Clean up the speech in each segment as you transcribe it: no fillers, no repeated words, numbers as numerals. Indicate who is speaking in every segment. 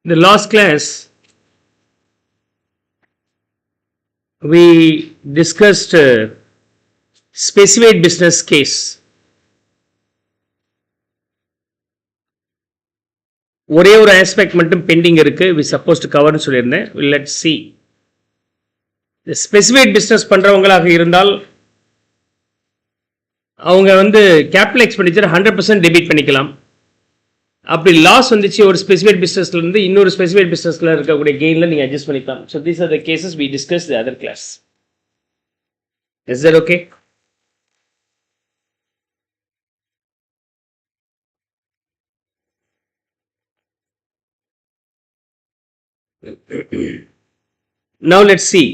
Speaker 1: In the last class, we discussed specified business case. ஒரே ஒரு aspect மட்டும் bending இருக்கு, we supposed to cover னு சொல்லியிருந்தேன். Let's see. The specified business பண்றவங்களாக இருந்தால் அவங்க கேபிட்டல் எக்ஸ்பெண்டிச்சர் 100% டெபிட் பண்ணிக்கலாம். அப்படி லாஸ் வந்துச்சு ஒரு ஸ்பெசிஃபைட் பிசினஸ்ல இருந்து இன்னொரு ஸ்பெசிஃபைட் பிசினஸ்ல இருக்கக்கூடிய கெயின்ல நீங்க அட்ஜஸ்ட் பண்ணிக்கலாம். So these are the cases we discussed the other class. Is that okay? Now let's see.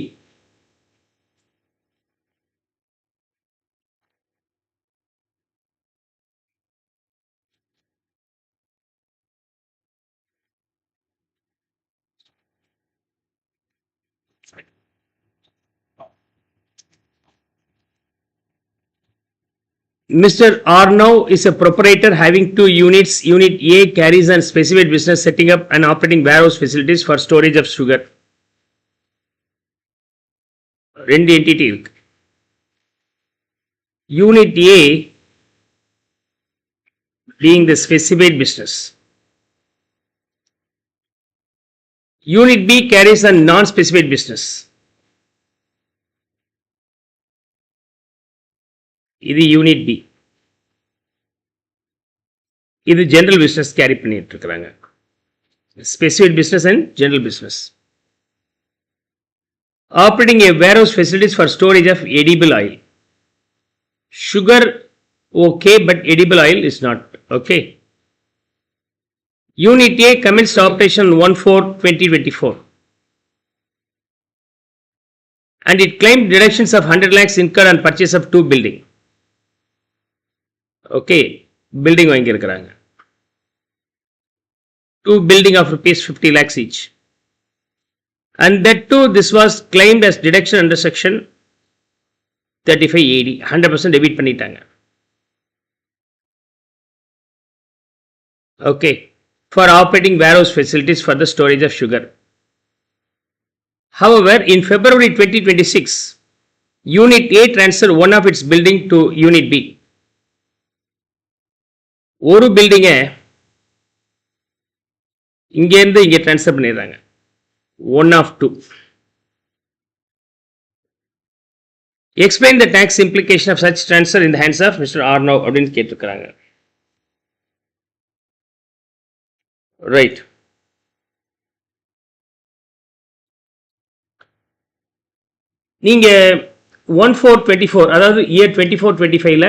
Speaker 1: Mr. Arnav is a proprietor having two units. Unit A carries a specified business setting up and operating warehouse facilities for storage of sugar. ரெண்டு entity இருக்கு. Unit A being the specified business. Unit B carries a non-specified business. இது unit B. இது general business carry பண்ணிட்டு இருக்கிறாங்க. Specific business and general business. Operating a warehouse facilities for storage of edible oil. Sugar okay, but edible oil is not okay. Unit A commenced operation 1/4/2024 and it claimed deductions of 100 lakhs incurred on purchase of two building. Okay, building வாங்கி இருக்கிறாங்க. Two building of rupees 50 lakhs each. And that too, this was claimed as deduction under section 35AD. 100% debit பண்ணிட்டாங்க. Okay, for operating warehouse facilities for the storage of sugar. However, in February 2026, Unit A transferred one of its building to Unit B. ஒரு பில்டிங்கை இங்கேருந்து இங்கே transfer பண்ணிடுறாங்க. One of two. Explain the tax implication of such transfer in the hands of Mr Arnav அப்படின்னு கேட்டிருக்கிறாங்க. Right. நீங்க 1/4/24 அதாவது year 24-25ல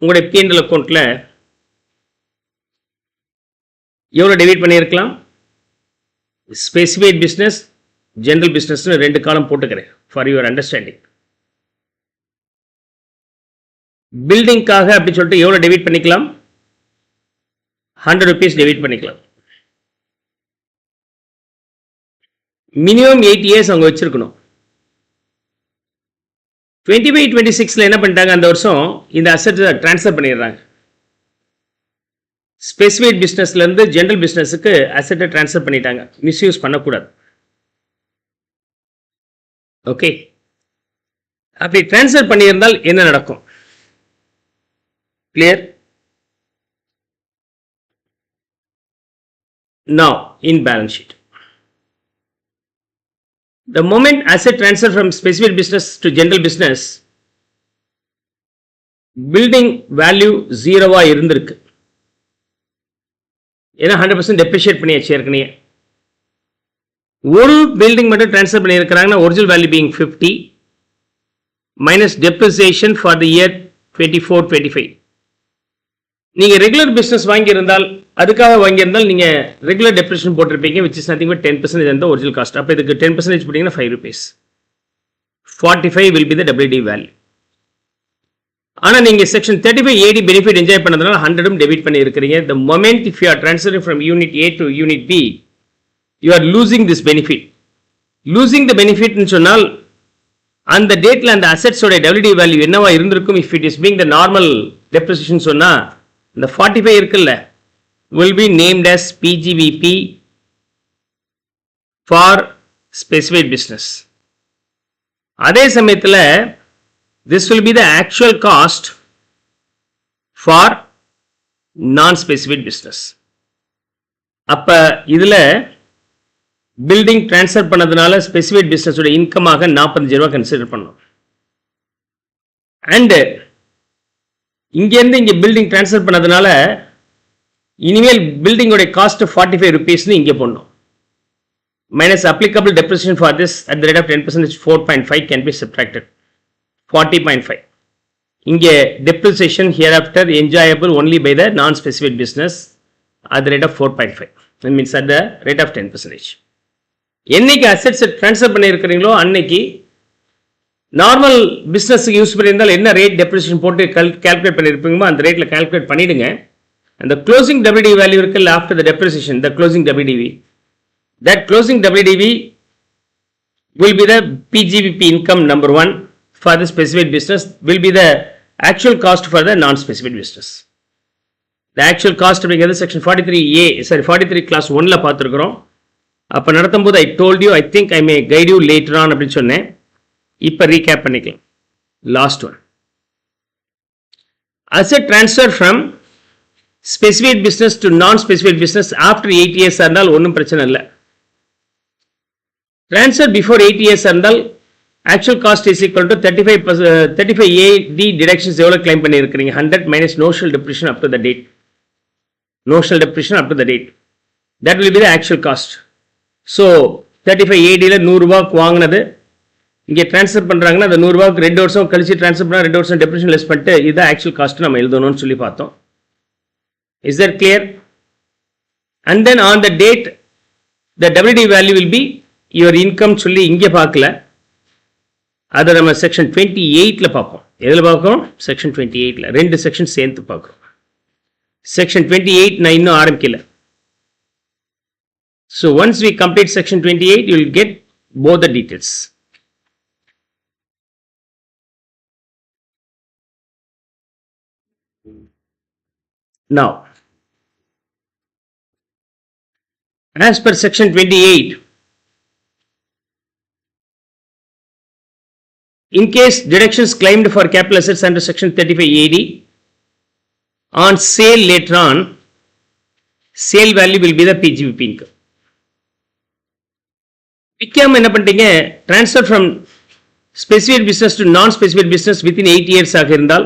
Speaker 1: உங்களுடைய P&L அக்கௌண்ட்ல எவ்வளோ டெபிட் பண்ணியிருக்கலாம்? ஸ்பெசிஃபைட் பிஸ்னஸ், ஜெனரல் பிஸ்னஸ்னு ரெண்டு காலம் போட்டுக்கிறேன் ஃபார் யுவர் அண்டர்ஸ்டாண்டிங். பில்டிங்காக அப்படி சொல்லிட்டு எவ்வளோ டெபிட் பண்ணிக்கலாம்? 100 rupees டெபிட் பண்ணிக்கலாம். மினிமம் 8 years அவங்க வச்சிருக்கணும். 25-26ல என்ன பண்ணிட்டாங்க? அந்த வருஷம் இந்த அசெட்டை டிரான்ஸ்ஃபர் பண்ணிடுறாங்க. ஸ்பெசிஃபைட் பிஸ்னஸ்ல இருந்து ஜெனரல் பிஸ்னஸுக்கு அசெட்டை டிரான்ஸ்ஃபர் பண்ணிட்டாங்க. மிஸ்யூஸ் பண்ணக்கூடாது. ஓகே, அப்படி டிரான்ஸ்ஃபர் பண்ணியிருந்தால் என்ன நடக்கும்? Clear? Now in balance sheet, the moment asset transfer from specific business to general business, building value 0 இருந்திருக்கு. ஏன்னா 100% depreciate பண்ணியாச்சு ஏற்கனவே. ஒரு பில்டிங் மட்டும் டிரான்ஸ்ஃபர் பண்ணியிருக்கிறாங்கன்னா original value being 50 minus depreciation for the year 24-25. நீங்க ரெகுலர் பிசினஸ் வாங்கியிருந்தால், அதுக்காக வாங்கியிருந்தால் நீங்க ரெகுலர் டெப்ரிசியேஷன் போட்டிருப்பீங்க, which is nothing but 10% அந்த ஒரிஜினல் காஸ்ட். அப்போ இதுக்கு 10% போட்டீங்கன்னா 5 rupees. 45 will be the WD value. ஆனால் நீங்கள் செக்ஷன் 35AD பெனிஃபிட் என்ஜாய் பண்ணதுனால 100 டெபிட் பண்ணி இருக்கிறீங்க. The moment if you are transferring from unit A to unit B, you are losing this benefit. Losing the benefit ன்னு சொன்னால் அந்த டேட்ல அந்த அசெட்ஸோட WD வேல்யூ என்னவா இருந்திருக்கும்? if it is being the normal depreciation சொன்னா இந்த 45 இருக்குல்ல, will be named as PGBP for specified business. அதே சமயத்தில் this will be the actual cost for non-specified business. அப்ப இதுல பில்டிங் ட்ரான்ஸ்ஃபர் பண்ணதுனால ஸ்பெசிஃபைட் பிசினஸ் உடைய இன்கமாக 45 ரூபாய் கன்சிடர் பண்ணோம். அண்ட் இங்கேருந்து இங்கே பில்டிங் ட்ரான்ஸ்ஃபர் பண்ணதுனால இனிமேல் பில்டிங்கோடைய காஸ்ட் 45 rupeesனு இங்கே போடணும். Minus applicable depreciation for this at the rate of 10% 4.5 can be subtracted 40.5. இங்கே depreciation here after enjoyable only by the non specified business at the rate of 4.5. That means at the rate of 10%. என்னைக்கு assets transfer பண்ணியிருக்கிறீங்களோ அன்னைக்கு normal பிஸ்னஸுக்கு use பண்ணியிருந்தால் என்ன rate depreciation போட்டு calculate பண்ணியிருப்பீங்களோ அந்த ரேட்டில் calculate பண்ணிவிடுங்க. அந்த க்ளோசிங் WDV வேல்யூ இருக்குல்ல after the depreciation the closing WDV, that closing WDV will be the PGBP income number 1 for the specified business, will be the actual cost for the non-specified business. The actual cost அப்படிங்கிறது section 43A, sorry 43 class 1ல பார்த்துருக்குறோம். அப்போ நடத்தும் போது I told you, I think I may guide you later on அப்படின்னு சொன்னேன். இப்போ recap பண்ணிக்கலாம். Last one, asset transfer from specified business to non-specified business after 8 years இருந்தால் ஒன்றும் பிரச்சனை இல்லை. Transfer before 8 years இருந்தால் actual cost is equal to 35AD deductions எவ்வளோ கிளைம் பண்ணியிருக்கிறீங்க 100 minus notional depreciation up to the date. Notional depreciation up to the date. That will be the actual cost. So 35ADல 100 ரூபாய்க்கு வாங்கினது இங்கே transfer பண்ணுறாங்கன்னா அந்த 100 ரூபாய்க்கு 2 வருஷம் கழிச்சு ட்ரான்ஸ்ஃபர் பண்ணால் 2 வருஷம் டெப்ரிஷன் லெஸ் பண்ணிட்டு இதுதான் ஆக்சுவல் காஸ்ட் நம்ம எழுதணும்னு சொல்லி பார்த்தோம். Is that clear? And then on the date the WD value will be your income சொல்லி இங்கே பார்க்கல, அதை நம்ம செக்ஷன் 28ல பார்ப்போம். எதில் பார்ப்போம்? செக்ஷன் 28ல 2 செக்ஷன் சேர்த்து பார்க்குறோம். செக்ஷன் 28 நான் இன்னும் ஆரம்பிக்கல. So once we complete section 28, you will get both the details. Now, as per section 28, in case deductions claimed for capital assets under section 35AD on sale later on, sale value will be the PGBP income. விற்காம என்ன பண்ணிட்டீங்க, transfer from specified business to நான் specified business within 8 years ஆக இருந்தால்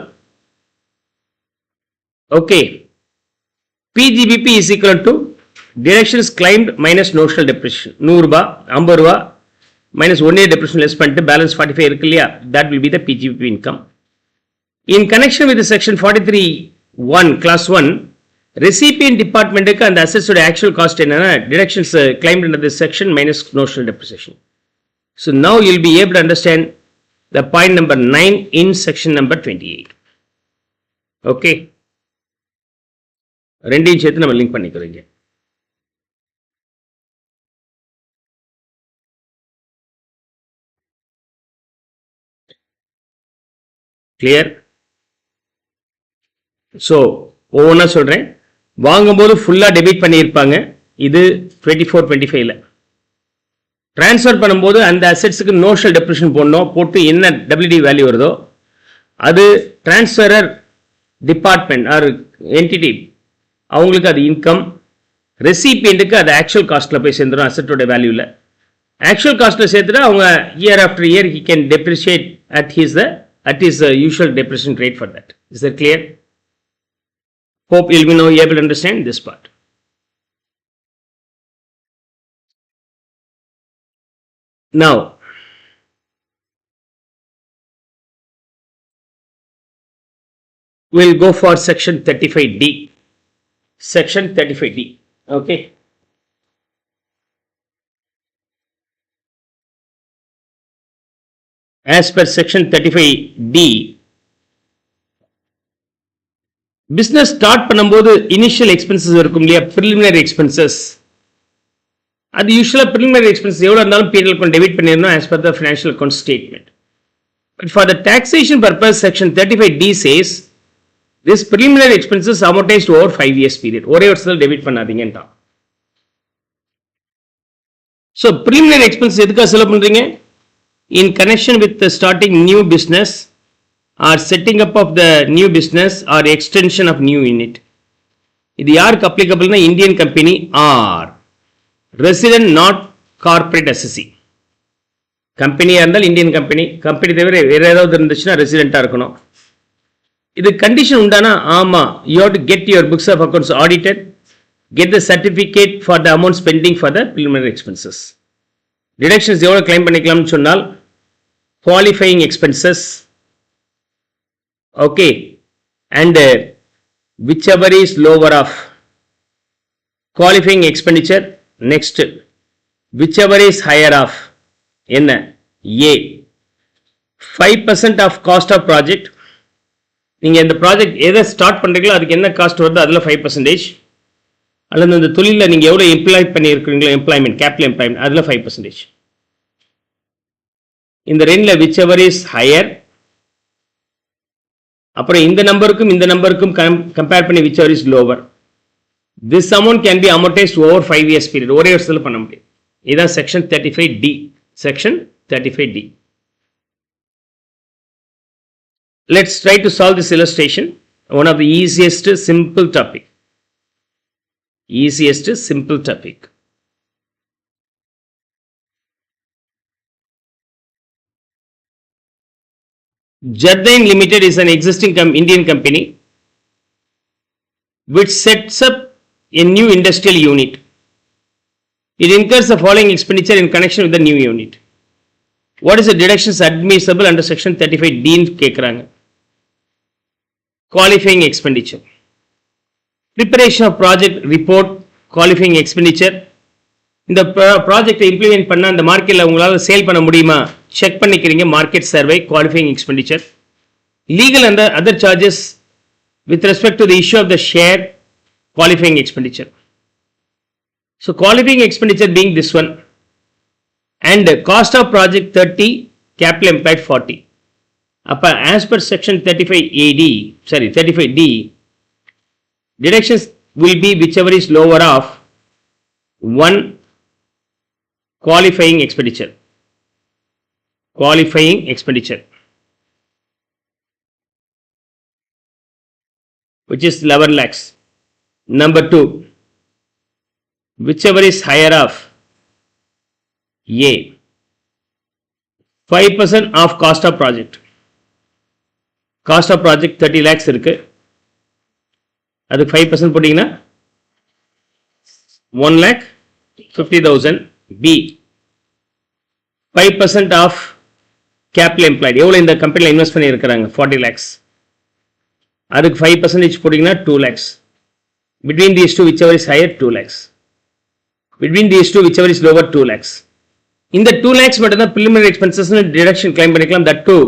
Speaker 1: okay, PGBP is equal to deductions claimed minus notional depreciation. 100 ரூபாய் 50 ரூபாய் minus 1 year depreciation less பண்ணிட்டு balance 45 இருக்கு இல்லையா, that will be the PGBP income. In connection with the section 43(1) class 1, recipient department and the assets of actual cost in deductions claimed under this section minus notional depreciation. So now you will be able to understand the point number 9 in section number 28. Okay, ரெண்டையும் சேர்த்து நம்ம link பண்ணிக்கிறோம். Clear? So ஒவ்வொன்றா சொல்கிறேன். வாங்கும்போது ஃபுல்லாக debit பண்ணியிருப்பாங்க, இது 24-25ல. ட்ரான்ஸ்ஃபர் பண்ணும்போது அந்த அசெட்ஸுக்கு நோஷனல் டெப்ரிஷன் போடணும், போட்டு என்ன WD வேல்யூ வருதோ அது டிரான்ஸ்ஃபரர் டிபார்ட்மெண்ட் ஆர் என்டிட்டி அவங்களுக்கு அது இன்கம், ரெசிபியண்ட்டுக்கு அது ஆக்சுவல் காஸ்ட்டில் போய் சேர்ந்துடும். அசெட்டோட வேல்யூவில் ஆக்சுவல் காஸ்ட்டில் சேர்த்துட்டு அவங்க year after year he can depreciate at his usual depreciation rate for that. Is that clear? Hope you will be now able to understand this part. Now, we will go for section 35D. Section 35D. Okay. As per section 35D, business start பண்ணும்போது initial expenses இருக்கும் இல்லையா, preliminary expenses. அது யூசுவலாக preliminary expenses எவ்வளோ இருந்தாலும் P&L account debit பண்ணிடணும் as per the financial account statement. But for the taxation purpose, section 35D says This preliminary expenses amortized over 5 years period. ஒரே வருஷத்துல debit பண்ணாதீங்கன்றான். So preliminary expenses எதுக்காக செலவு பண்றீங்க? In connection with the starting new business or setting up of the new business or extension of new unit. இது யாருக்கு applicableனா Indian company or resident not corporate assessee. கம்பெனியா இருந்தால் Indian company தவிர வேற ஏதாவது இருந்துச்சுன்னா ரெசிடென்ட்டா இருக்கணும். இது கண்டிஷன் உண்டானா ஆமா, you have to get your books of accounts audited, get the certificate for the amount spending for the preliminary expenses. Deductions எவ்வளவு claim பண்ணிக்கலாம்னு சொன்னால் qualifying expenses, okay, and whichever is lower of qualifying expenditure. Next, whichever is higher of என்ன A 5% of cost of project. நீங்க இந்த project எதை start பண்றீங்களோ அதுக்கு என்ன காஸ்ட் வருதோ அதுல 5%, அல்லது இந்த தொழில நீங்க எவ்வளவு எம்ப்ளாய் பண்ணியிருக்கீங்களோ எம்ப்ளாய்மெண்ட் கேபிட்டல் எம்ப்ளாய்மெண்ட் அதுல 5%. இந்த ரெண்டுல whichever is higher, அப்புறம் இந்த நம்பருக்கும் கம்பேர் பண்ணி whichever is lower. This amount can be amortized over 5 years period. ஒரே வருஷத்துல பண்ண முடியும். இதான் section 35D. Section 35D. Let's try to solve this illustration. One of the easiest simple topic. Jardine Limited is an existing Indian company which sets up a new industrial unit. It incurs the following expenditure in connection with the new unit. What is the deductions admissible under section 35D கேக்குறாங்க. Qualifying expenditure. Preparation of project report, qualifying expenditure. இந்த project implement பண்ண அந்த மார்க்கெட்ல உங்களால sale பண்ண முடியுமா check பண்ணிக்கிறீங்க, market survey, qualifying expenditure. Legal and other charges with respect to the issue of the share, qualifying expenditure. So qualifying expenditure being this one, and cost of project 30, capital employed 40. As per section 35D, deductions will be whichever is lower of 1 qualifying expenditure, which is 11 lakhs. Number 2, whichever is higher of A 5% of cost of project. 30 lakhs இருக்கு, அதுக்கு 5% போட்டீங்கன்னா 1,50,000. B 5% of capital employed. எவ்வளவு இந்த கம்பெனில invest பண்ணி இருக்காங்க 40 lakhs, அதுக்கு 5% போட்டீங்கன்னா 2 lakhs. Between these two, whichever is higher, 2 lakhs. Between these two, whichever is lower, 2 lakhs. இந்த 2 lakhs மட்டும் தான் preliminary expenses deduction claim பண்ணிக்கலாம். That too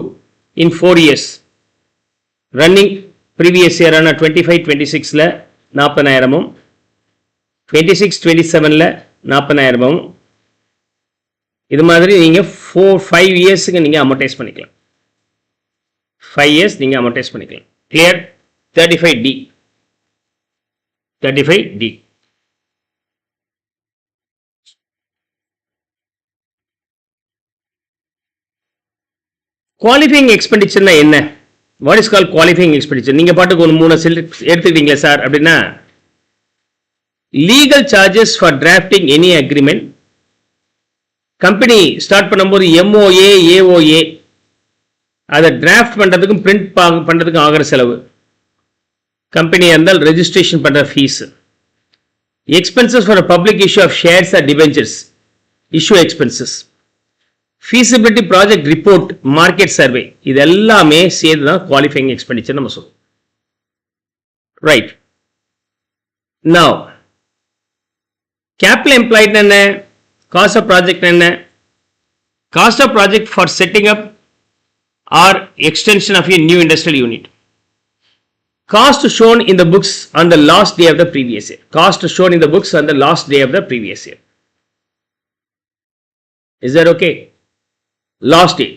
Speaker 1: in 4 years. Running previous year ஆன 25-26ல 40,000, 26-27ல 40,000. இது மாதிரி நீங்க 5 இயர்ஸ்க்கு நீங்க amortize பண்ணிக்கலாம். 5 years நீங்க amortize பண்ணிக்கலாம். Clear? 35D. குவாலிஃபைங் எக்ஸ்பெண்டிச்சர்னா என்ன? What is called qualifying expenditure? நீங்க பாட்டுக்கு ஒரு 3 எடுத்துக்கிட்டீங்களா சார் அப்படின்னா, legal charges for drafting any agreement. Company start பண்ணும்போது MOA, AOA அதை டிராஃப்ட் பண்றதுக்கும் பிரிண்ட் பண்றதுக்கும் ஆகிற செலவு. கம்பெனியா இருந்தால் ரெஜிஸ்ட்ரேஷன் பண்ற fees. Expenses for public issue of shares or debentures, issue expenses. feasibility project report, market survey, இது எல்லாமே சேர்த்துதான் குவாலிஃபைங் எக்ஸ்பெண்டிச்சர் நம்ம சொல்லுவோம். ரைட். நவ் கேபிட்டல் எம்ப்ளாய்ட் என்ன, காஸ்ட் ஆஃப் ப்ராஜெக்ட் என்ன? Cost of project for setting up or extension of a new industrial unit. Cost shown in the books on the last day of the previous year. Cost shown in the books on the last day of the previous year. Is that okay? Last day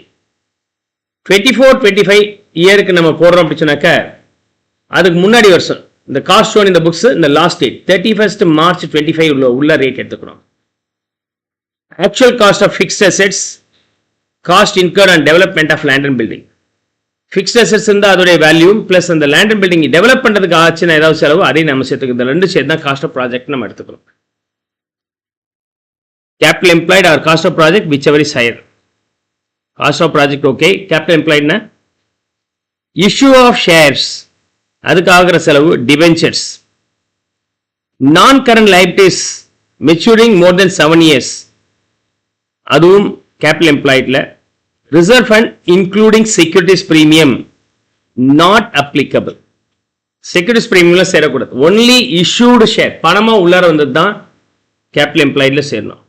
Speaker 1: 24-25 இயருக்கு நம்ம போடுறோம் அப்படின்னாக்க அதுக்கு முன்னாடி வருஷம் இந்த cost shown இந்த books இந்த லாஸ்ட் டேட் 31st March 25 உள்ள ரேட் எடுத்துக்கிறோம். Actual cost of fixed assets, cost incurred and development of land and building. Fixed assets இருந்தால் அதோடைய வேல்யூ பிளஸ் அந்த லேண்ட் அண்ட் பில்டிங் டெவலப் பண்ணுறதுக்கு ஆச்சுன்னா ஏதாவது செலவு அதையும் நம்ம சேர்த்துக்கணும். இந்த ரெண்டு சேர்த்து தான் காஸ்ட் ஆஃப் ப்ராஜெக்ட் நம்ம எடுத்துக்கிறோம். Capital employed or cost of project whichever is higher. Cost of project okay. Capital எம்ப்ளாய்டுனா இஷ்யூ ஆஃப் ஷேர்ஸ், அதுக்கு ஆகிற செலவு debentures. Non current liabilities maturing more than 7 years, அதுவும் கேபிட்டல் எம்ப்ளாய்டில். Reserve fund including securities premium not applicable. Securities பிரீமியம்ல சேரக்கூடாது. Only issued share, பணமா உள்ளார வந்தது தான் கேபிட்டல் எம்ப்ளாய்டில் சேரணும்.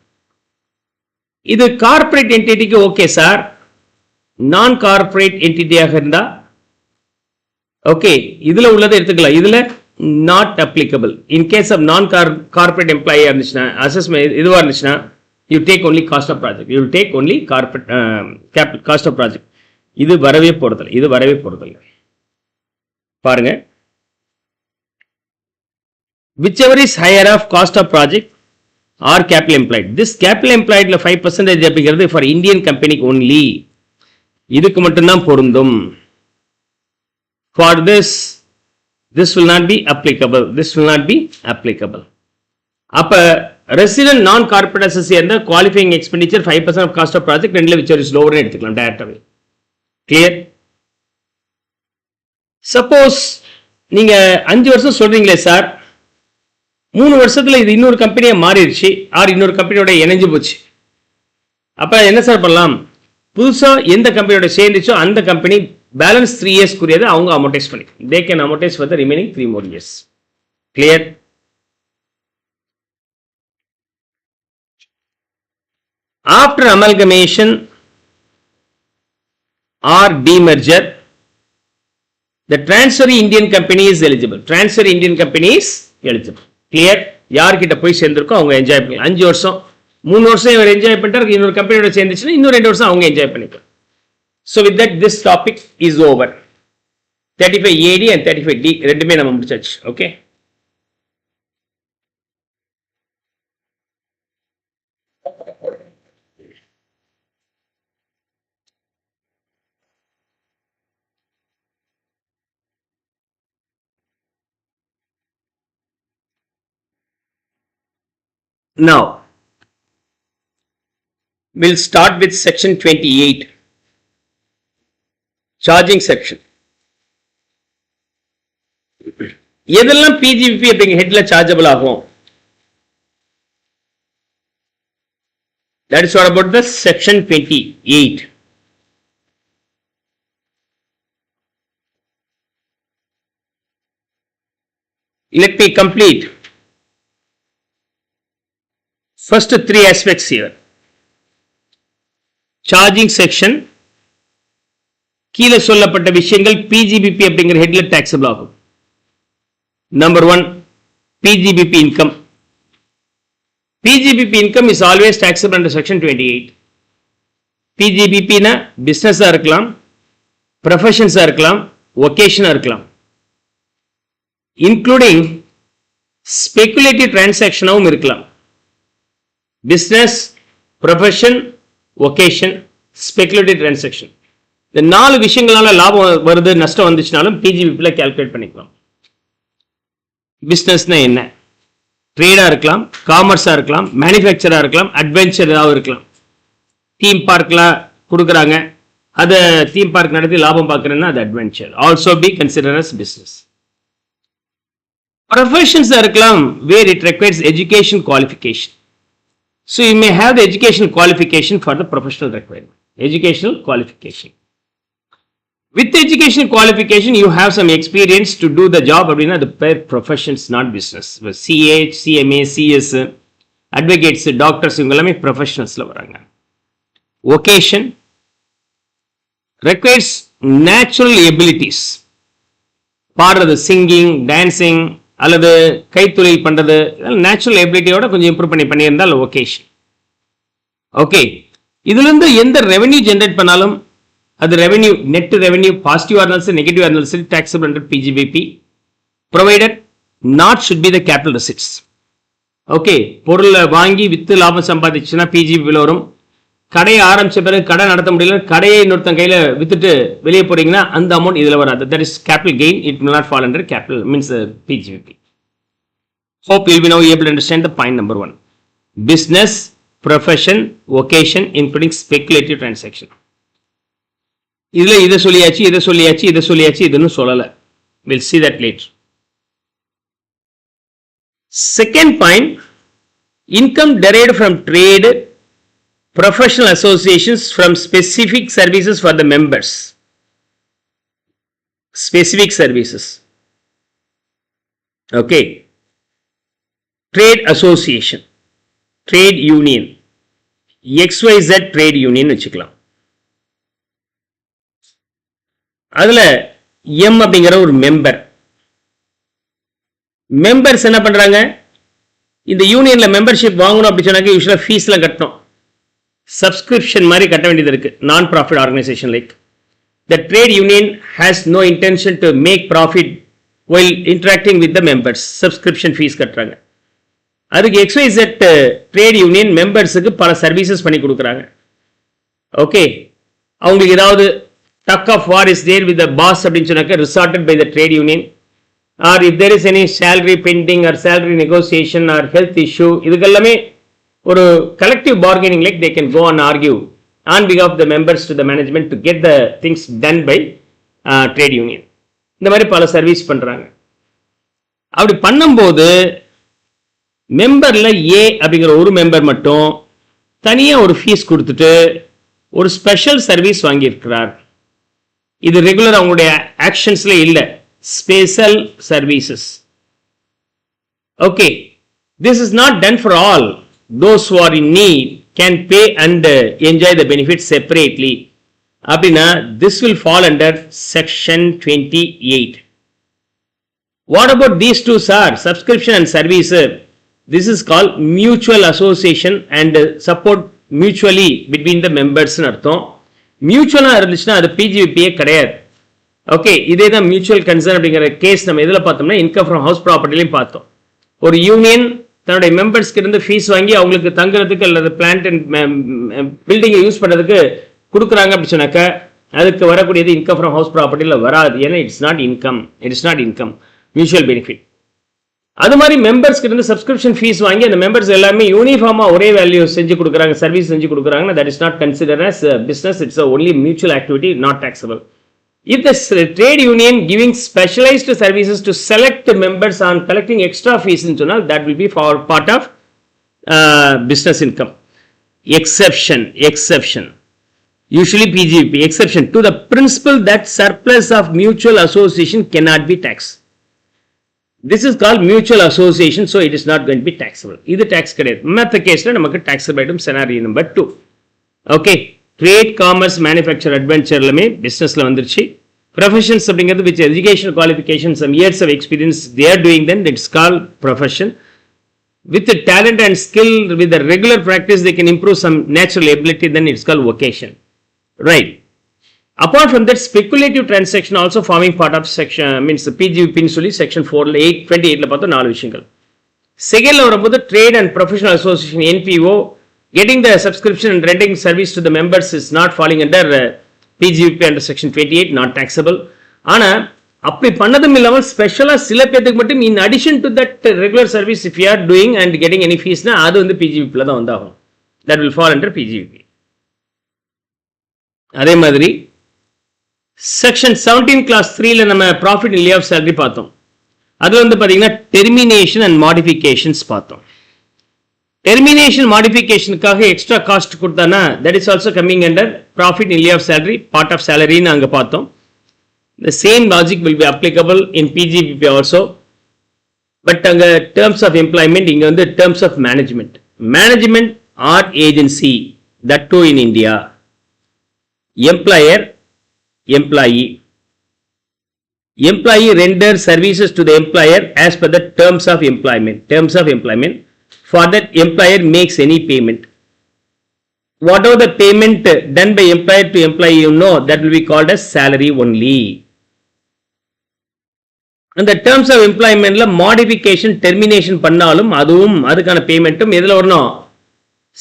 Speaker 1: இது கார்பரேட் என்டிட்டிக்கு ஓகே சார். நான் கார்பரேட் என்டிட்டியாக இருந்தா ஓகே, இதுல உள்ளதை எடுத்துக்கலாம். இதுல not applicable. In case of non corporate எம்ப்ளாயியா இருந்துச்சுன்னா, அசஸ்மெண்ட் இதுவா இருந்துச்சுன்னா, you take only cost of project. You take only corporate cost of project. இது வரவே போறதில்லை, இது வரவே போறதில்லை. பாருங்க, whichever is higher of cost of project or capital employed. This capital employed 5% அப்படிங்கிறது for Indian company only. இதுக்கு மட்டும்தான் பொருந்தும். For this will not be applicable. This will not be applicable. அப்ப resident non-corporate associate and the qualifying expenditure 5% of cost of project ரெண்டுல which is lower எடுத்துக்கலாம் டைரக்டாவே. Clear? Suppose நீங்க 5 வருஷம் சொல்றீங்களே sir, 3 வருஷத்துல இது இன்னொரு கம்பெனியா மாறிடுச்சு, ஆர் இன்னொரு கம்பெனியோட இணைஞ்சு போச்சு. அப்ப என்ன சார் பண்ணலாம்? புதுசா எந்த கம்பெனியோட சேர்ந்துச்சோ அந்த கம்பெனி பேலன்ஸ் 3 years குறியது அவங்க அமோர்டைஸ் பண்ணி, they can amortize for the remaining 3 more years. Clear? After amalgamation or demerger, the transferee Indian company is eligible. Transferee Indian company is eligible. Clear? யார்கிட்ட போய் சேர்ந்திருக்கோ அவங்க என்ஜாய் பண்ணலாம். 5 வருஷம் 3 வருஷம் இவர் என்ஜாய் பண்ணிட்டார், இன்னொரு கம்பெனியோட சேர்ந்துச்சுன்னா இன்னும் 2 வருஷம் அவங்க என்ஜாய் பண்ணிக்கலாம். So with that this topic is over. 35 AD and 35 D ரெண்டுமே நம்ம முடிச்சாச்சு. Okay, now we'll start with section 28, charging section. எதெல்லாம் PGBP அப்படிங்கிற ஹெட்ல சார்ஜபிள் ஆகும்? That is what about the section 28. Let me complete first 3 aspects here. Charging section கீழே சொல்லப்பட்ட விஷயங்கள் PGBP அப்படிங்கிற ஹெட்ல டாக்ஸபிள் ஆகும். Number 1, PGBP income. PGBP income is always taxable under section 28. PGBP னா பிசினஸா இருக்கலாம், ப்ரொஃபஷன்ஸா இருக்கலாம், ஒகேஷனா இருக்கலாம். இன்க்ளூடிங் ஸ்பெகுலேட்டிவ் டிரான்சாக்ஷனாகவும் இருக்கலாம். Business, profession, occasion, speculative transaction. இந்த 4 விஷயங்களால லாபம் வருது நஷ்டம் வந்துச்சுனாலும் PGBP கால்குலேட் பண்ணிக்கலாம். பிசினஸ்னா என்ன? ட்ரேடா இருக்கலாம், காமர்ஸா இருக்கலாம், மேனுஃபேக்சரா இருக்கலாம், அட்வென்ச்சர் ஏதாவது இருக்கலாம். தீம் பார்க்ல கொடுக்குறாங்க, அதை தீம் பார்க் நடத்தி லாபம் பார்க்குறேன்னா அது adventure, also be consider as business. ப்ரொஃபஷன்ஸா இருக்கலாம், where it requires education qualification. So you may have the educational qualification for the professional requirement. Educational qualification. With educational qualification, you have some experience to do the job. அப்படின்னா the pair professions, not business. CA, CMA, CS, advocates, doctors இவங்க எல்லாமே professionalsல வராங்க. Vocation requires natural abilities. பாடுறது, singing, dancing அல்லது கைத்தொழில் பண்றது, natural எபிலிட்டியோட கொஞ்சம் improve பண்ணியிருந்தால் ஒகேஷன். ஓகே, இதுல இருந்து எந்த ரெவென்யூ ஜெனரேட் பண்ணாலும் அது ரெவென்யூ, நெட் ரெவென்யூ பாசிட்டிவா இருந்தாலும் சரி நெகட்டிவா இருந்தாலும் சரி taxable under PGBP. provided not should be the capital receipts. Okay, பொருளை வாங்கி வித்து லாபம் சம்பாதிச்சுன்னா பிஜிபி வரும். கடையை ஆரம்பிச்ச பிறகு கடை நடத்த முடியல, கடையை இன்னொருத்தன் கையில் வித்துட்டு வெளியே போறீங்கன்னா அந்த அமௌண்ட் இதில் வராது. That is capital gain. It will not fall under capital means PGBP. Hope you will be now able to understand the point number 1. Business, profession, vocation including speculative transaction. இதில் இதை சொல்லியாச்சு இதுன்னு சொல்லலை. We'll see that later. Second point, income derived from trade, professional associations from specific services for the members. Specific services. Okay. Trade association, trade union, XYZ trade union வச்சுக்கலாம். அதுல M அப்படிங்கிற ஒரு member. Members என்ன பண்றாங்க? இந்த யூனியன்ல membership வாங்கணும் அப்படி சொன்னாக்க யூஸ்வலா ஃபீஸ்லாம் கட்டணும். சப்ஸ்கிரிப்ஷன் மாதிரி கட்ட வேண்டியது இருக்கு. நான் profit organisation like. The trade union has no intention to make profit while interacting with the members. Subscription fees கட்டுறாங்க. அதுக்கு XYZ ட்ரேட் யூனியன் மெம்பர்ஸுக்கு பல சர்வீசஸ் பண்ணி கொடுக்குறாங்க. ஓகே, அவங்களுக்கு ஏதாவது tug of war is there with the boss அப்படின்னு சொன்னாக்க resorted by the trade union. Or if there is any salary pending or salary negotiation or health issue, இதுக்கெல்லாமே ஒரு collective bargaining like they can go and argue on பிகாஃப் of the members to the management to get the things done by trade union. இந்த மாதிரி பல service பண்ணுறாங்க. அப்படி பண்ணும்போது மெம்பர்ல ஏ அப்படிங்கிற ஒரு மெம்பர் மட்டும் தனியா ஒரு ஃபீஸ் கொடுத்துட்டு ஒரு ஸ்பெஷல் சர்வீஸ் வாங்கியிருக்கிறார். இது ரெகுலர் அவங்களுடைய ஆக்ஷன்ஸ்ல இல்ல, special services. Okay, this is not done for all. Those who are in need can pay and enjoy the benefit separately. அப்படின்னா this will fall under section 28. What about these two sir? Subscription and service. This is called mutual association and support mutually between the members னு அர்த்தம். மியூச்சுவலா இருந்துச்சுன்னா அது பிஜிபியே கிடையாது. Okay, இதே தான் mutual concern அப்படிங்கிற case நம்ம எதில் பார்த்தோம்னா இன்கம் ஃப்ரம் ஹவுஸ் ப்ராப்பர்ட்டிலையும் பார்த்தோம். ஒரு யூனியன் தன்னுடைய மெம்பர்ஸ்க்கு இருந்து ஃபீஸ் வாங்கி அவங்களுக்கு தங்குறதுக்கு அல்லது பிளான்ட் அண்ட் பில்டிங்கை யூஸ் பண்ணுறதுக்கு கொடுக்குறாங்க அப்படி சொன்னாக்க அதுக்கு வரக்கூடியது இன்கம் ஃப்ரம் ஹவுஸ் ப்ராப்பர்ட்டியில் வராது. ஏன்னா it's not income, mutual benefit. அது மாதிரி மெம்பர்ஸ்க்கு இருந்து சப்ஸ்கிரிப்ஷன் ஃபீஸ் வாங்கி அந்த மெம்பர்ஸ் எல்லாமே யூனிஃபார்மா ஒரே வேல்யூ செஞ்சு கொடுக்குறாங்க, சர்வீஸ் செஞ்சு கொடுக்குறாங்கன்னா that is not considered as business. It's only mutual activity, not taxable. If the trade union giving specialized services to select members on collecting extra fees in general, that will be for part of business income. Exception. Usually PGP exception to the principle that surplus of mutual association cannot be taxed. This is called mutual association, so it is not going to be taxable. இது tax கிடையாது. மற்ற கேஸ்ல நமக்கு taxable item scenario number 2. Okay, trade, commerce, manufacture, adventureலமே businessல வந்துருச்சு. Professions அப்படிங்கிறது which educational qualifications, some years of experience they are doing, then it's called profession. With the talent and skill, with the regular practice they can improve some natural ability, then it's called vocation. Right. Apart from that, speculative transaction also forming part of section means the PGP சொல்லி section 4 28ல பார்த்தோம் நாலு விஷயங்கள். செகண்ட்ல வரும்போது trade and professional association NPO getting the subscription and rendering service to the members is not falling under PGP under section 28, not taxable. ஆனா அப்படி பண்ணதும் இல்லாமல் ஸ்பெஷலா சில பேருக்கு மட்டும் in addition to that regular service if you are doing and getting any fees னா அது வந்து PGP ல தான் வந்தாகும். That will fall under PGP. அதே மாதிரி செக்ஷன் 17 கிளாஸ் 3ல நம்ம ப்ராஃபிட் அண்ட் லே-ஆஃப் சேலரி பார்த்தோம். அது வந்து பாத்தீங்கன்னா டெர்மினேஷன் அண்ட் மாடிஃபிகேஷன்ஸ் பார்த்தோம். டெர்மினேஷன் மாடிஃபிகேஷனுக்காக எக்ஸ்ட்ரா காஸ்ட் கொடுத்தானா that is also coming under profit and layoff salary, part of சேலரின்னு அங்கே பார்த்தோம். The same logic will be applicable in PGBP also. But அங்கே terms of employment இங்கே வந்து terms of management or agency, that too in India. Employee renders services to the employer as per the terms of employment. For that employer makes any payment. Whatever the payment done by employer to employee, that will be called as salary only. அந்த terms of எம்ப்ளாய்மெண்ட்ல modification termination பண்ணாலும் அதுவும் அதுக்கான பேமெண்ட்டும் எதில் வரணும்?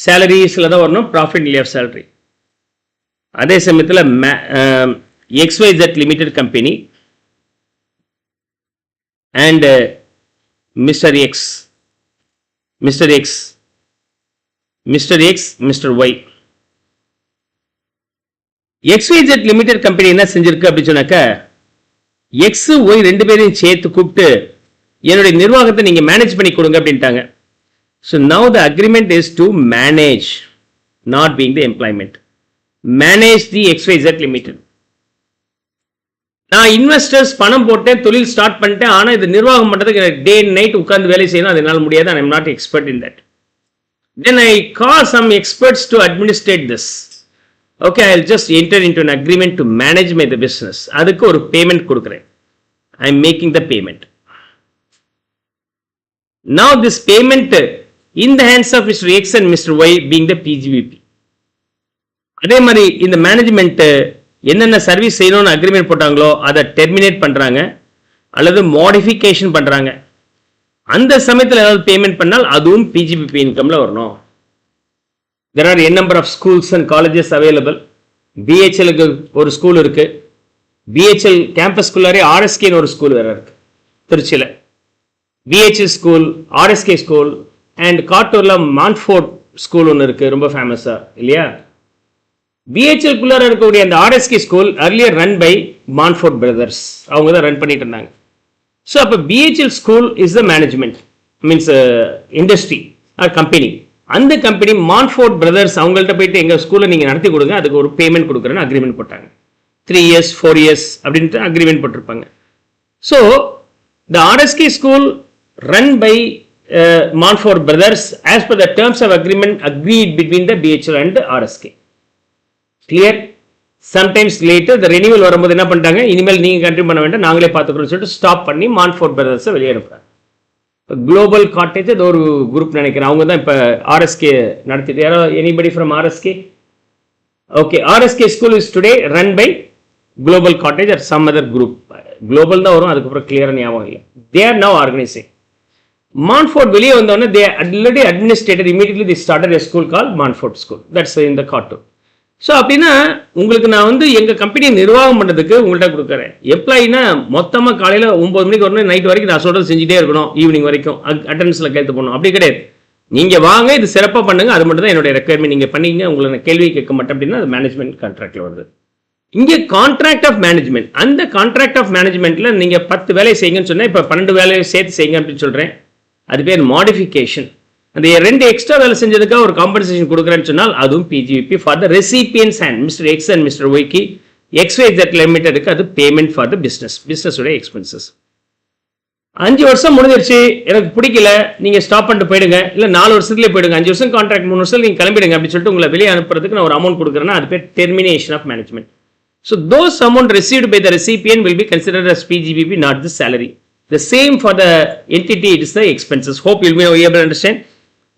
Speaker 1: சேலரிஸில் தான் வரணும், profit இல்லையா salary. அதே சமயத்தில் XYZ limited company and mister X, Mr X, Mr X, Mr Y. XYZ limited company என்ன செஞ்சிருக்கு அப்படின்னு சொன்னாக்க, எக்ஸ் ஒய் ரெண்டு பேரையும் சேர்த்து கூப்பிட்டு என்னுடைய நிர்வாகத்தை நீங்க மேனேஜ் பண்ணி கொடுங்க அப்படின்ட்டாங்க. So now the agreement is to manage, not being the employment. Manage the XYZ limited. நான் இன்வெஸ்டர்ஸ் பணம் போட்டேன், தொழில் ஸ்டார்ட் பண்ணிட்டேன், ஆனால் இது நிர்வாகம் பண்ணுறதுக்கு டே அண்ட் நைட் உட்கார்ந்து வேலை செய்யணும், அதனால முடியாது. I am not expert in that. Then I call some experts to administrate this. Okay, I'll just enter into an agreement to manage my the business. அதுக்கு ஒரு பேமெண்ட் கொடுக்கிறேன். I'm making the payment. Now this payment in the hands of Mr. X and Mr. Y being the PGVP. அதே மாதிரி இந்த management என்னென்ன service செய்யணும்னு agreement போட்டாங்களோ அதை terminate பண்றாங்க அல்லது மாடிஃபிகேஷன் பண்றாங்க. அந்த சமயத்தில் ஏதாவது பேமெண்ட் பண்ணால் அதுவும் PGVP இன்கம்ல வரணும். There are n number of schools and colleges available. BHL ஒரு ஸ்கூல் இருக்கு. BHL கேம்பஸ்குள்ளாரே RSK ஒரு ஸ்கூல் வேற இருக்கு திருச்சியில். BHL school, RSK school and காட்டூர்ல மான்ஃபோர்ட் ஸ்கூல் ஒன்று இருக்கு, ரொம்ப ஃபேமஸா இல்லையா? BHL குள்ளார இருக்கக்கூடிய அந்த RSK school earlier run by Montfort brothers, அவங்க தான் ரன் பண்ணிட்டு இருந்தாங்க. ஸோ அப்போ BHL school is the management, means industry or company. அந்த கம்பெனி மான்ஃபோர்ட் பிரதர்ஸ் அவங்கள்ட்ட போயிட்டு எங்கள் ஸ்கூலில் நீங்கள் நடத்தி கொடுங்க, அதுக்கு ஒரு பேமெண்ட் கொடுக்குறேன்னு அக்ரிமெண்ட் போட்டாங்க. 3 years 4 years அப்படின்ட்டு அக்ரிமெண்ட் போட்டிருப்பாங்க. So the RSK school run by Montfort Brothers as per the terms of agreement agreed between the BHL and RSK. Clear? Sometimes later இந்த ரெனிவல் வரும்போது என்ன பண்ணிட்டாங்க, இனிமேல் நீங்கள் கண்டினியூ பண்ண வேண்டாம், நாங்களே பார்த்துக்கிறோம்னு சொல்லிட்டு ஸ்டாப் பண்ணி மான்ஃபோர்ட் பிரதர்ஸை வெளியே அனுப்புறாங்க. குளோபல் காட்டேஜ் அது ஒரு குரூப் நினைக்கிறேன், அவங்க தான் இப்போ RSK நடத்திட்டு. யாரோ anybody from RSK? Okay, RSK school is today run by Global Cottage or some other group. Global தான் வரும், அதுக்கப்புறம் கிளியராக ஞாபகம் இல்லை. They are now organising. Montfort வெளியே வந்தோடனே they already administrator immediately they started a school called Montfort school. That's in the Kattur. So அப்படின்னா உங்களுக்கு நான் வந்து எங்கள் கம்பெனியை நிர்வாகம் பண்ணுறதுக்கு உங்கள்கிட்ட கொடுக்குறேன். எம்ப்ளாயினா மொத்தமாக காலையில் 9 மணிக்கு வரணும், நைட் வரைக்கும் நான் சொல்கிறது செஞ்சுட்டே இருக்கணும், ஈவினிங் வரைக்கும் அட்டண்டன்ஸில் கைத்து போகணும், அப்படி கிடையாது. நீங்கள் வாங்க, இது சிறப்பாக பண்ணுங்க, அது மட்டும் தான் என்னுடைய ரெக்குயர்மெண்ட். நீங்கள் பண்ணீங்க, உங்களை நான் கேள்வி கேட்க மாட்டேன் அப்படின்னா அது மேனேஜ்மெண்ட் கான்ட்ராக்டில் வருது. இங்கே கான்ட்ராக்ட் ஆஃப் மேனேஜ்மெண்ட், அந்த கான்ட்ராக்ட் ஆஃப் மேனேஜ்மெண்ட்டில் நீங்கள் 10 வேலையை செய்யுங்கன்னு சொன்னால் இப்போ 12 வேலையை சேர்த்து செய்யுங்க அப்படின்னு சொல்கிறேன். அது பேர் மாடிஃபிகேஷன். அந்த 2 எக்ஸ்ட்ரா வேலை செஞ்சதுக்காக ஒரு காம்பன்சேஷன் கொடுக்குறேன்னு சொன்னால் அதுவும் PGVP for the recipients and mister X and mister ஒய்க்கு XYZ லிமிடெடுக்கு அது பேமெண்ட் ஃபார் த பிஸ்னஸோட எக்ஸ்பென்சஸ். 5 வருஷம் முடிஞ்சிருச்சு, எனக்கு பிடிக்கல, நீங்கள் ஸ்டாப் பண்ணிட்டு போயிடுங்க, இல்லை 4 வருஷத்துலேயே போயிடுங்க, 5 வருஷம் கான்ட்ராக்ட் 3 வருஷம் நீங்கள் கிளம்பிடுங்க அப்படின்னு சொல்லிட்டு உங்களை வெளியே அனுப்புறதுக்கு நான் ஒரு அமௌண்ட் கொடுக்குறேன்னா அது பேர் termination of management. So those amount received by the recipient will be considered as PGVP, not the salary. The same for the entity, it is the expenses. Hope you'll be able to understand.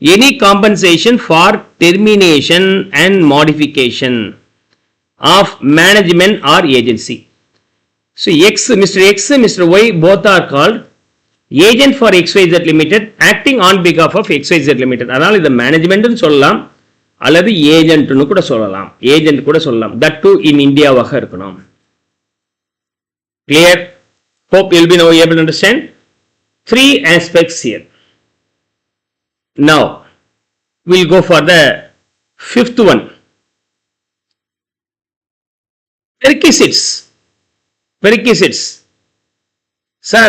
Speaker 1: Any compensation for termination and modification of management or agency. So Mr. X, Mr. Y both are called agent for XYZ Limited acting on behalf of XYZ Limited. அதனால் இது மேனேஜ்மெண்ட்னு சொல்லலாம் அல்லது ஏஜென்ட்னு கூட சொல்லலாம், agent கூட சொல்லலாம். That two இன் இந்தியாவாக இருக்கணும். Clear? Hope you'll be now able to understand 3 aspects here. Now we'll go for the 5th one. Perquisites. Sir,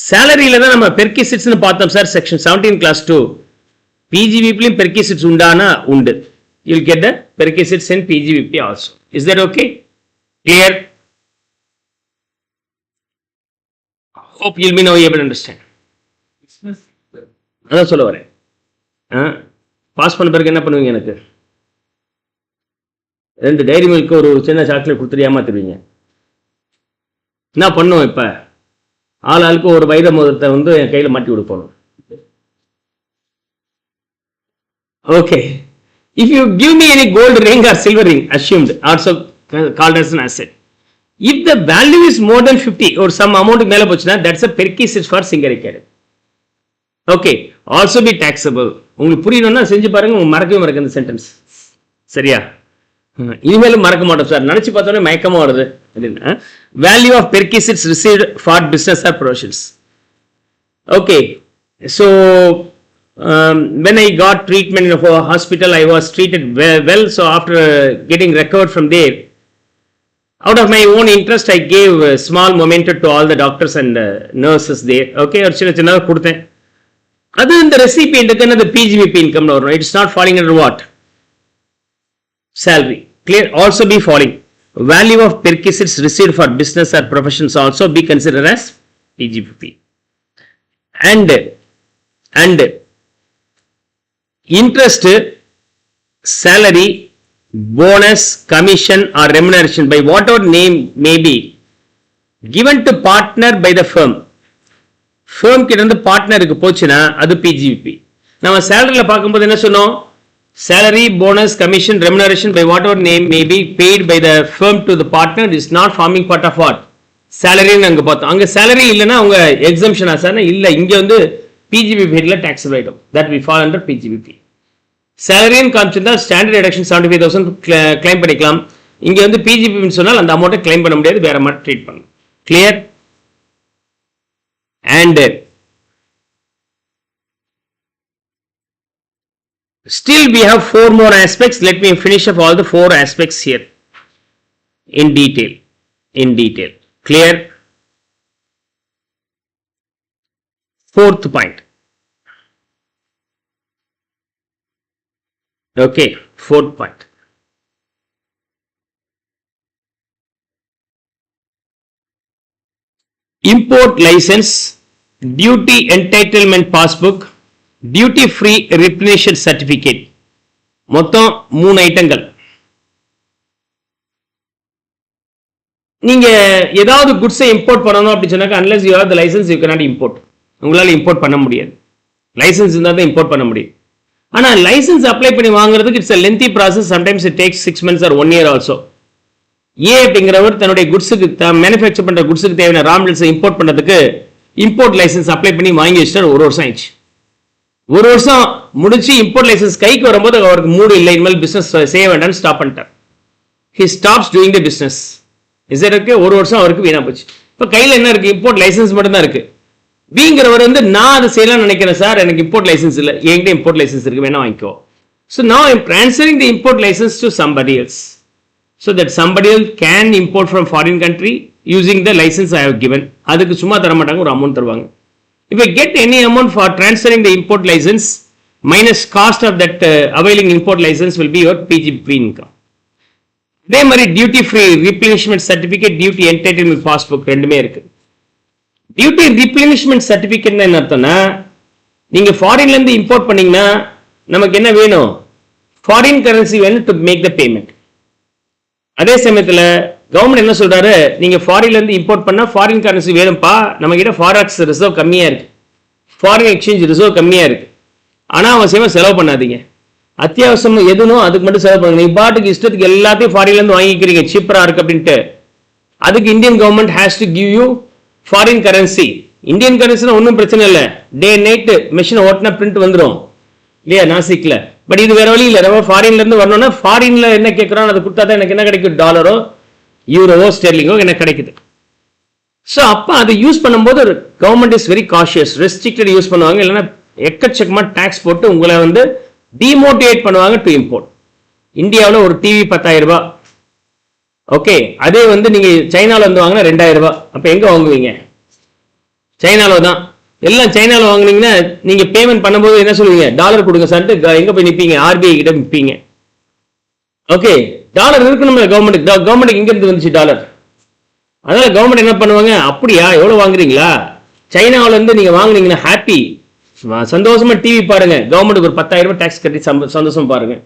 Speaker 1: salary தான் நம்ம perquisites னு பார்த்தோம் சார், section 17 class 2. PGVP லையும் perquisites உண்டானா உண்டு. You'll get the perquisites in PGVP also. Is that okay? Clear? Hope you'll be now able to understand. அதான் சொல்ல வரேன். Pass பண்ண பிறகு என்ன பண்ணுவீங்க, எனக்கு 2 டைரி மில்க்கு ஒரு சின்ன சாக்லேட் கொடுத்துட்டு ஏமாத்திடுவீங்க. என்ன பண்ணுவோம், இப்போ ஆளுக்கு ஒரு வைர மோதிரத்தை வந்து என் கையில் மாட்டி கொடுப்போம். Okay, if you give me any gold ring or silver ring assumed also called as an asset, If the value is more than 50 or some amount மேல போச்சுன்னா that's a perquisite for Singar Academy. Okay, also be taxable. உங்களுக்கு புரியணும்னா செஞ்சு பாருங்க, உங்களுக்கு மறக்கவே மறக்க இந்த sentence. சரியா? இனிமேலும் மறக்க மாட்டோம் சார், நினைச்சு பார்த்தோன்னே மயக்கமா வருது அப்படின்னா value of perquisites received for business or professions. Okay, so when I got treatment in a hospital, I was treated well. So after getting recovered from there, out of my own interest, I gave a small memento to all the doctors and nurses there. Okay, ஒரு சின்ன சின்னதாக கொடுத்தேன். அது இந்த ரெசிபியன்ட்டுக்கு அந்த PGBP income வரும். It's not falling under what? Salary. Clear? Also be falling. Value of perquisites received for business or professions also be considered as PGBP. And interest, salary, bonus, commission or remuneration by whatever name may be given to partner by the firm. Firm கிட்ட இருந்து பார்ட்னருக்கு போச்சுன்னா அது PGBP. நம்ம சேலரியில பார்க்கும்போது என்ன சொன்னோம்? Salary, bonus, commission, remuneration by whatever name may be paid by the firm to the partner is not forming part of what? Salary அங்க பார்த்தோம். அங்க salary இல்லைன்னா அவங்க எக்ஸம்ஷன் ஆசான இல்லை, இங்க வந்து PGBP ஹெட்ல taxable item that we fall under PGBP. Salary காமிச்சிருந்தா ஸ்டாண்டர்ட் டிடக்ஷன் 75,000 கிளைம் பண்ணிக்கலாம். இங்க வந்து PGBP சொன்னால் அந்த அமௌண்ட்டை கிளைம் பண்ண முடியாது, வேற மாதிரி ட்ரீட் பண்ணணும். Clear? And still we have 4 more aspects. Let me finish up all the 4 aspects here in detail. Clear? 4th point. Okay, 4th point. Import license, duty entitlement passbook, duty free replenishment certificate. மொத்தம் 3 ஐட்டங்கள். நீங்க ஏதாவது குட்ஸை import பண்ணணும் அப்படி சொன்னாக்க unless you have the license you cannot import. உங்களால import பண்ண முடியாது. லைசன்ஸ் இருந்தா தான் இம்போர்ட் பண்ண முடியும். ஆனா லைசன்ஸ் அப்ளை பண்ணி வாங்குறதுக்கு it's a lengthy process. Sometimes it takes 6 months or 1 year also. அப்படிங்கிறவர் தன்னுடைய குட்ஸுக்கு மேனுஃபேக்சர் பண்ற குட்ஸுக்கு தேவையான ரா மெட்டீரியல்ஸை இம்போர்ட் பண்றதுக்கு இம்போர்ட் லைசன்ஸ் அப்ளை பண்ணி வாங்கி வச்சுட்டு 1 வருஷம் ஆயிடுச்சு. 1 வருஷம் முடிச்சு இம்போர்ட் லைசன்ஸ் கைக்கு வரும்போது அவருக்கு மூடு இல்லை, இனிமேல் பிசினஸ் செய்ய வேண்டாம்னு ஸ்டாப் பண்ணிட்டார். He stops doing the business. இருக்கு 1 வருஷம் அவருக்கு வீணா போச்சு. இப்போ கையில் என்ன இருக்கு? இம்போர்ட் லைசன்ஸ் மட்டும் தான் இருக்கு. பிங்கிறவர் வந்து நான் அதை செய்யலாம்னு நினைக்கிறேன் சார், எனக்கு இம்போர்ட் லைசன்ஸ் இல்லை, என்கிட்ட இம்போர்ட் லைசன்ஸ் இருக்கு, வேணா வாங்கிக்கோ. So now I am transferring the import license to somebody else, so that somebody else can import from foreign country using the license I have given. அதுக்கு சும்மா தர மாட்டாங்க, ஒரு அமௌண்ட் தருவாங்க. If I get any amount for transferring the import license, minus cost of that availing import license will be your PGBP income. அதே மாதிரி duty free replenishment certificate, duty entitlement passbook ரெண்டுமே இருக்கு. டியூட்டி ரீப்ளனிஷ்மெண்ட் சர்டிஃபிகேட் என்ன அர்த்தம்னா, நீங்க ஃபாரின்ல இருந்து import பண்ணீங்கன்னா நமக்கு என்ன வேணும்? ஃபாரின் கரன்சி வேணும் டு மேக் த பேமெண்ட். அதே சமயத்தில் கவர்மெண்ட் என்ன சொல்றாரு, நீங்க ஃபாரின்ல இருந்து இம்போர்ட் பண்ணா ஃபாரின் கரன்சி வேணும்பா, நம்ம கிட்ட ஃபாரெக்ஸ் ரிசர்வ் கம்மியா இருக்கு, ஃபாரின் எக்ஸ்சேஞ்ச் ரிசர்வ் கம்மியா இருக்கு, அனாவசியமா செலவு பண்ணாதீங்க, அத்தியாவசியம் எதுனோ அதுக்கு மட்டும் செலவு பண்ணுங்க. நீ பாட்டுக்கு இஷ்டத்துக்கு எல்லாத்தையும் ஃபாரின்ல இருந்து வாங்கிக்கிறீங்க சீப்பரா இருக்கு அப்படின்ட்டு, அதுக்கு Indian government has to give you foreign currency. Indian கரன்சினா ஒன்றும் பிரச்சனை இல்லை, டே நைட் மெஷின் ஓட்டினா பிரிண்ட் வந்துடும் இல்லையா நாசிக்ல. பட் இது வேற வழி இல்லை, நம்ம ஃபாரின்ல இருந்து வரணும்னா ஃபாரின்ல என்ன கேட்கறோம் அதை கொடுத்தா தான் எனக்கு என்ன கிடைக்கும்? டாலரோ யூரோவோ ஸ்டெர்லிங்கோ எனக்கு கிடைக்குது. ஸோ அப்போ அதை யூஸ் பண்ணும்போது government is very cautious, restricted use பண்ணுவாங்க, இல்லைன்னா எக்கச்சக்கமா டாக்ஸ் போட்டு உங்களை வந்து டிமோட்டிவேட் பண்ணுவாங்க டு இம்போர்ட். இந்தியாவில் ஒரு டிவி 10,000 ரூபாய், ஓகே, அதே வந்து நீங்க சைனால வந்து வாங்கினா 2,000 ரூபாய். அப்ப எங்க வாங்குவீங்க? சைனால தான். எல்லாம் சைனால வாங்குனீங்கன்னா நீங்க பேமெண்ட் பண்ணும்போது என்ன சொல்லுவீங்க? டாலர் கொடுங்க சார்ட்டு எங்க போய் நிப்பீங்க? RBI கிட்ட நிப்பீங்க. ஓகே, டாலர் இருக்கணும் கவர்மெண்ட் எங்க இருந்து வந்துச்சு டாலர்? அதனால கவர்மெண்ட் என்ன பண்ணுவாங்க, அப்படியா எவ்வளவு வாங்குறீங்களா? சைனாவில இருந்து நீங்க வாங்குனீங்கன்னா ஹாப்பி, சந்தோஷமா டிவி பாருங்க, கவர்மெண்ட் ஒரு 10,000 ரூபாய் டாக்ஸ் கட்டி சந்தோஷம் பாருங்க.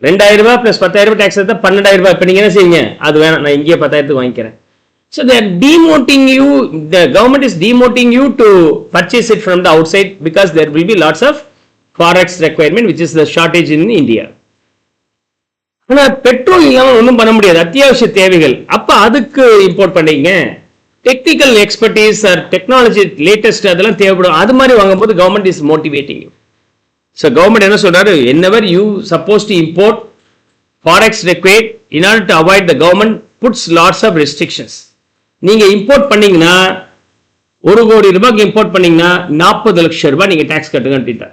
Speaker 1: 2,000 ரூபாய் பிளஸ் 10,000 ரூபாய் டாக்ஸ் எடுத்தா 12,000 ரூபாய். இப்ப நீங்க என்ன செய்வீங்க? அது வேணாம், நான் இங்கேயே 10,000 வாங்கிக்கிறேன். So they are demoting you, the government is demoting you to purchase it from the outside because there will be lots of forex requirement, which is the shortage in India. ஆனா பெட்ரோல் இல்லாம ஒன்றும் பண்ண முடியாது, அத்தியாவசிய தேவைகள். அப்ப அதுக்கு import பண்ணீங்க. Technical expertise R technology latest அதெல்லாம் தேவைப்படும். அது மாதிரி வாங்கும்போது government is motivating. So government என்ன சொல்றாரு, whenever you supposed to import forex required in order to avoid the government puts lots of restrictions. நீங்க இம்போர்ட் பண்ணீங்கன்னா 1 கோடி ரூபாய்க்கு இம்போர்ட் பண்ணீங்கன்னா 40 லட்சம் ரூபாய் நீங்க டாக்ஸ் கட்டுங்க.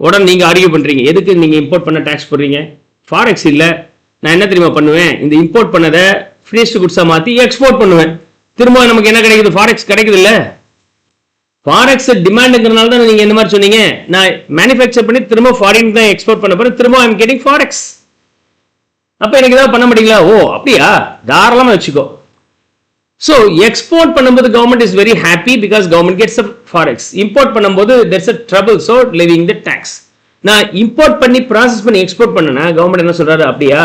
Speaker 1: உடனே நீங்க ஆர்கியூ பண்றீங்க, எதுக்கு நீங்க இம்போர்ட் பண்ண டாக்ஸ் போடுறீங்க? ஃபாரெக்ஸ் இல்ல, நான் என்ன தெரியுமா பண்ணுவேன், இந்த இம்போர்ட் பண்ணதை ஃபினிஷ்டு குட்ஸா மாத்தி எக்ஸ்போர்ட் பண்ணுவேன். திரும்ப நமக்கு என்ன கிடைக்குது? ஃபாரெக்ஸ் கிடைக்குது இல்ல. ஃபாரெக்ஸ் டிமாண்டுங்கிறனால தான் நீங்க இந்த மாதிரி சொன்னீங்க. நான் மேனுஃபேக்சர் பண்ணி திரும்ப ஃபாரின் தான் எக்ஸ்போர்ட் பண்ண போறேன், திரும்ப ஐ எம் கெட்டிங் ஃபாரெக்ஸ். அப்ப எனக்கு ஏதாவது பண்ண மாட்டீங்களா? ஓ அப்படியா, தாராளமா வச்சுக்கோ. So export பண்ணும்போது government is very happy because government gets the forex. Import பண்ணும்போது there's a trouble, so levying the tax. நான் இம்போர்ட் பண்ணி ப்ராசஸ் பண்ணி எக்ஸ்போர்ட் பண்ணனா கவர்மெண்ட் என்ன சொல்றாரு, அப்படியா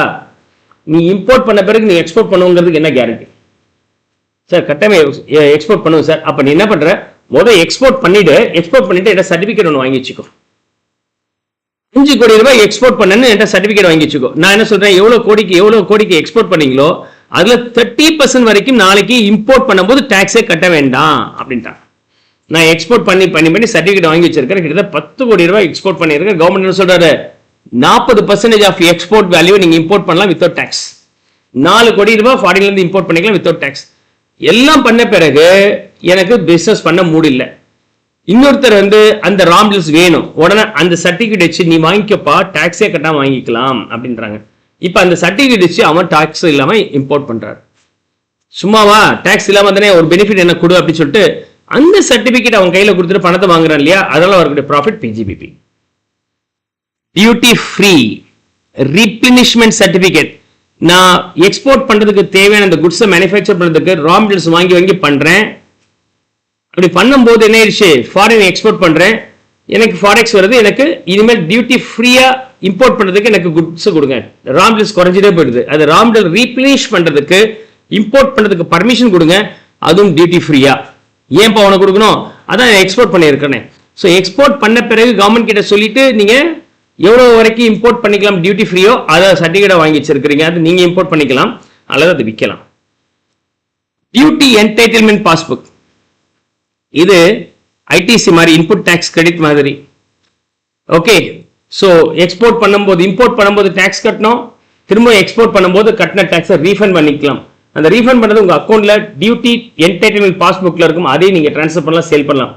Speaker 1: நீ இம்போர்ட் பண்ண பிறகு நீ எக்ஸ்போர்ட் பண்ணுங்கிறதுக்கு என்ன கேரண்டி? சார் கட்டாயமா எக்ஸ்போர்ட் பண்ணுவோம் சார். அப்ப நீ என்ன பண்ற, முதல்ல எக்ஸ்போர்ட் பண்ணிட்டு என்ன சர்டிபிகேட் ஒன்று வாங்கி வச்சுக்கோ. 5 கோடி ரூபாய் எக்ஸ்போர்ட் பண்ணன்னு என்கிட்ட சர்டிபிகேட் வாங்கி வச்சுக்கோ. நான் என்ன சொல்றேன், எவ்வளவு கோடிக்கு எக்ஸ்போர்ட் பண்ணீங்களோ அதுல 30% வரைக்கும் நாளைக்கு இம்போர்ட் பண்ணும்போது டாக்ஸே கட்ட வேண்டாம் அப்படின்ட்டாங்க. நான் எக்ஸ்போர்ட் பண்ணி சர்டிபிகேட் வாங்கி வச்சிருக்கேன். கிட்டத்தட்ட 10 கோடி ரூபாய் எக்ஸ்போர்ட் பண்ணிருக்கேன். கவர்மெண்ட் என்ன சொல்றாரு, 40% ஆஃப் எக்ஸ்போர்ட் வேல்யூ நீங்க இம்போர்ட் பண்ணலாம் வித்வுட் டாக்ஸ். 4 கோடி ரூபாய் ஃபாரின்ல இருந்து இம்போர்ட் பண்ணிக்கலாம் வித்வுட் டாக்ஸ். எல்லாம் பண்ண பிறகு எனக்கு பிசினஸ் பண்ண முடியல. இன்னொருத்தர் அந்த ராம்டில்ஸ் வேணும், உடனே அந்த சர்டிபிகேட் வச்சு நீ வாங்கிக்கப்பா, டாக்ஸே கட்டாம வாங்கிக்கலாம் அப்படின்றாங்க. இப்ப அந்த சர்டிபிகேட் வச்சு அவன் டாக்ஸ் இல்லாம இம்போர்ட் பண்றாரு. சும்மாவா டாக்ஸ் இல்லாம தானே ஒரு பெனிஃபிட் என்ன கொடு அப்படின்னு சொல்லிட்டு அந்த சர்டிபிகேட் அவன் கையில கொடுத்துட்டு பணத்தை வாங்குறான் இல்லையா, அதனால அவருக்கு profit PGBP. Duty free replenishment certificate, நான் எக்ஸ்போர்ட் பண்றதுக்கு தேவையான அந்த குட்ஸை மேனுஃபேக்சர் பண்றதுக்கு ரா மெட்டீரியல்ஸ் வாங்கி பண்றேன். அப்படி பண்ணும்போது என்ன ஆயிடுச்சு, ஃபாரின் எக்ஸ்போர்ட் பண்றேன், எனக்கு ஃபாரெக்ஸ் வருது, எனக்கு இனிமேல் டியூட்டி ஃப்ரீயா இம்போர்ட் பண்றதுக்கு எனக்கு குட்ஸ் கொடுங்க. ரா மெட்டீரியல்ஸ் குறைஞ்சிட்டே போயிடுது. அது ரா மெட்டீரியல் ரீப்ளினிஷ் பண்றதுக்கு இம்போர்ட் பண்றதுக்கு பர்மிஷன் கொடுங்க, அதுவும் டியூட்டி ஃப்ரீயா. ஏன் அவனை கொடுக்கணும், அதான் எக்ஸ்போர்ட் பண்ணியிருக்கேன். ஸோ எக்ஸ்போர்ட் பண்ண பிறகு கவர்மெண்ட் கிட்ட சொல்லிட்டு நீங்க எவ்வளவு வரைக்கும் இம்போர்ட் பண்ணிக்கலாம் டியூட்டி ஃப்ரீயோ அதை சர்டிபிகேட் வாங்கி வச்சிருக்கீங்க, அது நீங்க இம்போர்ட் பண்ணிக்கலாம் அல்லது அது விற்கலாம். டியூட்டி என்டைட்டில்மெண்ட் பாஸ்புக், இது ஐடிசி மாதிரி இன்புட் டாக்ஸ் கிரெடிட் மாதிரி. ஓகே, ஸோ எக்ஸ்போர்ட் பண்ணும்போது இம்போர்ட் பண்ணும்போது டாக்ஸ் கட்டணும், திரும்ப எக்ஸ்போர்ட் பண்ணும்போது கட்டின டாக்ஸை ரீஃபண்ட் பண்ணிக்கலாம். அந்த ரீஃபண்ட் பண்ணது உங்க அக்கௌண்ட்ல டியூட்டி என்டைட்டில்மெண்ட் பாஸ்புக்ல இருக்கும், அதையும் நீங்க டிரான்ஸ்ஃபர் பண்ணலாம், சேல் பண்ணலாம்.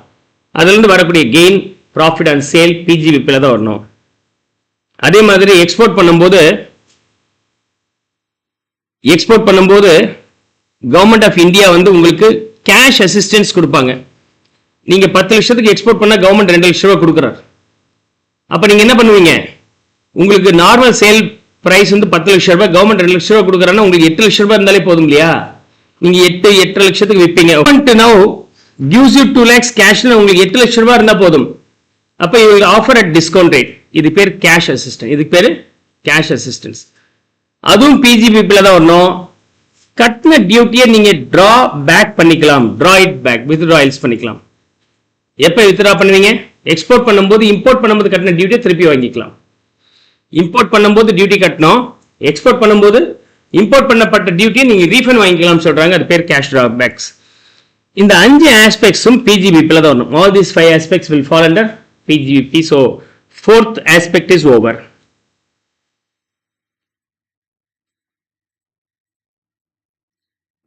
Speaker 1: அதுல இருந்து வரக்கூடிய கெயின் ப்ராஃபிட் அண்ட் சேல் பிஜிபிபில தான் வரணும். அதே மாதிரி எக்ஸ்போர்ட் பண்ணும்போது கவர்மெண்ட் ஆஃப் இந்தியா உங்களுக்கு கேஷ் அசிஸ்டன்ஸ் கொடுப்பாங்க. நீங்க 10 லட்சத்துக்கு எக்ஸ்போர்ட் பண்ணா கவர்மெண்ட் 2 லட்சம் ரூபாய் கொடுக்குறாரு. அப்ப நீங்க என்ன பண்ணுவீங்க, உங்களுக்கு நார்மல் சேல் பிரைஸ் 10 லட்சம் ரூபாய், கவர்மெண்ட் 2 லட்சம் ரூபாய் கொடுக்குறாங்கன்னா உங்களுக்கு 8 லட்சம் ரூபாய் இருந்தாலே போதும் இல்லையா? நீங்க 8.5 லட்சத்துக்கு விற்பீங்க. now gives you 2 lakhs cash, உங்களுக்கு 8 லட்சம் ரூபாய் இருந்தா போதும். அப்ப you will offer at discount rate. இது பேர் கேஷ் அசிஸ்டன்ஸ். இதுக்கு பேரு கேஷ் அசிஸ்டன்ஸ். அதுவும் பிஜிபிபில தான் வரணும். கட்டின டியூட்டியை நீங்க டிரா பேக் பண்ணிக்கலாம், டிரா இட் பேக், வித்ட்ராயல்ஸ் பண்ணிக்கலாம். எப்ப வித்ட்ரா பண்ணுவீங்க, எக்ஸ்போர்ட் பண்ணும்போது இம்போர்ட் பண்ணும்போது கட்டின டியூட்டியை திருப்பி வாங்கிக்கலாம். இம்போர்ட் பண்ணும்போது டியூட்டி கட்டணும், எக்ஸ்போர்ட் பண்ணும்போது இம்போர்ட் பண்ணப்பட்ட டியூட்டியை நீங்க ரீஃபண்ட் வாங்கிக்கலாம் சொல்றாங்க, அது பேர் கேஷ் டிரா பேக்ஸ். இந்த 5 ஆஸ்பெக்ட்ஸும் பிஜிபிபில தான் வரணும். All these 5 aspects will fall under PGBP. So 4th aspect is over.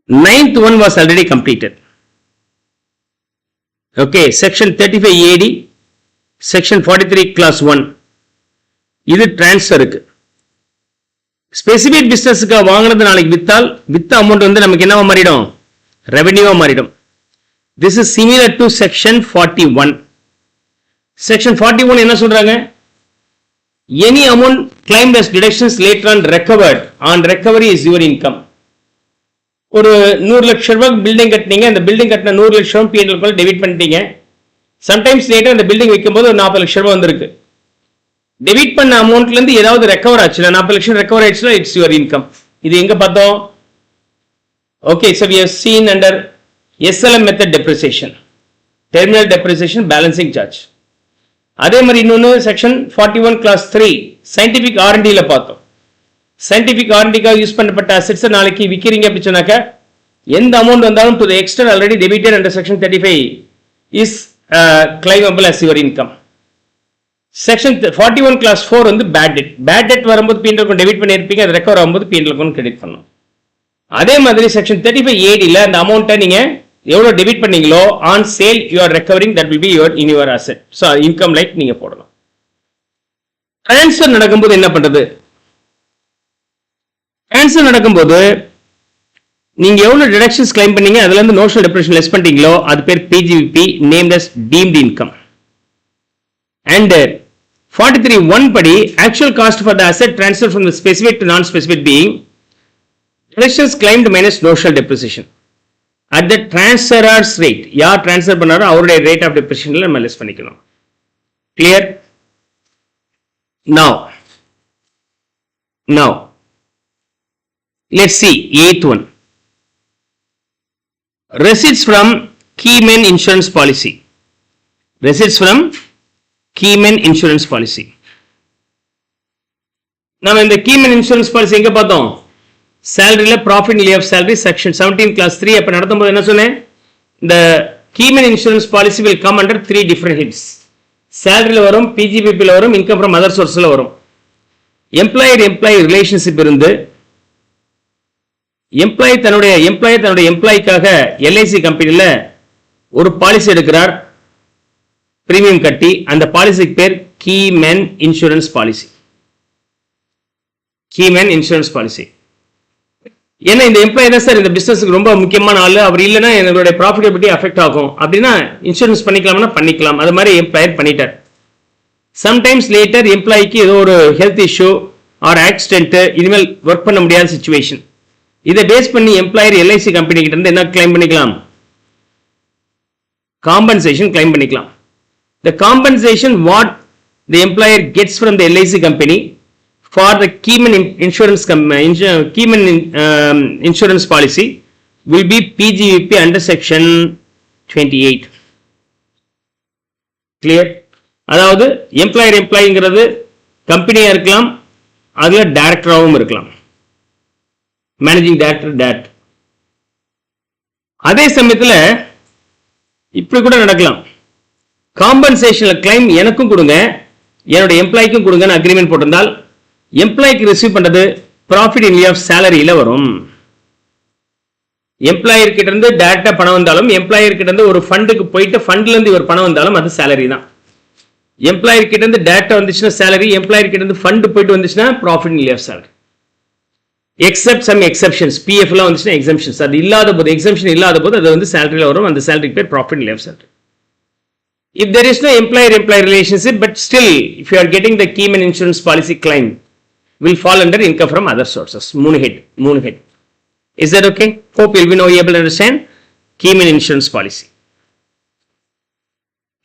Speaker 1: 9th one was already completed. Okay, section 35 AD, section 43 class 1. இது டிரான்ஸ்ஃபருக்கு. ஸ்பெசிபிக் பிசினஸ்க்கு வாங்கினது நாளைக்கு வித்தால் வித்த அமௌண்ட் நமக்கு என்னவா மாறிடும், ரெவென்யூவா மாறிடும். This is similar to section 41. Section 41 என்ன சொல்றாங்க, any amount claimed as deductions later on recovered on recovery is your income. ஒரு 100 லட்சம் ரூபாய் பில்டிங் கட்டினீங்க, அந்த பில்டிங் கட்டின 100 லட்சம் P&L டெபிட் பண்ணிட்டீங்க. சம்டைம்ஸ் லேட்டர் அந்த பில்டிங் விற்கும்போது ஒரு 40 லட்சம் ரூபாய் வந்திருக்கு. டெபிட் பண்ண அமௌண்ட்ல இருந்து ஏதாவது ரெக்கவர் ஆச்சுன்னா 40 லட்சம் ரெக்கவர் ஆயிடுச்சுன்னா இட்ஸ் யுவர் இன்கம். இது எங்க பார்த்தோம், okay. So we have seen under SLM method depreciation, terminal depreciation, balancing charge. அதே மாதிரி இன்னொன்று செக்ஷன் 41 கிளாஸ் 3 சயின்டிபிக் R&D ல பார்த்தோம். சயின்டிபிக் ஆர்டிக்காக யூஸ் பண்ணப்பட்ட அசெட்ஸ் நாளைக்கு விற்கிறீங்க அப்படி சொன்னாக்க எந்த அமௌண்ட் வந்தாலும் to the extent already debited under section 35 is claimable as your income. Section 41 clause 4 வந்து பேட் டெட் வரும்போது P&L அக்கௌண்ட் டெபிட் பண்ணியிருப்பீங்க, அது ரெக்கவர் ஆகும்போது P&L அக்கௌண்ட் கிரெடிட் பண்ணும். அதே மாதிரி செக்ஷன் 35 ADல அந்த அமௌண்ட்டை நீங்க எவ்வளவு டெபிட் பண்ணீங்களோ on sale you are recovering, that will be in your asset. So income like நீங்க போடலாம். ட்ரான்ஸ்ஃபர் நடக்கும்போது என்ன பண்றது? ட்ரான்ஸ்ஃபர் நடக்கும்போது நீங்க எவ்வளவு டிடக்ஷன்ஸ் கிளைம் பண்ணீங்க அதுல இருந்து நோஷனல் டெப்ரிசியேஷன் லெஸ் பண்ணிட்டீங்களோ அது பேர் PGBP, named as deemed income. And 43(1) படி actual cost for the asset transfer from the specific to non-specific being deductions claimed minus notional depreciation at the transferor's rate. யார் transfer பண்ணாரோ அவருடைய rate of டெப்ரிசியேஷன்ல நம்ம less பண்ணிக்கணும். Clear? Now let's see 8th one. Receipts from Keyman insurance policy. Receipts from Keyman insurance policy. நாம இந்த Keyman insurance policy எங்க பார்த்தோம்? Salaryல profit and of salary section 17 class 3 அப்ப நடத்தும்போது என்ன சொன்னேன்? The Keyman insurance policy will come under 3 different heads. Salaryல வரும், PGBPல வரும், income from other sourcesல வரும். Employer-employee relationship இருந்து எம்ப்ளாயி தன்னுடைய எம்ப்ளாய்க்காக எல்ஐசி கம்பெனில ஒரு பாலிசி எடுக்கிறார், பிரீமியம் கட்டி. அந்த பாலிசிக்கு பேர் keyman insurance policy. Keyman insurance policy. ஏன்னா இந்த எம்ப்ளாயி தான் சார் இந்த பிசினஸ்க்கு ரொம்ப முக்கியமான ஆளு, அவர் இல்லைன்னா எங்களுடைய ப்ராஃபிட்டபிலிட்டி அஃபெக்ட் ஆகும் அப்படின்னா இன்சூரன்ஸ் பண்ணிக்கலாம்னா பண்ணிக்கலாம். அது மாதிரி எம்ப்ளாயர் பண்ணிட்டார். சம்டைம்ஸ் லேட்டர் எம்ப்ளாய்க்கு ஏதோ ஒரு ஹெல்த் இஷ்யூ ஆர் ஆக்சிடென்ட், இனிமேல் ஒர்க் பண்ண முடியாத சிச்சுவேஷன். இதை பேஸ் பண்ணி எம்ப்ளாயர் எல்ஐசி கம்பெனி கிட்ட இருந்து என்ன கிளைம் பண்ணிக்கலாம்? காம்பன்சேஷன் கிளைம் பண்ணிக்கலாம். The compensation what the employer gets from the LIC company for the Keyman insurance policy will be PGBP under section 28. Clear? அதாவது எம்ப்ளாயர்ங்கிறது கம்பெனியா இருக்கலாம், அதுல டைரக்டராகவும் இருக்கலாம், மேனேஜிங் டைரக்டர். அதே சமயத்தில் இப்படி கூட நடக்கலாம். காம்பன்சேஷன் கிளைம் எனக்கும் கொடுங்க, என்னுடைய எம்ப்ளாய்க்கும் கொடுங்கன்னு அக்ரிமெண்ட் போட்டிருந்தால் எம்ப்ளாய்க்கு ரிசீவ் பண்றது ப்ராஃபிட் இன் ஆஃப் சேலரியில வரும். எம்ப்ளாயர் கிட்ட இருந்து டைரக்டா பணம் வந்தாலும், எம்ப்ளாயர் கிட்ட இருந்து ஒரு ஃபண்டுக்கு போயிட்டு ஃபண்ட்ல இருந்து இவர் பணம் வந்தாலும் அது சேலரி தான். எம்ப்ளாயர் கிட்ட இருந்து டைரக்டா வந்துச்சுன்னா சேலரி, எம்ப்ளாயர் கிட்ட இருந்து ஃபண்ட் போயிட்டு வந்துச்சுன்னா profit in of salary. Except some exceptions, PF எல்லாம் வந்துச்சுன்னா எக்ஸம்ஷன்ஸ், அது இல்லாத போது, எக்ஸம்ஷன் இல்லாத போது அது வந்து சேலரியில வரும். அந்த சேலரிக்கு பேர் profit in salary. If there is no employer-employee relationship, but still, if you are getting the Keyman insurance policy claim, will fall under income from other sources. Moon head. Is that okay? Hope you will be now able to understand Keyman insurance policy.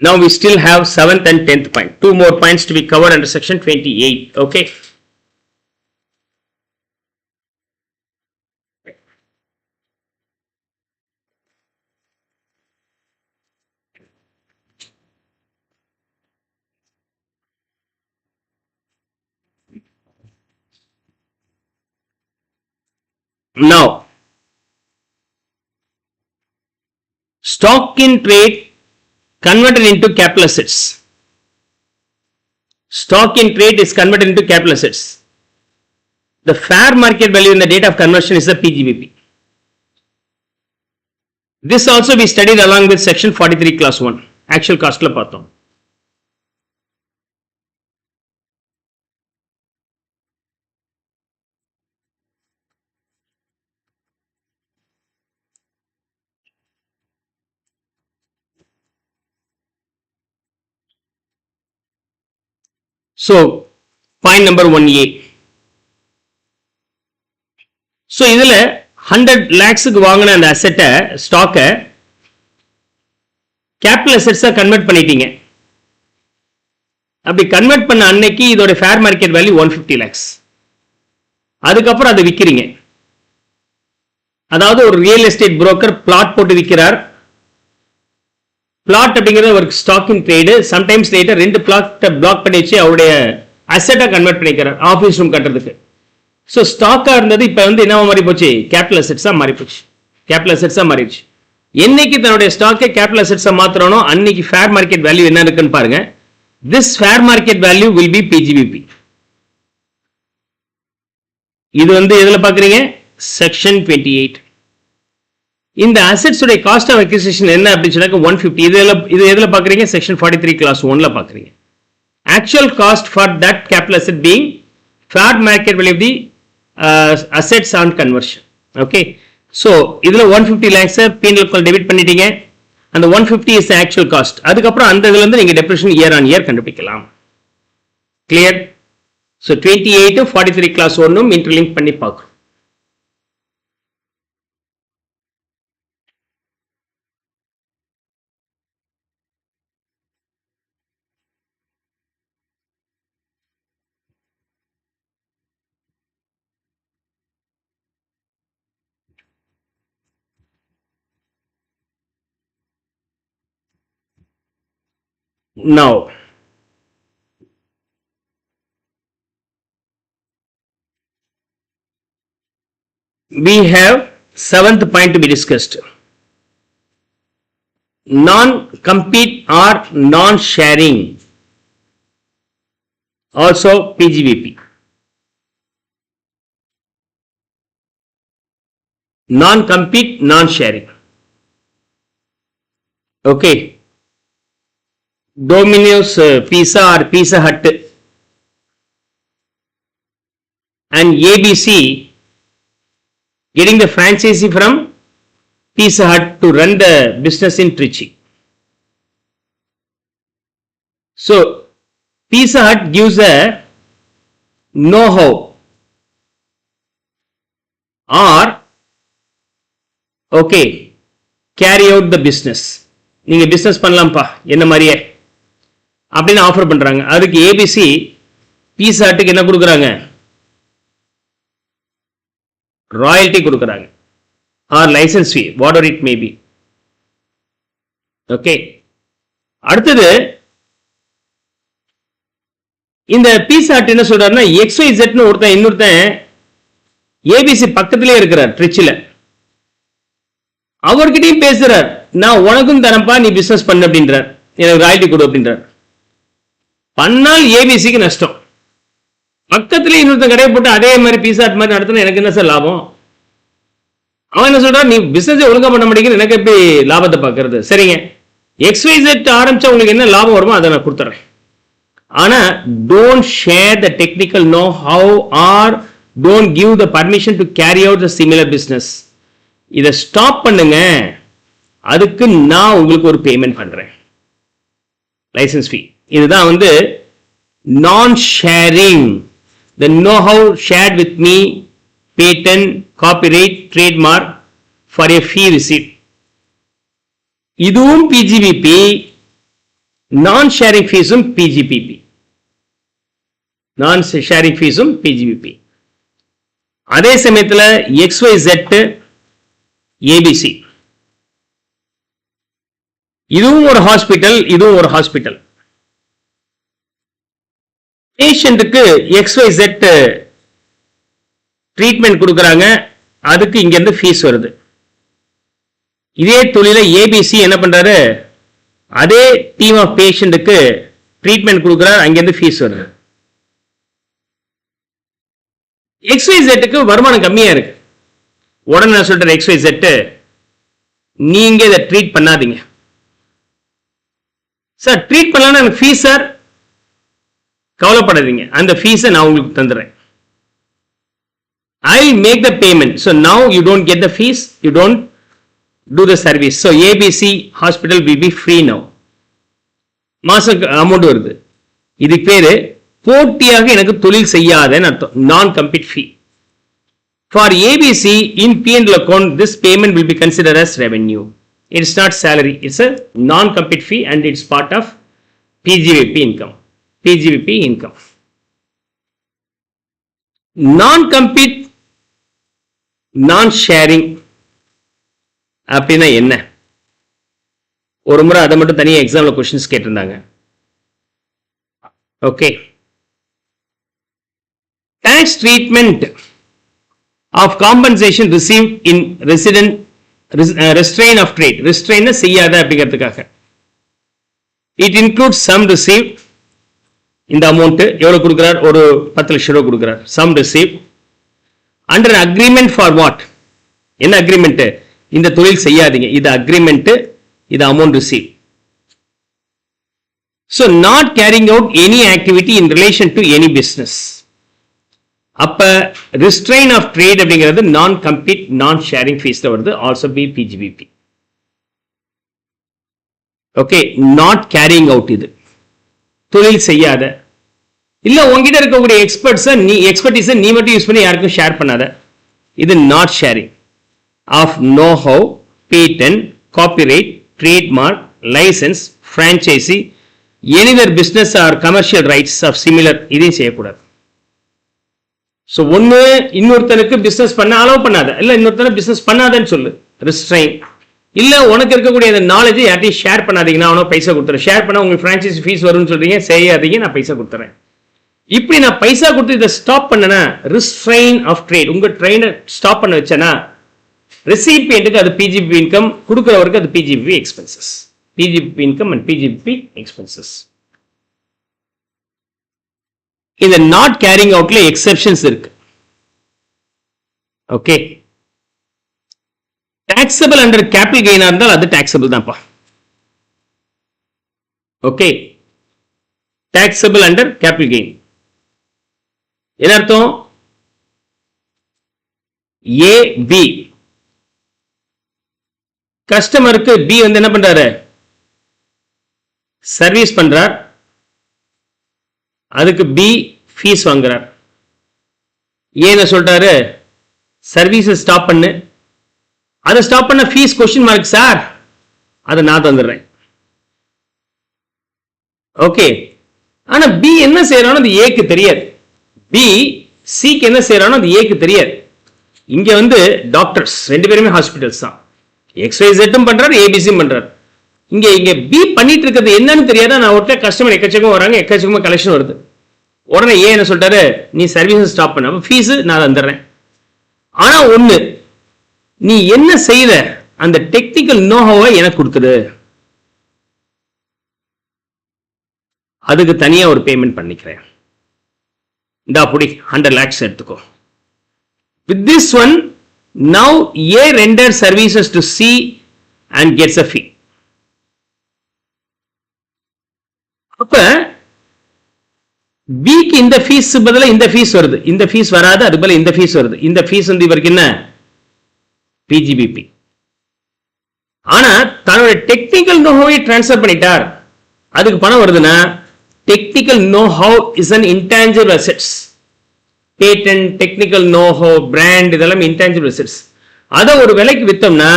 Speaker 1: Now we still have 7th and 10th point. 2 more points to be covered under section 28. Okay. Now, stock in trade converted into capital assets. Stock in trade is converted into capital assets. The fair market value in the date of conversion is the PGBP. This also we studied along with section 43 class 1. Actual cost la paathom. So, point number 1A. So, இதில் 100 lakhsக்கு வாங்கின அந்த அசெட்டை, ஸ்டாக்கை capital அசெட்ஸாக convert பண்ணிட்டீங்க. அப்படி convert பண்ண அன்னைக்கு இதோட fair market value 150 lakhs. அதுக்கப்புறம் அதை விற்கிறீங்க. அதாவது ஒரு ரியல் எஸ்டேட் புரோக்கர் பிளாட் போட்டு விற்கிறார். பிளாட் அப்படிங்கிறது ஒரு stock in trade. Sometimes later 2 flat block பண்ணி வச்சு அவருடைய அசெட்டை கன்வெர்ட் பண்ணிக்கிறார் ஆஃபீஸ் ரூம் கட்டுறதுக்கு. ஸோ ஸ்டாக்காக இருந்தது இப்போ வந்து என்ன மாறி போச்சு, கேபிட்டல் அசெட்ஸாக மாறி போச்சு. கேபிட்டல் அசெட்ஸாக மாறிடுச்சு. என்னைக்கு தன்னுடைய ஸ்டாக்கை கேபிட்டல் அசெட்ஸாக மாற்றணும், அன்னைக்கு ஃபேர் மார்க்கெட் வேல்யூ என்ன இருக்குன்னு பாருங்க. This fair market value will be PGBP. இது வந்து எதில் பார்க்குறீங்க, செக்ஷன் 28. இந்த அசெட்ஸ் உடைய காஸ்ட் ஆஃப் அக்விசிஷன் என்ன அப்படின்னு சொன்னாக்க 150. இது எதில் பார்க்குறீங்க, செக்ஷன் 43 கிளாஸ் 1ல பார்க்குறீங்க. Actual cost for that capital asset being fair market value of the assets on conversion. Okay, so இதில் 150 லேக்ஸை P&L டெபிட் பண்ணிட்டீங்க. அந்த 150 இஸ் ஆக்சுவல் காஸ்ட். அதுக்கப்புறம் அந்த இதுல இருந்து நீங்கள் டெப்ரிஷன் இயர் ஆன் இயர் கண்டுபிடிக்கலாம். கிளியர்? ஸோ 28 43 கிளாஸ் 1 இன்டர்லிங்க் பண்ணி பார்க்கணும். Now, we have 7th point to be discussed. Non-compete or non-sharing, also PGBP. Non-compete, non-sharing. Okay. Domino's Pizza or Pizza Hut and ABC getting the franchisee from Pizza Hut to run the business in Trichy. So Pizza Hut gives a know-how or okay, carry out the business. நீங்க business பண்ணலாம்ப்பா என்ன மாதிரியே அப்படின்னு offer பண்றாங்க. அதுக்கு ABC பீஸா ஹட்டுக்கு என்ன கொடுக்குறாங்க, royalty கொடுக்குறாங்க or licence fee, whatever it may be. Okay, அடுத்தது இந்த பீஸா ஹட் என்ன சொல்றாருன்னா, XYZன்னு ஒருத்தன் இன்னொருத்தன் ஏபிசி பக்கத்திலே இருக்கிறார் ட்ரிச்சில, அவர்கிட்டயும் பேசுறார், நான் உனக்கும் தரப்பா நீ பிசினஸ் பண்ண அப்படின்றார், எனக்கு ராயல்டி கொடு அப்படின்றார். பண்ணால் ஏபிசிக்கு நஷ்டம். பக்கத்துல இன்னொருத்தன் கடையை போட்டு அதே மாதிரி பீஸா ஹட் மாதிரி நடத்தினா எனக்கு என்ன சார் லாபம்? அவன் என்ன சொல்றான், நீ பிசினஸ் ஒழுங்கா பண்ண மாட்டேங்கிற, எனக்கு எப்படி லாபத்தை பார்க்கறது? சரிங்க, XYZ ஆரம்பிச்சா உங்களுக்கு என்ன லாபம் வருமோ அதை நான் கொடுத்துறேன். ஆனா don't share the technical know how or don't give the permission to carry out the similar business. இதை ஸ்டாப் பண்ணுங்க, அதுக்கு நான் உங்களுக்கு ஒரு பேமெண்ட் பண்றேன், லைசன்ஸ் ஃபீ. இதுதான் வந்து non sharing. The know how shared with me, patent, copyright, trademark for a fee receipt. இதுவும் பிஜிபிபி, நான் ஷேரிங் ஃபீஸும் பிஜிபிபி. நான் ஷேரிங் ஃபீஸும் பிஜிபிபி. அதே சமயத்தில் XYZ ஏபிசி, இதுவும் ஒரு ஹாஸ்பிட்டல், இதுவும் ஒரு ஹாஸ்பிட்டல். பேஷண்ட்டுக்கு XYZ ட்ரீட்மெண்ட் கொடுக்குறாங்க, அதுக்கு இங்க இருந்து ஃபீஸ் வருது. இதே தொழில ஏபிசி என்ன பண்றாரு, அதே டீம் ஆஃப் பேஷண்ட்டுக்கு ட்ரீட்மெண்ட் கொடுக்குறாரு, அங்கிருந்து ஃபீஸ் வருது. XYZக்கு வருமானம் கம்மியா இருக்கு. உடனே நான் சொல்றேன், XYZ நீங்க இதை ட்ரீட் பண்ணாதீங்க சார், ட்ரீட் பண்ணலாம் எனக்கு ஃபீஸ் சார், கவலைப்படாதீங்க, அந்த ஃபீஸை நான் உங்களுக்கு தந்துடுறேன். I will make the payment. So now you don't get the fees, you don't do the service. So ABC hospital will be free now. மாசம் அமௌண்ட் வருது. இது பேரு போட்டியாக எனக்கு தொழில் செய்யாதன்னு அர்த்தம், நான் compete fee. For ABC in P&L account, this payment will be considered as revenue. It's not salary, it's a non-compete fee and it's part of PGVP income. PGVP income. Non-compete, non-sharing அப்படின்னா என்ன? ஒரு முறை அதை மட்டும் தனியாக எக்ஸாம்ல questions கேட்டிருந்தாங்க. Okay, tax treatment of compensation received in restraint of trade. Restraint செய்யாத அப்படிங்கிறதுக்காக. It includes sum received. இந்த அமௌண்ட் எவ்வளவு கொடுக்கிறார்? ஒரு 10 லட்சம் ரூபாய் கொடுக்கிறார். Sum received under agreement for what? என்ன அக்ரிமெண்ட்? இந்த தொழில் செய்யாதீங்க, இது அக்ரிமெண்ட், இது amount receive. So not carrying out any activity in relation to any business. அப்ப restraint of trade அப்படிங்கிறது நான் கம்பீட் நான் ஷேரிங் ஃபீஸ்ல வருது, also be PGBP. Okay, not carrying out, இது தொழில் செய்யாத, இல்ல உங்ககிட்ட இருக்கக்கூடிய எக்ஸ்பர்டீஸை நீ மட்டும் யூஸ் பண்ணி யாருக்கும் ஷேர் பண்ணாத, இது not sharing of know how, patent, copyright, trademark, licence, franchisee, either business or commercial rights of similar, இதையும் செய்யக்கூடாது. ஸோ ஒன்று இன்னொருத்தனுக்கு பிஸ்னஸ் பண்ண அலோவ் பண்ணாத, இல்லை இன்னொருத்தனை பிஸ்னஸ் பண்ணாதன்னு சொல்லு, ரிஸ்ட்ரைன். இல்லை உனக்கு இருக்கக்கூடிய அந்த நாலேஜை யார்ட்டையும் ஷேர் பண்ணாதீங்க, நான் அவனை பைசா கொடுத்துறேன், ஷேர் பண்ணால் உங்களுக்கு ஃப்ரான்ச்சைசி ஃபீஸ் வரும்னு சொல்றீங்க, செய்யாதீங்க, நான் பைசா கொடுத்துறேன். இப்படி நான் பைசா கொடுத்து இதை ஸ்டாப் பண்ணனா ரிஸ்ட்ரைன் ஆஃப் ட்ரேட், உங்க ட்ரெயினை ஸ்டாப் பண்ண வச்சேன்னா ரெசிபியன்ட்டுக்கு அது பிஜிபி இன்கம், கொடுக்குறவருக்கு அது PGB expenses. PGB income and PGB expenses. இந்த நாட் கேரிங் அவுட்ல எக்ஸெப்ஷன்ஸ் இருக்கு. ஓகே, டாக்ஸபிள் அண்டர் கேபிட்டல் கெயினா இருந்தால் அது டாக்ஸபிள் தான்ப்பா. Okay, taxable under capital gain என்ன அர்த்தம்? ஏ பி கஸ்டமருக்கு பி வந்து என்ன பண்றாரு? சர்வீஸ் பண்றார், அதுக்கு பி ஃபீஸ் வாங்குறார். ஏன்னு சொல்றாரு? சர்வீஸ் ஸ்டாப் பண்ணு, அதை ஸ்டாப் பண்ண ஃபீஸ் கொஸ்டின் மார்க் சார், அதை நான் தந்துடுறேன். ஓகே, ஆனா பி என்ன செய்யறானோ அது ஏக்கு தெரியாது, பி சிக்கு என்ன செய்யறானோ அது ஏக்கு தெரியாது. இங்க வந்து டாக்டர்ஸ் ரெண்டு பேருமே ஹாஸ்பிட்டல்ஸ் தான், XYZ பண்றாரு, ஏபிசியும் பண்றாரு. இங்க பி பண்ணிட்டு இருக்கிறது என்னன்னு தெரியாத, நான் ஒருத்த கஸ்டமர் எக்கச்சக்கமா வராங்க, எக்கச்சக்கமா கலெக்ஷன் வருது. உடனே ஏன் என்ன சொல்றாரு? நீ சர்வீஸ் ஸ்டாப் பண்ண, ஃபீஸ் நான் தந்துடுறேன். ஆனா ஒண்ணு, நீ என்ன செய்யற அந்த டெக்னிக்கல் நோஹோவை எனக்கு கொடுத்துரு, அதுக்கு தனியா ஒரு பேமெண்ட் பண்ணிக்கிறேன். இந்த அப்படி 100 lakhs எடுத்துக்கோ. With this one, now A renders services to C and gets a fee. அப்ப பிக்கு இந்த ஃபீஸ் பதிலா இந்த ஃபீஸ் வருது, இந்த ஃபீஸ் வராது, அது பதிலா இந்த ஃபீஸ் வருது. இந்த ஃபீஸ் வந்து இவருக்கு என்ன? பிஜிபிபி. ஆனா தன்னோட டெக்னிக்கல் நோஹோவை டிரான்ஸ்ஃபர் பண்ணிட்டார், அதுக்கு பணம் வருதுன்னா technical know how is an intangible assets. Patent, technical know how, brand, இதெல்லாம் intangible assets. அதை ஒரு விலைக்கு வித்தோம்னா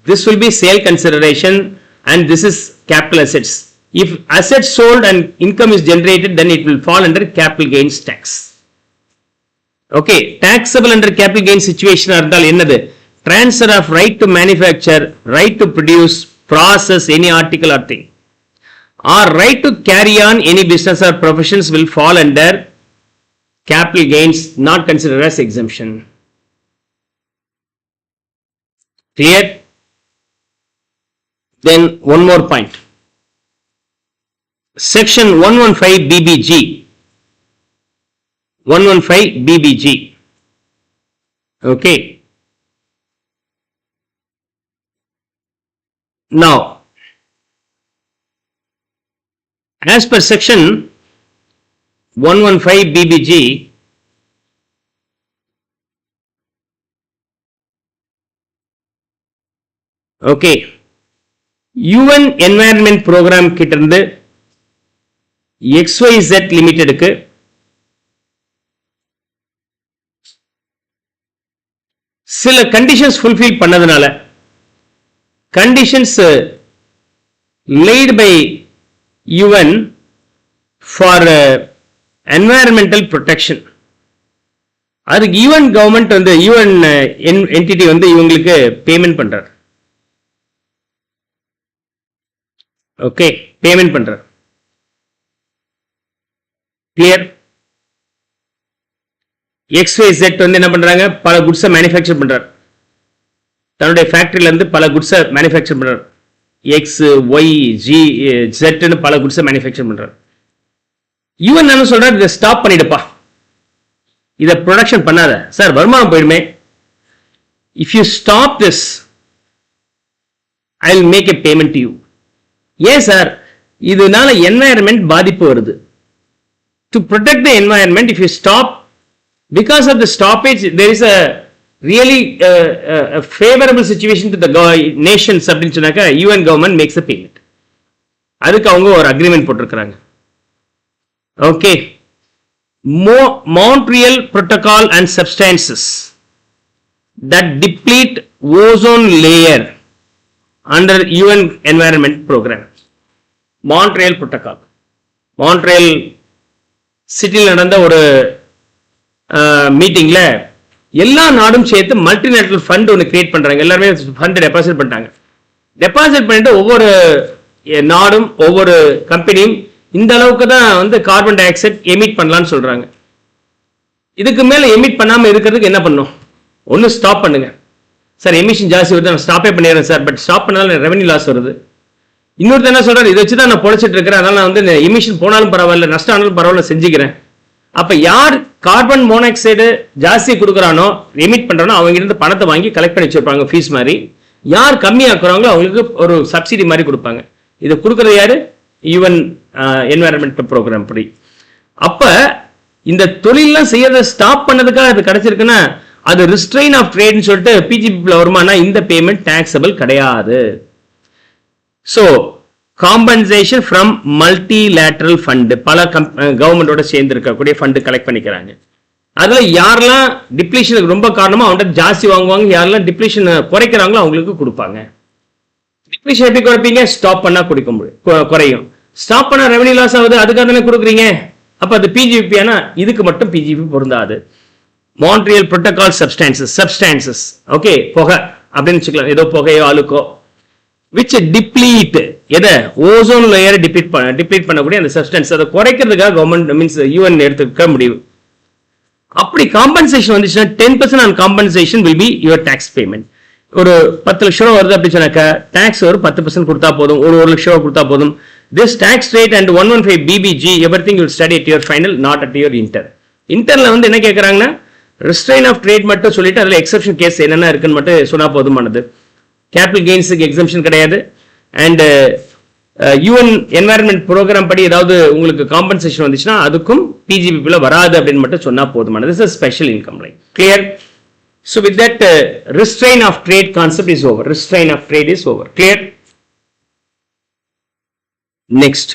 Speaker 1: this will be sale consideration and this is capital assets. If assets sold and income is generated, then it will fall under capital gains tax. Okay, taxable under capital gains situation இருந்தால் என்னது? Transfer of right to manufacture, right to produce, process any article or thing, or right to carry on any business or professions will fall under capital gains, not considered as exemption. Clear? Then one more point. Section 115 BBG. 115 BBG. Okay. Now, as per section 115 BBG, okay, UN environment program கிட்ட இருந்து XYZ லிமிடெடுக்கு சில conditions fulfil பண்ணதுனால, conditions laid by UN for environmental protection, அதுக்கு UN government வந்து UN entity வந்து இவங்களுக்கு payment பண்றார். Okay, payment பண்றார். கிளியர்? XYZ வந்து என்ன பண்றாங்க, பல குட்ஸை மேனுஃபேக்சர் பண்றாரு. தன்னுடைய ஃபேக்டரியில இருந்து பல குட்ஸை மேனுஃபேக்சர் பண்றாரு. எக்ஸ், ஒய், ஜி, ஜெட்னு பல குட்ஸை மேனுஃபேக்சர் பண்றாரு. யுவன் என்ன சொல்றாரு, இதை ஸ்டாப் பண்ணிடுப்பா, இதை ப்ரொடக்ஷன் பண்ணாத சார், வருமானம் போயிடுமே. If you stop this I will make a payment to you. ஏன் சார், இதனால என்வாயர்மெண்ட் பாதிப்பு வருது. To protect the environment, if you stop, because of the stoppage there is a really a favorable situation to the nations அப்படின்னு சொன்னாக்க UN government makes a payment. அதுக்கு அவங்க ஒரு agreement போட்டிருக்கிறாங்க. Okay, Montreal Protocol and substances that deplete ozone layer under UN Environment Program. Montreal Protocol, Montreal சிட்டியில் நடந்த ஒரு மீட்டிங்ல எல்லா நாடும் சேர்த்து மல்டிநேஷனல் ஃபண்ட் ஒன்று கிரியேட் பண்றாங்க. எல்லாருமே ஃபண்ட் டெபாசிட் பண்ணிட்டாங்க. டெபாசிட் பண்ணிட்டு ஒவ்வொரு நாடும் ஒவ்வொரு கம்பெனியும் இந்த அளவுக்கு தான் வந்து கார்பன் டை ஆக்சைடு எமிட் பண்ணலாம்னு சொல்றாங்க. இதுக்கு மேல எமிட் பண்ணாம இருக்கிறதுக்கு என்ன பண்ணும், ஒன்னு ஸ்டாப் பண்ணுங்க சார், எமிஷன் ஜாஸ்தி வருது, நான் ஸ்டாப்பே பண்ணிடுறேன் சார், பட் ஸ்டாப் பண்ணாலும் ரெவன்யூ லாஸ் வருது. இன்னொருத்தர் என்ன சொல்றாரு, இதை வச்சு தான் நான் பொழைச்சிட்டு இருக்கிறேன், அதனால நான் வந்து எமிஷன் போனாலும் பரவாயில்ல, நஷ்டம் ஆனாலும் பரவாயில்ல செஞ்சுக்கிறேன். அப்ப யார் கார்பன் மோனாக்சைடு ஜாஸ்தி கொடுக்குறானோ, எமிட் பண்றானோ, அவங்க இருந்து பணத்தை வாங்கி கலெக்ட் பண்ணி வச்சிருப்பாங்க ஃபீஸ் மாதிரி. யார் கம்மியாக்குறாங்களோ அவங்களுக்கு ஒரு சப்சிடி மாதிரி கொடுப்பாங்க. இது கொடுக்கறது யாரு, யுஎன் என்வாயர்மெண்ட் ப்ரோக்ராம் படி. அப்ப இந்த தொழிலாம் செய்யறத ஸ்டாப் பண்ணதுக்காக அது கிடைச்சிருக்குன்னா அது ரிஸ்ட்ரெயின் ஆஃப் ட்ரேட்னு சொல்லிட்டு பிஜிபி வருமானா இந்த பேமெண்ட் டாக்ஸபிள் கிடையாது. So compensation from multilateral fund, பல கவர்மெண்டோட சேர்ந்து இருக்கக்கூடிய ஃபண்ட் கலெக்ட் பண்ணிக்கிறாங்க. அதுல யாரெல்லாம் டிப்ளீஷனுக்கு ரொம்ப காரணமா அவங்கள்ட்ட ஜாஸ்தி வாங்குவாங்க, யாரெல்லாம் டிப்ளீஷன் குறைக்கிறாங்களோ அவங்களுக்கு கொடுப்பாங்க. டிப்ளீஷன் எப்படி குறைப்பீங்க, ஸ்டாப் பண்ணா குடிக்க முடியும், குறையும். ஸ்டாப் பண்ணா ரெவன்யூ லாஸ் ஆகுது, அதுக்காக தானே கொடுக்குறீங்க. அப்ப அது பிஜிபி, ஆனா இதுக்கு மட்டும் பிஜிபி பொருந்தாது. மான்ட்ரியல் புரோட்டோகால் சப்ஸ்டான்சஸ், ஓகே, புகை அப்படின்னு வச்சுக்கலாம், ஏதோ புகையோ அழுக்கோ, which deplete எதை, ஓசோன் லேயரை டிப்ளீட் பண்ணக்கூடிய அந்த சப்ஸ்டன்ஸ், அதை குறைக்கிறதுக்காக கவர்மெண்ட் மீன்ஸ் யூஎன் எடுத்துக்க முடிவு. அப்படி காம்பன்சேஷன் வந்துச்சுன்னா 10% on compensation will be your tax payment. ஒரு 10 லட்சம் ரூபா வருது அப்படி சொன்னாக்கா டாக்ஸ் ஒரு 10% கொடுத்தா போதும், ஒரு 1 லட்சம் ரூபா கொடுத்தா போதும். This tax rate and 115 BBG everything you will study at your final, not at your inter. இன்டர்ல வந்து என்ன கேட்கறாங்கன்னா ரெஸ்ட்ரெயின் ஆஃப் ட்ரேட் மட்டும் சொல்லிட்டு அதுல எக்ஸெப்ஷன் கேஸ் என்னென்ன இருக்குன்னு மட்டும் சொன்னா போதுமானது. கேபிட்டல் கெயின்ஸுக்கு எக்ஸம்ஷன் கிடையாது. அண்ட் யூஎன் என்வாயர்மெண்ட் ப்ரோக்ராம் படி ஏதாவது உங்களுக்கு காம்பன்சேஷன் வந்துச்சுன்னா அதுக்கும் பிஜிபில வராது அப்படின்னு மட்டும் சொன்னா போதுமானது. This is special income line. Clear? So with that restraint of trade concept is over. Restraint of trade is over. Clear? Next.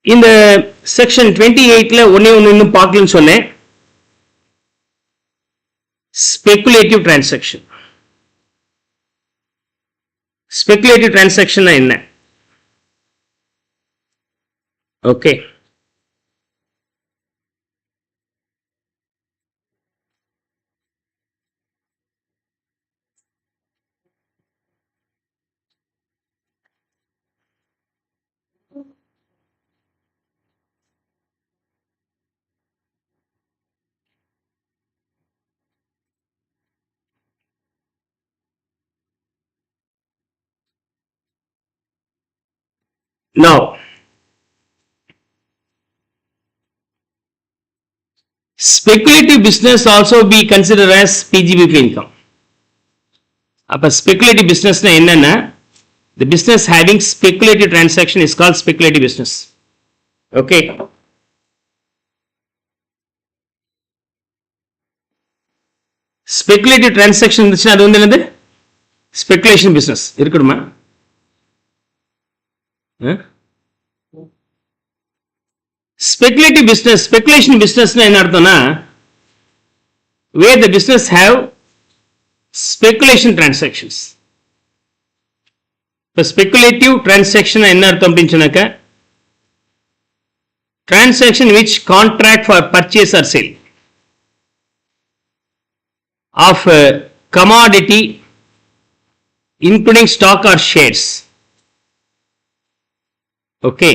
Speaker 1: இந்த செக்ஷன் 28ல ஒன்னே இன்னும் பார்க்கலன்னு சொன்னேன். Speculative transaction. ஸ்பெகுலேட்டிவ் டிரான்சாக்ஷன் என்ன? Okay, now speculative business also be considered as PGBP income. அப்ப speculative business என்னன்னா, the business having speculative transaction is called speculative business. Okay, speculative transaction இருந்துச்சுன்னா அது வந்து என்னது, speculation business இருக்கணுமா? Speculative business, speculation business என்ன அர்த்தம்னா, where the business have speculation transactions. இப்ப speculative transaction என்ன அர்த்தம் அப்படின்னு சொன்னாக்க, transaction which contract for purchase or sale of commodity including stock or shares. Okay,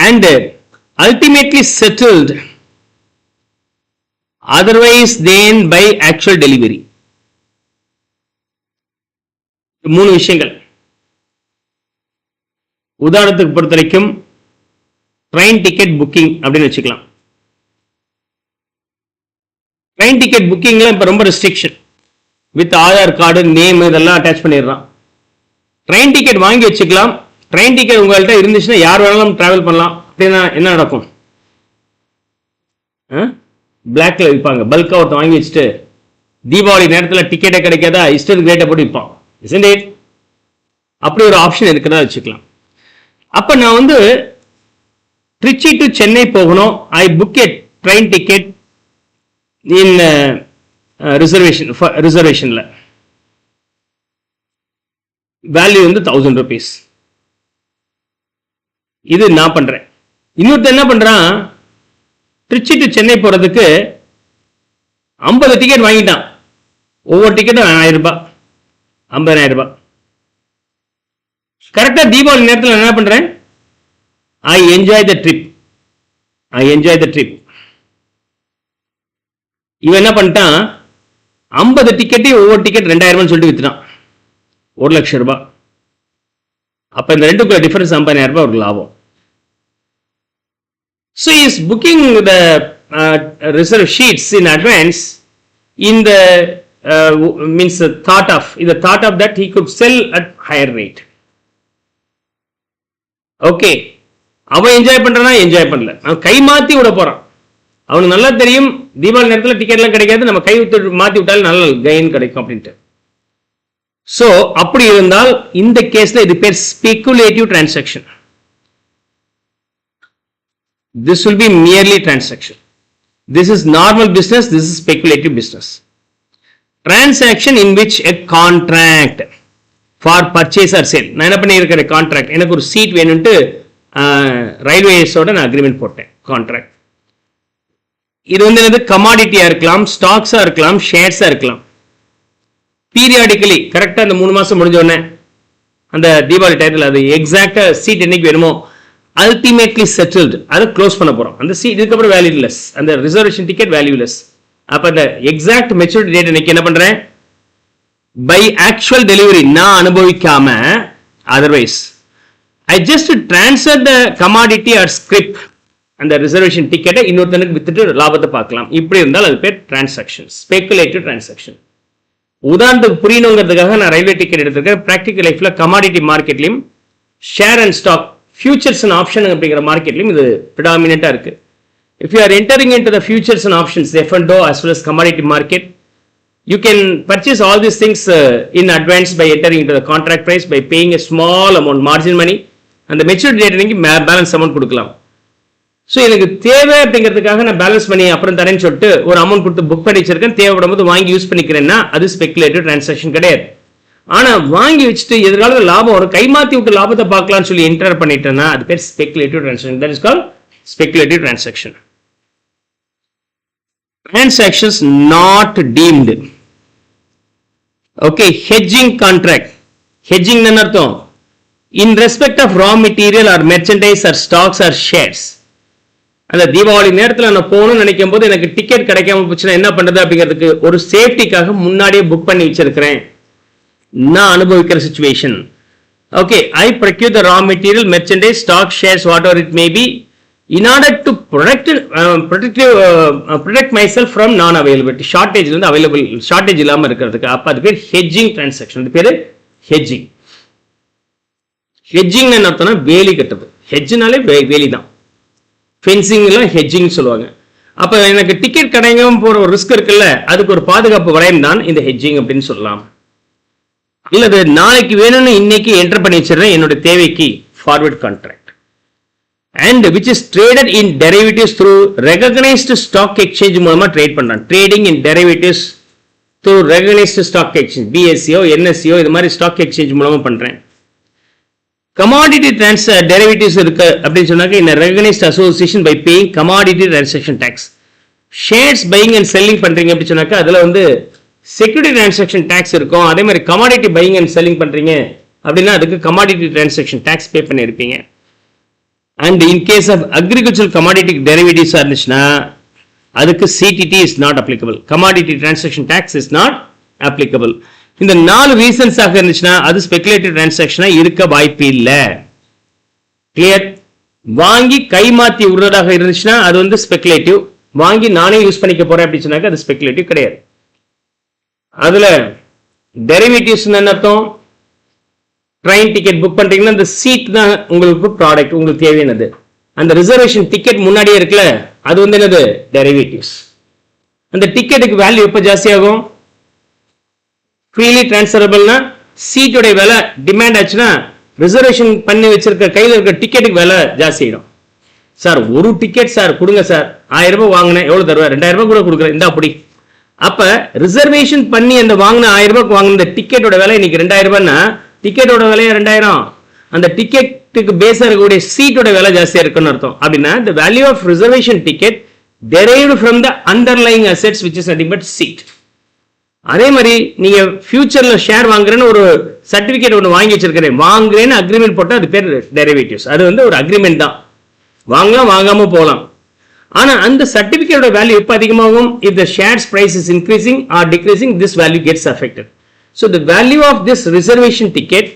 Speaker 1: and ultimately settled otherwise than by actual delivery. மூணு விஷயங்கள். உதாரணத்துக்கு பொறுத்த வரைக்கும் ட்ரெயின் டிக்கெட் புக்கிங் அப்படின்னு வச்சுக்கலாம். ட்ரெயின் டிக்கெட் புக்கிங்ல இப்போ ரொம்ப restriction, with Aadhaar card name இதெல்லாம் அட்டாச் பண்ணிடுறான். ட்ரெயின் டிக்கெட் வாங்கி வச்சுக்கலாம். ட்ரெயின் டிக்கெட் உங்கள்கிட்ட இருந்துச்சுன்னா யார் வேணாலும் டிராவல் பண்ணலாம். அப்படின்னா என்ன நடக்கும்? பிளாக்ல விற்பாங்க. பல்கா ஒருத்தன் வாங்கி வச்சுட்டு தீபாவளி நேரத்தில் டிக்கெட்டை கிடைக்காதா இஷ்டத்துக்கு ரேட்டை போட்டு விற்பான். isn't it? அப்படி ஒரு ஆப்ஷன் இருக்கிறதா வச்சுக்கலாம். அப்போ நான் வந்து திருச்சி டு சென்னை போகணும். I book a train ticket in ரிசர்வேஷன்ல வேல்யூ வந்து 1000 rupees. இது நான் பண்றேன். இன்னொருத்த என்ன பண்றான், திருச்சி டு சென்னை போறதுக்கு 50 டிக்கெட் வாங்கிட்டான். ஒவ்வொரு டிக்கெட்டும் 1000 ரூபாய், 50,000 ரூபாய். கரெக்டா தீபாவளி நேரத்தில் என்ன பண்றேன், ஐ என்ஜாய் த ட்ரிப். இவன் என்ன பண்ணிட்டான், 50 டிக்கெட்டையும் ஒவ்வொரு டிக்கெட் 2000 சொல்லிட்டு வித்துட்டான். 1,00,000 ரூபாய். அப்ப இந்த ரெண்டுக்குள்ள டிஃபரன்ஸ் 50,000 ரூபாய் ஒரு லாபம். So he is booking the reserve sheets in advance in the means the thought of that he could sell at higher rate. Okay, அவன் என்ஜாய் பண்றானா, என்ஜாய் பண்ணல, அவன் கை மாத்தி விட போறான். அவனுக்கு நல்லா தெரியும் தீபாவளி நேரத்தில் டிக்கெட்லாம் கிடைக்காது, நம்ம கை மாத்தி விட்டாலும் நல்ல கெயின் கிடைக்கும் அப்படின்ட்டு. ஸோ அப்படி இருந்தால் இந்த கேஸ்ல இது பேர் speculative transaction. This will be merely transaction. This is normal business. This is speculative business. Transaction in which a contract for purchase or sale. நான் என்ன பண்ணியிருக்கிற கான்ட்ராக்ட், எனக்கு ஒரு சீட் வேணும்ட்டு ரயில்வேஸோட நான் அக்ரிமெண்ட் போட்டேன், கான்ட்ராக்ட். இது வந்து என்னது, கமாடிட்டியா இருக்கலாம், ஸ்டாக்ஸா இருக்கலாம், ஷேர்ஸா இருக்கலாம். பீரியாடிக்கலி கரெக்டா அந்த 3 மாசம் முடிஞ்ச உடனே அந்த தீபாவளி டயத்தில் அது எக்ஸாக்டா சீட் என்னைக்கு வேணுமோ அல்டிமேட்லி செட்டில்டு, அதை க்ளோஸ் பண்ண போறோம். அந்த சீட் இதுக்கப்புறம் வேல்யூலெஸ், அந்த ரிசர்வேஷன் டிக்கெட் வேல்யூலெஸ். அப்ப அந்த எக்ஸாக்ட் மெச்சூரிட்டி டேட் இன்னைக்கு என்ன பண்றேன், பை ஆக்சுவல் டெலிவரி நான் அனுபவிக்காம, otherwise I just transfer the commodity or script, அந்த ரிசர்வேஷன் டிக்கெட்டை இன்னொருத்தனுக்கு வித்துட்டு லாபத்தை பார்க்கலாம். இப்படி இருந்தால் அது பேர் டிரான்சாக்ஷன், ஸ்பெகுலேட்டிவ் டிரான்சாக்ஷன். உதாரணத்துக்கு புரியணுங்கிறதுக்காக நான் ரயில்வே டிக்கெட் எடுத்திருக்கேன். பிராக்டிகல் லைஃப்ல கமாடிட்டி மார்க்கெட்லையும் share and stock, futures and option அப்படிங்கிற மார்க்கெட்லையும் இது ப்ரிடாமினென்ட்டா இருக்கு. If you are entering into the futures and options, F&O as well as commodity market, you can purchase all these things in advance by entering into the contract price, by paying a small amount margin money, and the maturity date நீங்க balance amount கொடுக்கலாம். So எனக்கு தேவை அப்படிங்கிறதுக்காக நான் balance பண்ணி அப்புறம் தரேன்னு சொல்லிட்டு ஒரு அமௌண்ட் கொடுத்து புக் பண்ணி வச்சிருக்கேன், தேவைப்படும் போது வாங்கி யூஸ் பண்ணிக்கிறேன்னா அது ஸ்பெகுலேட்டிவ் டிரான்சாக்ஷன் கிடையாது. ஆனா வாங்கி வச்சுட்டு எதிர்காலத்தில் லாபம் ஒரு கைமாத்தி விட்டு லாபத்தை பார்க்கலாம்னு சொல்லி என்டர் பண்ணிட்டேன்னா அது பேர் speculative transaction. That is called speculative transaction. Transactions not deemed. Okay, hedging contract. Hedging என்ன அர்த்தம், in respect of raw material or merchandise or stocks or shares. அந்த தீபாவளி நேரத்தில் நான் போகணும்னு நினைக்கும் போது எனக்கு டிக்கெட் கிடைக்காம போச்சுன்னா என்ன பண்றது அப்படிங்கிறதுக்கு ஒரு சேஃப்டிக்காக முன்னாடியே புக் பண்ணி வச்சிருக்கிறேன், நான் அனுபவிக்கிற situation. Okay, I procure the raw material, merchandise, stock, shares, whatever it may be, in order to protect myself from non-availability, shortage வந்து available, shortage இல்லாம இருக்கிறதுக்கு. அப்ப அது பேர் hedging transaction. அது பேரு hedging. hedging என்ன அர்த்தம்னா வேலி கட்டுறது. hedgeனாலே வேலி தான். ஃபென்சிங் எல்லாம் hedging சொல்லுவாங்க. அப்ப எனக்கு டிக்கெட் கிடைக்காம போற ஒரு ரிஸ்க் இருக்குல்ல, அதுக்கு ஒரு பாதுகாப்பு வளையம் தான் இந்த hedging அப்படின்னு சொல்லலாம். இல்லது நாளைக்கு வேணும்னு இன்னைக்கு என்டர் பண்ணி வச்சிருந்தேன் என்னோட தேவைக்கு forward contract. And which is traded in derivatives through recognized stock exchange மூலமா ட்ரேட் பண்றான். ட்ரேடிங் இன் derivatives through recognized stock exchange, BSEO, NSEO இது மாதிரி ஸ்டாக் எக்ஸ்சேஞ்ச் மூலமா பண்றேன். கமாடிட்டி டெரிவேட்டிவ்ஸ் இருக்கு அப்படின்னு சொன்னாக்க இந்த recognized association by paying commodity transaction tax. Shares buying and selling பண்றீங்க அப்படின்னு சொன்னாக்க அதுல வந்து செக்யூரிட்டி டிரான்சாக்ஷன் டாக்ஸ் இருக்கும். அதே மாதிரி கமாடிட்டி பையிங் அண்ட் செல்லிங் பண்றீங்க அப்படின்னா அதுக்கு கமாடிட்டி டிரான்சாக்ஷன் டாக்ஸ் பே பண்ணியிருப்பீங்க. and in case of agricultural commodity derivatives இருந்துச்சுன்னா அதுக்கு CTT is not applicable. Commodity transaction tax is not applicable. இந்த 4 ரீசன்ஸ் ஆக இருந்துச்சுன்னா அது ஸ்பெகுலேட்டிவ் டிரான்சாக்ஷனா இருக்க வாய்ப்பு இல்ல. கிளியர்? வாங்கி கைமாத்தி விடுறதாக இருந்துச்சுன்னா அது வந்து ஸ்பெகுலேட்டிவ். வாங்கி நானே யூஸ் பண்ணிக்க போறேன் அப்படி சொன்னாக்க அது ஸ்பெகுலேட்டிவ் கிடையாது. அதுல டெரிவேட்டிவ்ஸ் என்ன அர்த்தம்? ட்ரெயின் டிக்கெட் புக் பண்றீங்கன்னா அந்த சீட் தான் உங்களுக்கு ப்ராடக்ட், உங்களுக்கு தேவையானது. அந்த ரிசர்வேஷன் டிக்கெட் முன்னாடியே இருக்குல்ல, அது வந்து என்னது? டெரிவேட்டிவ்ஸ். அந்த டிக்கெட்டுக்கு வேல்யூ எப்ப ஜாஸ்தி ஆகும்? ஃப்ரீலி டிரான்ஸ்ஃபரபிள்னா சீட்டோட விலை டிமாண்ட் ஆச்சுன்னா ரிசர்வேஷன் பண்ணி வச்சிருக்க கையில் இருக்க டிக்கெட்டுக்கு விலை ஜாஸ்தி ஆயிடும். சார் ஒரு டிக்கெட் சார் கொடுங்க சார், 1000 ரூபாய் வாங்கினேன், எவ்வளவு தருவா? 2000 ரூபாய் கூட கொடுக்குறேன், இந்த அப்படி. அப்ப ரிசர்வேஷன் பண்ணி அந்த வாங்கின 1000 ரூபாய்க்கு வாங்கின டிக்கெட்டோட விலை இன்னைக்கு 2000 ரூபாய்னா டிக்கெட்டோட விலையா 2000, அந்த டிக்கெட்டுக்கு பேஸா இருக்கக்கூடிய சீட்டோட விலை ஜாஸ்தியா இருக்குன்னு அர்த்தம். அப்படின்னா the value of reservation ticket derived from the underlying assets which is nothing but seat. அதே மாதிரி நீங்க ஃபியூச்சர்ல ஷேர் வாங்குறேன்னு ஒரு சர்டிபிகேட் ஒன்று வாங்கி வச்சிருக்கிறேன், வாங்குறேன்னு அக்ரிமெண்ட் போட்டா அது பேர் டெரிவேட்டிவ்ஸ். அது வந்து ஒரு அக்ரிமெண்ட் தான், வாங்கலாம் வாங்காம போகலாம். ஆனா அந்த சர்டிபிகேட்டோட வேல்யூ எப்ப அதிகமாகும்? if the shares price is increasing or decreasing, this value gets affected. So the value of this reservation ticket,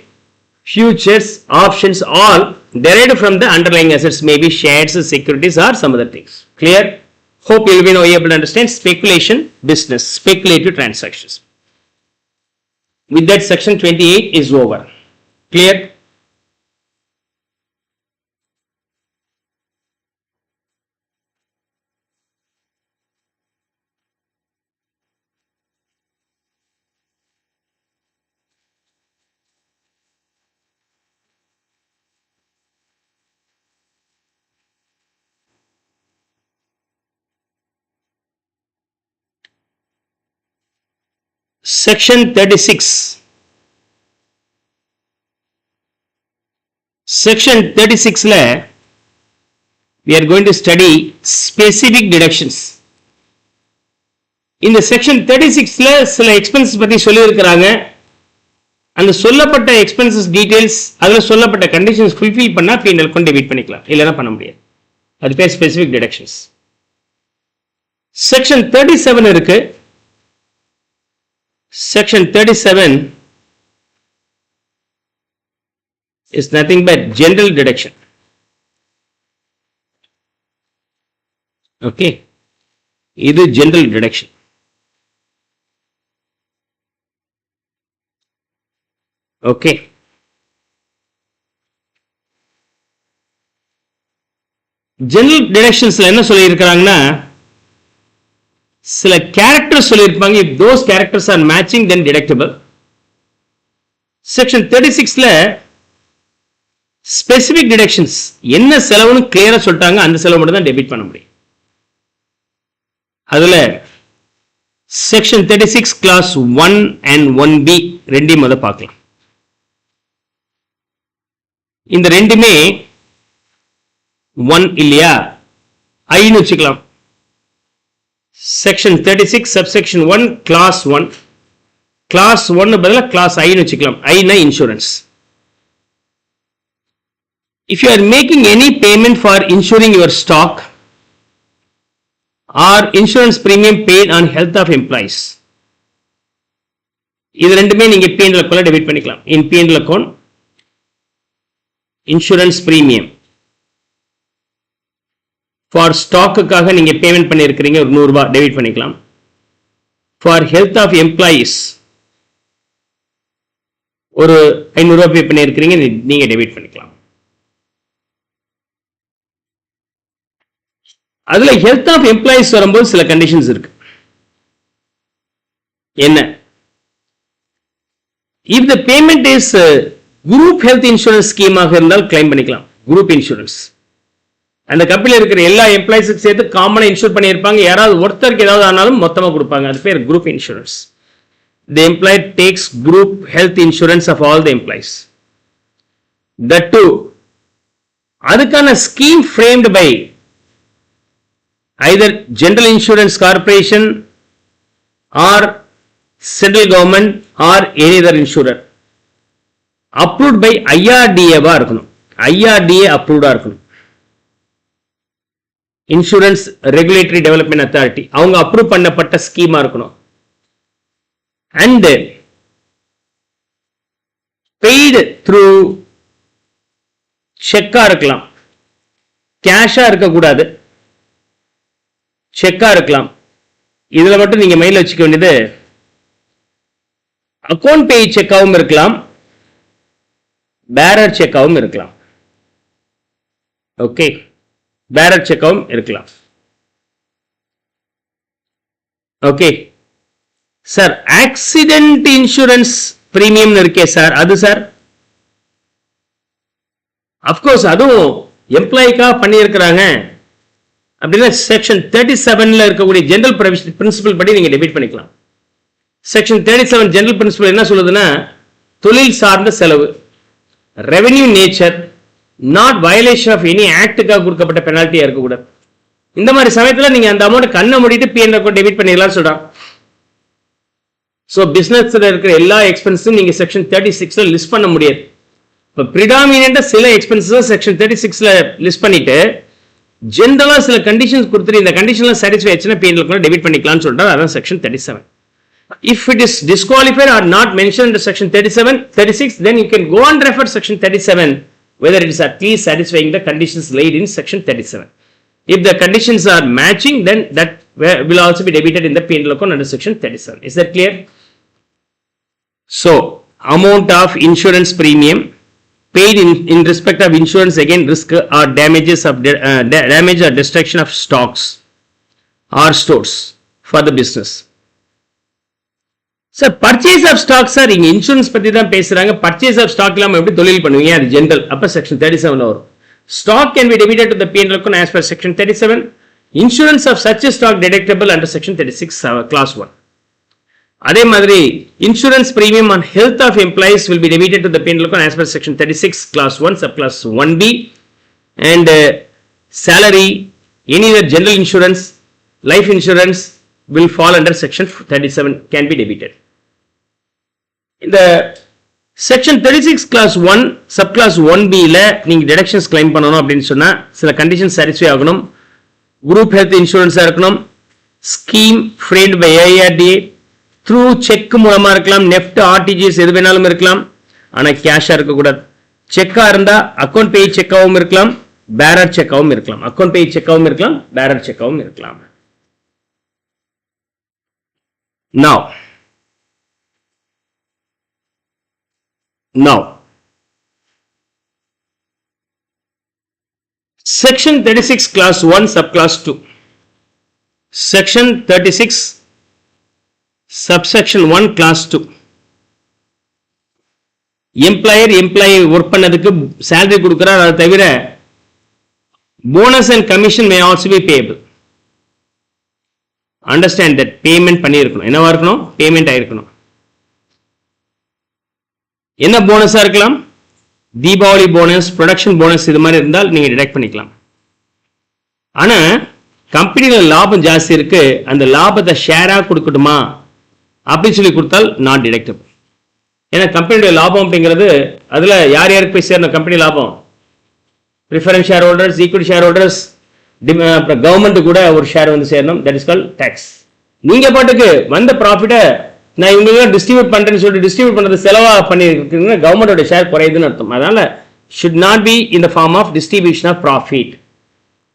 Speaker 1: futures, options, all derived from the underlying assets, maybe shares, securities or some other things. Clear? Hope you will be now able to understand speculation business, speculative transactions. With that, section 28 is over. Clear? Section 36. Section 36 la we are going to study specific deductions. In the section 36 la சில expenses பத்தி சொல்லி இருக்காங்க. அந்த சொல்லப்பட்ட expenses details, அதுல சொல்லப்பட்ட conditions fulfill பண்ணா P&L கொண்டு டெபிட் பண்ணிக்கலாம், இல்லனா பண்ண முடியாது. அது பேர் specific deductions. Section 37 இருக்கு. Section 37 is nothing but general deduction. Okay, இது general deduction. Okay, general deductions என்ன சொல்லி இருக்காங்கன்னா, சில கேரக்டர் சொல்லியிருப்பாங்க. if those characters are matching then deductible. section 36 ல specific deductions என்ன செலவுன்னு கிளியரா சொல்லிட்டாங்க, அந்த செலவு மட்டும் தான் டெபிட் பண்ண முடியும். அதுல section 36 class 1 and 1B ரெண்டையும் முத பார்க்கலாம். இந்த ரெண்டுமே 1 இல்லையா, ஐன்னு வச்சுக்கலாம். section 36 subsection 1 class 1, class 1 பதிலா class I னு வச்சுக்கலாம். I னா insurance. if you are making any payment for insuring your stock or insurance premium paid on health of employees, இது ரெண்டுமே நீங்க P&L அக்கவுண்ட்ல டெபிட் பண்ணிக்கலாம். in P&L account insurance premium for ஸ்டாக்குக்காக நீங்க பேமெண்ட் பண்ணியிருக்கிறீங்க, ஒரு 100 ரூபாய் டெபிட் பண்ணிக்கலாம். ஃபார் ஹெல்த் ஆஃப் எம்ப்ளாயீஸ் ஒரு 500 ரூபாய் பே பண்ணியிருக்கிறீங்க, நீங்க டெபிட் பண்ணிக்கலாம். அதுல ஹெல்த் ஆஃப் எம்ப்ளாயீஸ் வரும்போது சில கண்டிஷன்ஸ் இருக்கு. என்ன? if the payment is group health insurance scheme ஆக இருந்தால் கிளைம் பண்ணிக்கலாம். group insurance அந்த கம்பெனில இருக்கிற எல்லா எம்ப்ளாயிஸுக்கு சேர்த்து காமனா இன்சூர் பண்ணியிருப்பாங்க. யாராவது ஒருத்தருக்கு ஏதாவது ஆனாலும் மொத்தமா கொடுப்பாங்க, அது பேர் group insurance. the employer takes group health insurance of all the employees. that too அதுக்கான scheme framed by either general insurance corporation or central government or any other insurer, approved by IRDA வா இருக்கணும். IRDA approved இருக்கணும். Insurance regulatory development authority அவங்க approve பண்ணப்பட்ட schema இருக்கணும். And paid through செக்கா இருக்கலாம், கேஷா இருக்கக்கூடாது, செக்கா இருக்கலாம். இதுல மட்டும் நீங்க மைண்ட்ல வச்சுக்க வேண்டியது அக்கௌண்ட் பே செக்காவும் இருக்கலாம், பேரர் செக்காவும் இருக்கலாம். ஓகே, பேரர் செக்காவும் இருக்கலாம். Okay sir, accident insurance premium இருக்கே சார், அது சார் அப்கோர்ஸ் அதுவும் எம்ப்ளாய்க்காக பண்ணியிருக்கிறாங்க அப்படின்னா செக்ஷன் 37ல இருக்கக்கூடிய ஜெனரல் பிரின்சிபல் படி நீங்க டெபிட் பண்ணிக்கலாம். செக்ஷன் 37 ஜெனரல் பிரின்சிபல் என்ன சொல்லுதுன்னா, தொழில் சார்ந்த செலவு, revenue nature, not violation of any ஆக்டுக்காக கொடுக்கப்பட்ட பெனால்ட்டியா இருக்கக்கூடாது. இந்த மாதிரி சமயத்தில் நீங்க அந்த அமௌண்ட் கண்ணை மூடிட்டு பிஎன் அக்கௌண்ட் டெபிட் பண்ணிடலாம் சொல்றான். ஸோ பிசினஸ்ல இருக்கிற எல்லா எக்ஸ்பென்ஸும் நீங்க செக்ஷன் 36ல லிஸ்ட் பண்ண முடியாது. இப்போ ப்ரிடாமினண்டா சில எக்ஸ்பென்சஸ் செக்ஷன் 36ல லிஸ்ட் பண்ணிட்டு ஜென்ரலா சில கண்டிஷன்ஸ் கொடுத்துட்டு இந்த கண்டிஷன்ல சாட்டிஸ்ஃபை ஆச்சுன்னா பிஎன் அக்கௌண்ட் டெபிட் பண்ணிக்கலாம்னு சொல்றாரு. அதான் section 37. If it is disqualified or not mentioned in section 37, 36, then you can go and refer section 37 whether it is at least satisfying the conditions laid in section 37. If the conditions are matching, then that will also be debited in the P&L account under section 37. Is that clear? So, amount of insurance premium paid in respect of insurance against risk or damages of damage or destruction of stocks or stores for the business. Sir purchase of stock, sir இங்க insurance பத்தி தான் பேசுறாங்க. Purchase of stock இல்லாம எப்படி தொழில் பண்ணுவீங்க, அது general. அப்ப செக்ஷன் 37 வரும். Stock can be debited to the P&L account as per section 37. Insurance of such a stock deductible under section 36 class 1. அதே மாதிரி insurance premium on health of employees will be debited to the P&L account as per section 36 class 1 sub class 1B. and salary, any other general insurance, life insurance will fall under section 37, can be debited. இந்த section 36 clause 1 sub clause 1B ல நீங்க deductions claim பண்ணணும் அப்படின்னு சொன்னா சில condition satisfy ஆகணும். Group health இன்சூரன்ஸா இருக்கணும், scheme framed by AIRDA, through cheque மூலமா இருக்கலாம், நெஃப்ட் ஆர்டிஜிஎஸ் எது வேணாலும் இருக்கலாம், ஆனா கேஷா இருக்கக்கூடாது. செக்கா இருந்தா அக்கௌண்ட் பே செக்காவும் இருக்கலாம், பேரர் செக்காவும் இருக்கலாம். அக்கௌண்ட் பே செக்காவும் இருக்கலாம், பேரர் செக்காவும் இருக்கலாம். Now, section 36 class 1 subclass 2. Section 36 subsection 1 class 2. Employee work பண்ணதுக்கு salary கொடுக்கிறார், அது தவிர bonus and commission may also be payable. Understand that payment பண்ணியிருக்கணும். என்னவா இருக்கணும், பேமெண்ட் ஆயிருக்கணும். என்ன போனஸா இருக்கலாம், தீபாவளி போனஸ், ப்ரொடக்ஷன் போனஸ், இது மாதிரி இருந்தால் நீங்க டிடக்ட் பண்ணிக்கலாம். ஆனா கம்பெனியில லாபம் ஜாஸ்தி இருக்கு, அந்த லாபத்தை ஷேரா கொடுக்கணுமா அப்படின்னு சொல்லி கொடுத்தால் நாட் டிடக்டபிள். ஏன்னா கம்பெனியோட லாபம் அப்படிங்கிறது அதுல யார் யாருக்கு போய் சேரணும், கம்பெனி லாபம் preference share holders, equity share holders, government கூட ஒரு ஷேர் வந்து சேரணும். That is called tax. நீங்க பாட்டுக்கு வந்த ப்ராஃபிட்டை நான் இவங்களுக்கு டிஸ்ட்ரிபியூட் பண்றேன்னு சொல்லிட்டு டிஸ்ட்ரிபியூட் பண்றது செலவா பண்ணிருக்கீங்க, கவர்மெண்டோட ஷேர் குறையுதுன்னு அர்த்தம். அதனால should not be in the form of distribution of profit.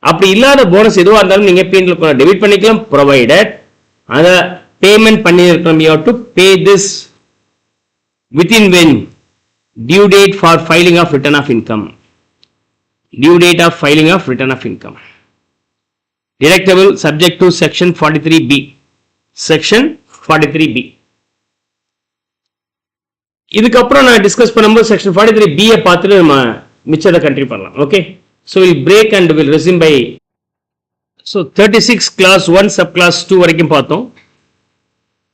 Speaker 1: அப்படி இல்லாத போனஸ் எதுவா இருந்தாலும் நீங்க P&L டெபிட் பண்ணிக்கலாம், ப்ரொவைடட் அத பேமெண்ட் பண்ணிருக்கணும். you have to pay this within when due date for filing of return of income, due date of filing of return of income. Deductible subject to section 43B, section 43B. இதுக்கப்புறம் நான் discuss பண்ணும்போது section 43B பார்த்துட்டு நம்ம மிச்சத்தை continue பண்ணலாம். Okay, so we'll break and we'll resume bye. So 36 clause 1 sub clause 2 வரைக்கும் பார்த்தோம்.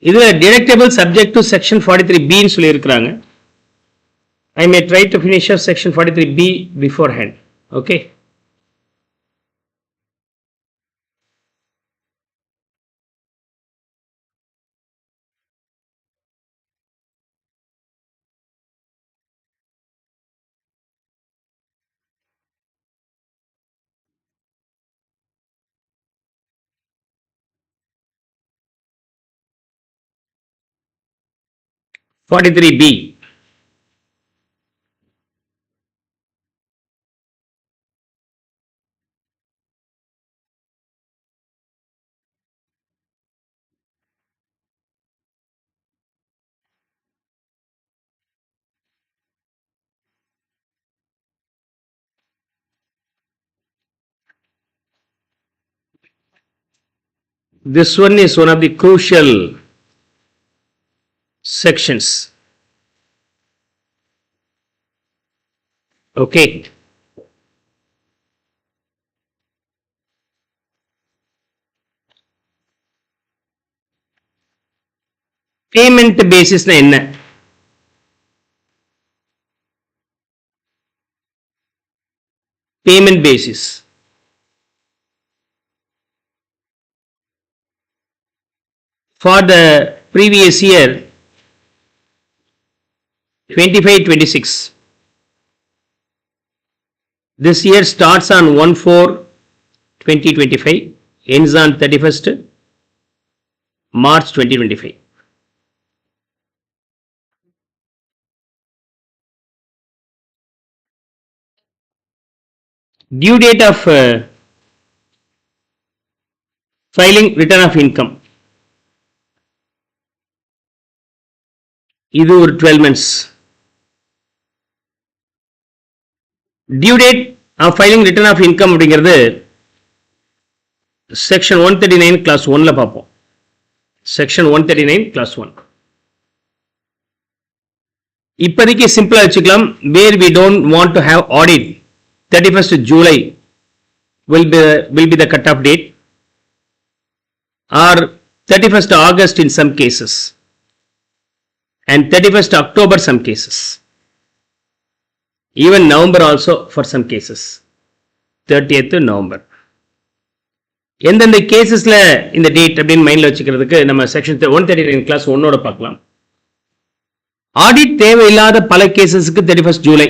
Speaker 1: இதுல deductible subject to section 43B சொல்லி இருக்கிறாங்க. I may try to finish off section 43B beforehand. Okay, 43B. This one is one of the crucial sections. Okay. Payment basis na enna? Payment basis. For the previous year 25-26. This year starts on 1/4/2025, ends on 31st March 2025. Due date of filing return of income. இது ஒரு 12 months. Due date of filing return of income அப்படிங்கிறது section 139 class 1ல பார்ப்போம். section 139 class 1. இப்போதைக்கு சிம்பிளா வச்சுக்கலாம். where we don't want to have audit 31st July will be the cut off date, or 31st August in some cases, and 31st October some cases, even November also for some cases, 30th November. எந்தெந்த கேசஸ்ல இந்த date அப்படின்னு மைண்ட்ல வச்சுக்கிறதுக்கு நம்ம section 139 class 1ஓட பார்க்கலாம். Audit தேவையில்லாத பல கேசஸ்க்கு 31st July.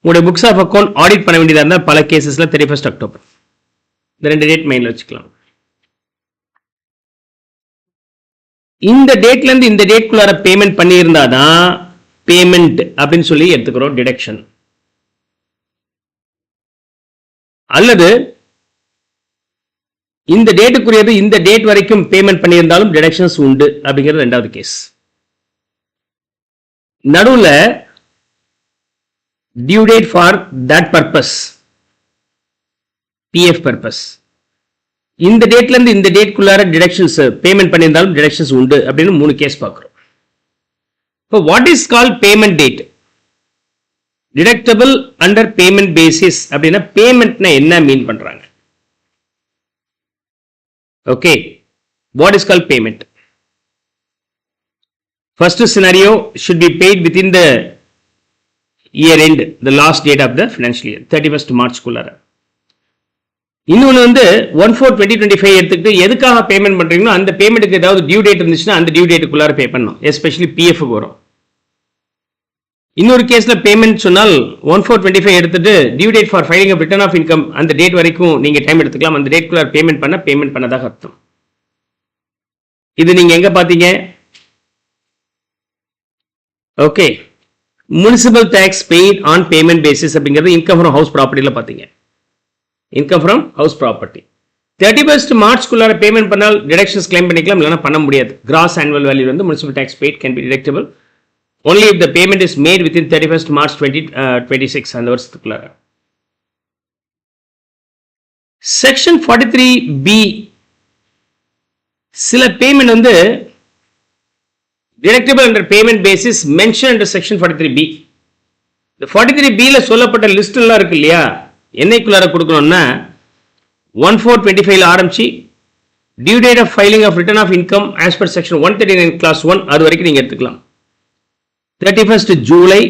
Speaker 1: உங்களுடைய புக்ஸ் ஆஃப் அக்கௌண்ட் ஆடிட் பண்ண வேண்டியதா இருந்தால் பல கேசஸ்ல 31st அக்டோபர். இந்த ரெண்டு டேட் மைண்ட்ல வச்சுக்கலாம். இந்த டேட்ல இருந்து இந்த டேட்குள்ளார பேமெண்ட் பண்ணியிருந்தாதான் பேமெண்ட் அப்படின்னு சொல்லி எடுத்துக்கிறோம் டிடக்ஷன். அல்லது இந்த டேட்டுக்குரியது இந்த டேட் வரைக்கும் பேமெண்ட் பண்ணியிருந்தாலும் டிடக்ஷன்ஸ் உண்டு அப்படிங்கிறது ரெண்டாவது கேஸ். நடுவில் due date for that purpose, PF purpose, இந்த டேட்ல இருந்து இந்த டேட்குள்ளார டிடக்ஷன்ஸ் பேமெண்ட் பண்ணியிருந்தாலும் டிடக்ஷன்ஸ் உண்டு அப்படின்னு 3 கேஸ் பார்க்கிறோம். இப்போ what is called payment date? Deductible under payment basis அப்படின்னா பேமெண்ட்னா என்ன மீன் பண்றாங்க? Okay, what is called payment? First scenario should be paid within the year end, the last date of the financial year, 31st March குள்ளார. இன்னொன்று வந்து 1/4/2025 எடுத்துக்கிட்டு எதுக்காக payment பண்றீங்களோ அந்த பேமெண்ட்டுக்கு ஏதாவது டியூ டேட் இருந்துச்சுன்னா அந்த டியூ டேட்டுக்குள்ளார பே பண்ணணும், எஸ்பெஷலி பிஎஃப் வரும். இன்னொரு கேஸ்ல பேமெண்ட் சொன்னால் 1/4/25 எடுத்துட்டு due date for filing of return of income அந்த டேட் வரைக்கும் நீங்க டைம் எடுத்துக்கலாம். அந்த டேட்குள்ள பேமெண்ட் பண்ணதாக அர்த்தம். இது நீங்க எங்க பாத்தீங்க? Okay, municipal tax paid on payment basis அப்படிங்கிறது இன்கம் ஃப்ரம் ஹவுஸ் ப்ராப்பர்ட்டில பாத்தீங்க. Income from house property 31st மார்ச்க்குள்ளார பேமெண்ட் பண்ணால் டிடக்ஷன்ஸ் கிளைம் பண்ணிக்கலாம், இல்லைன்னா பண்ண முடியாது. கிராஸ் ஆனுவல் வேல்யூ வந்து municipal tax paid can be deductible only if the payment is made within 31st March 2026 அந்த வருஷத்துக்குள்ளார. செக்ஷன் 43B சில பேமெண்ட் வந்து deductible under payment basis mention under section 43B. இந்த 43B ல சொல்லப்பட்ட லிஸ்ட் எல்லாம் இருக்கு இல்லையா, என்னைக்குள்ளார கொடுக்கணும்னா 1/4/25 ஆரம்பிச்சு due date of filing of return of income as per section 139 clause 1 அது வரைக்கும் நீங்க எடுத்துக்கலாம். 31st July